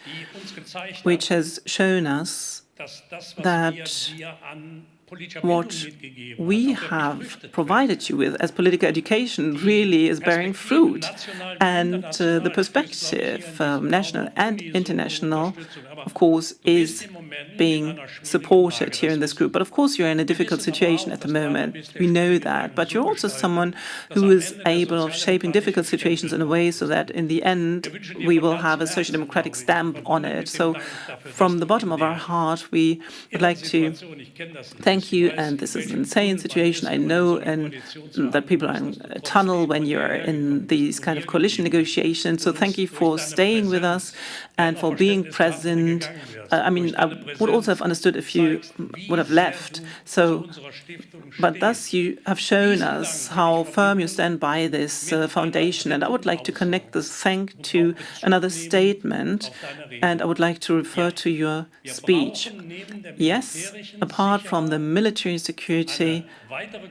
which has shown us that what we have provided you with as political education really is bearing fruit. And the perspective, national and international, of course, is being supported here in this group. But of course, you're in a difficult situation at the moment. We know that. But you're also someone who is able of shaping difficult situations in a way so that in the end, we will have a social democratic stamp on it. So from the bottom of our heart, we would like to thank you. And this is an insane situation. I know that people are in a tunnel when you're in these kind of coalition negotiations. So thank you for staying with us and for being present. I mean, I would also have understood if you would have left. But thus you have shown us how firm you stand by this foundation. And I would like to connect this thank to another statement. And I would like to refer to your speech. Yes, apart from the military security,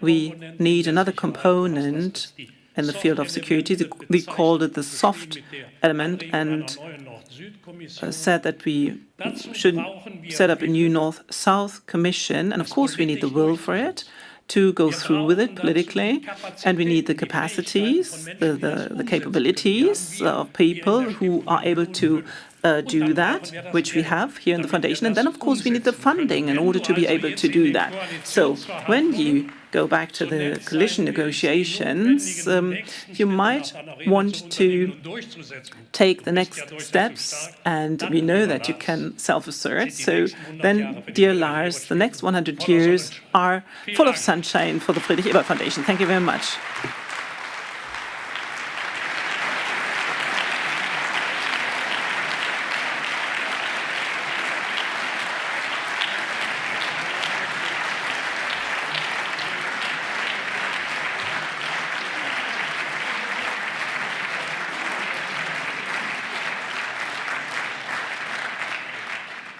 we need another component in the field of security. We called it the soft element and said that we should set up a new North-South Commission. And of course, we need the will for it to go through with it politically. And we need the capacities, the capabilities of people who are able to do that, which we have here in the foundation. And then, of course, we need the funding in order to be able to do that. So when you go back to the coalition negotiations, you might want to take the next steps, and we know that you can self-assert. So then, dear Lars, the next 100 years are full of sunshine for the Friedrich-Ebert Foundation. Thank you very much.